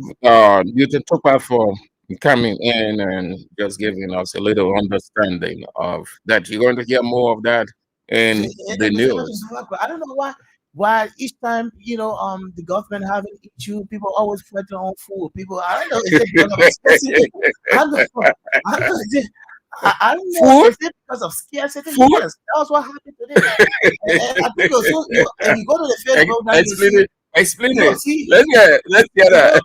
Newton Topa, for coming in and just giving us a little understanding of that. You're going to hear more of that in the news. I don't know why each time the government having issue, people always fight their own food. People, I don't know, is it because of scarcity? I don't know. I don't know. Is it because of scarcity? Food? Yes, that was what happened today. And I think it was and you go to the federal government, you Explain see- it. see, Let's get that.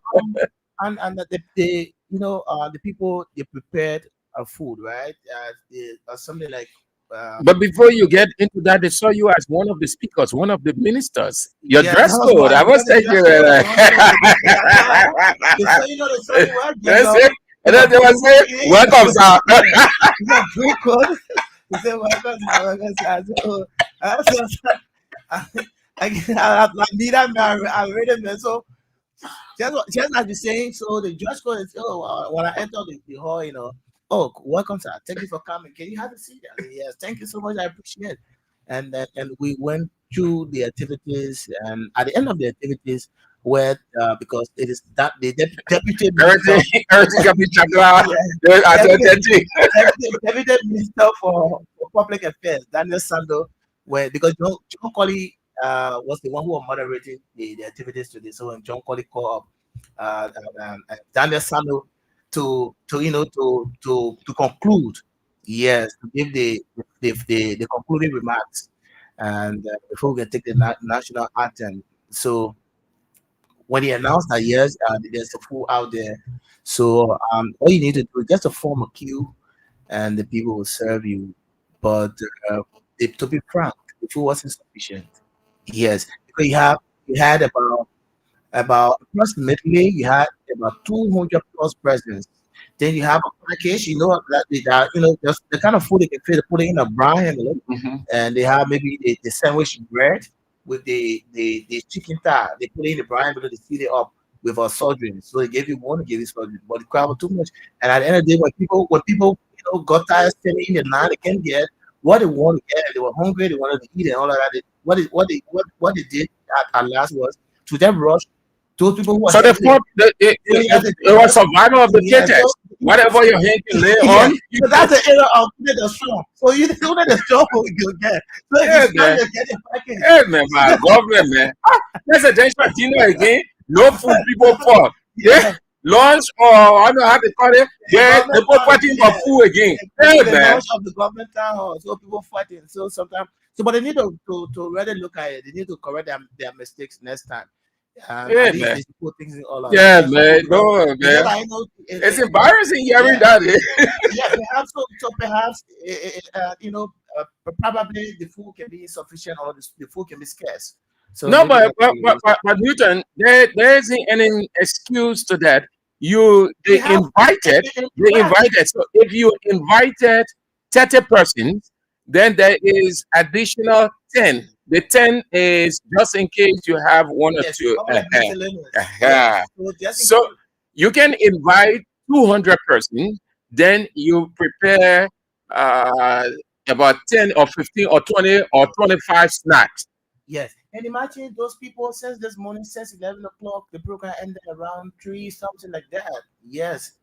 and the people, they prepared food, right? Something like But before you get into that, they saw you as one of the speakers, one of the ministers. Your Yeah, dress that was code. my- I was that is thinking. they say, they say you wear That's dress it. And then they will say, "Welcome, sir." You got dress code. They say welcome, sir. I need that man. I read it, man. So just as you're saying, so the dress code is when I enter the hall, oh, welcome, sir. Thank you for coming. Can you have a seat? I said, yes, thank you so much. I appreciate it. And we went through the activities, and at the end of the activities, where because it is that the deputy Everything can be checked out. Deputy Minister for Public Affairs, Daniel Sando, because John Colley was the one who was moderating the activities today. So when John Colley called up Daniel Sando to conclude, yes, to give the concluding remarks, and before we can take the national anthem. So when he announced that yes, there's a food out there, so all you need to do is just to form a queue, and the people will serve you. But to be frank, the food wasn't sufficient. Yes, because you had about approximately you had about 200 plus presents. Then you have a package, just the kind of food they can fit, put it in a brown envelope, and they have maybe the sandwich bread with the chicken thigh. They put it in the brown envelope, they fill it up with a salt drink. So they gave you one, they gave you salt drink, but the crowd was too much. And at the end of the day, when people got tired standing in the line, they can't get what they want to get. They were hungry, they wanted to eat and all of that. What they did at last was to them rush those people who are So it was survival of the fittest. Whatever your hand can lay on. So that's the era of the strong. So you the sooner the strong you get. So Yeah, if man. you get the package. Hey, man, my government, man. Presidential dinner again. No food, people poor. Yeah. Lunch or I don't know how to call it. Yeah, people fighting for food again. Hey, The man. launch of the government town hall, so people fighting. So sometimes, but they need to really look at it. They need to correct their mistakes next time. Yeah, At least man. they should put things in order. Yeah, man. No, Because man. I know It's embarrassing hearing that. yeah, perhaps perhaps probably the food can be insufficient or the food can be scarce. So No, maybe but Newton, there isn't any excuse to that. They invited. So if you invited 30 persons, then there is additional 10. The 10 is just in case you have one or two. So you can invite 200 persons, then you prepare about 10 or 15 or 20 or 25 snacks. Yes, and imagine those people since this morning, since 11 o'clock, the program ended around 3, something like that. Yes,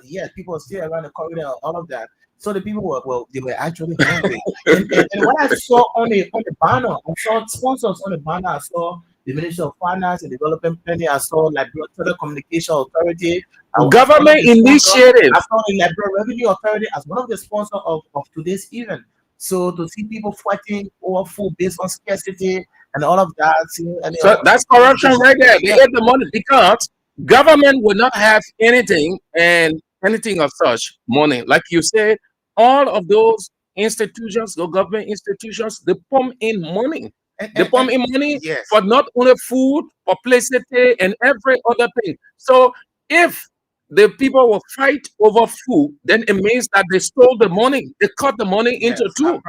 yes, people are still around the corridor, all of that. So the people they were actually hungry. and what I saw on the banner, I saw sponsors on the banner. I saw the Ministry of Finance and Development Planning. I saw Liberia Telecommunication Authority. Government initiative. I saw the Liberia Revenue Authority as one of the sponsors of today's event. So to see people fighting over food based on scarcity, and all of that. You know, and So that's corruption right there. They get the money because government will not have anything and anything of such money. Like you said, all of those institutions, the government institutions, they pump in money. They pump in money yes. for not only food, publicity, and every other thing. So if the people will fight over food, then it means that they stole the money. They cut the money into two.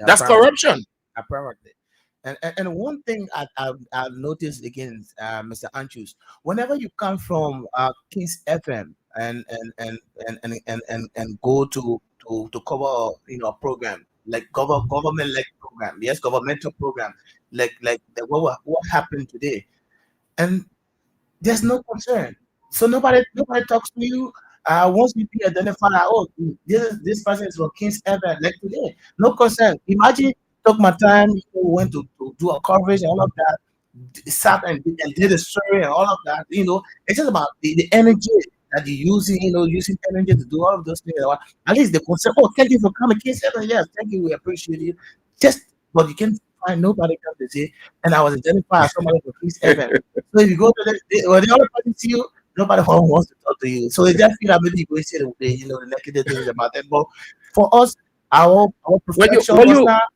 That's corruption. Apparently. And one thing I've noticed again, Mr. Anchus, whenever you come from Kings FM and go to cover a program like government like program, yes, governmental program like what happened today, and there's no concern. So nobody talks to you. Once we identify that, oh, this person is from Kings FM, like today, no concern. Imagine took my time, went to do a coverage and all of that, sat and did a story and all of that. It's just about the energy that you're using, using energy to do all of those things. At least they can say, oh, thank you for coming, Kings FM. Yes, thank you, we appreciate you. But you can find nobody comes to say, and I was identified as somebody from Kings FM. So if you go to the other person see you, nobody wants to talk to you. So they just feel that maybe you go say the negative things about it. But for us, our profession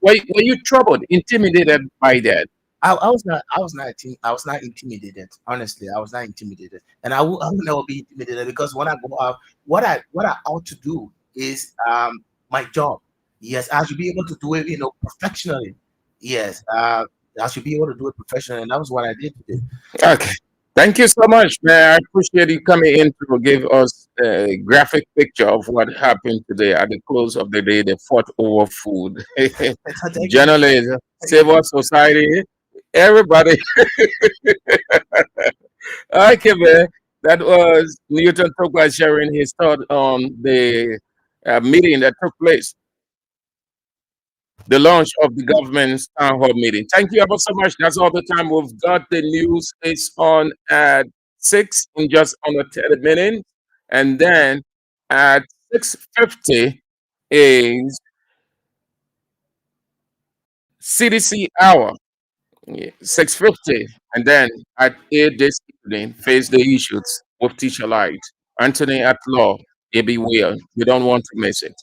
were you troubled, intimidated by that? I was not intimidated. Honestly, I was not intimidated, and I will never be intimidated because when I go out, what I ought to do is my job. Yes, I should be able to do it, professionally. Yes, I should be able to do it professionally, and that was what I did today. Okay. Thank you so much, man. I appreciate you coming in to give us a graphic picture of what happened today at the close of the day. They fought over food. Journalists, civil society, everybody. Okay, man. That was Newton Tokwa sharing his thought on the meeting that took place. The launch of the government's town hall meeting. Thank you ever so much. That's all the time we've got. The news is on at 6 in just under 30 minutes. And then at 6:50 is CDC hour. 6:50. And then at 8 this evening, face the issues with Teacher Light. Anthony at Law, A.B. Weir. You don't want to miss it.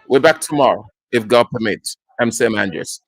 We're back tomorrow, if God permits. I'm Sam Andrews.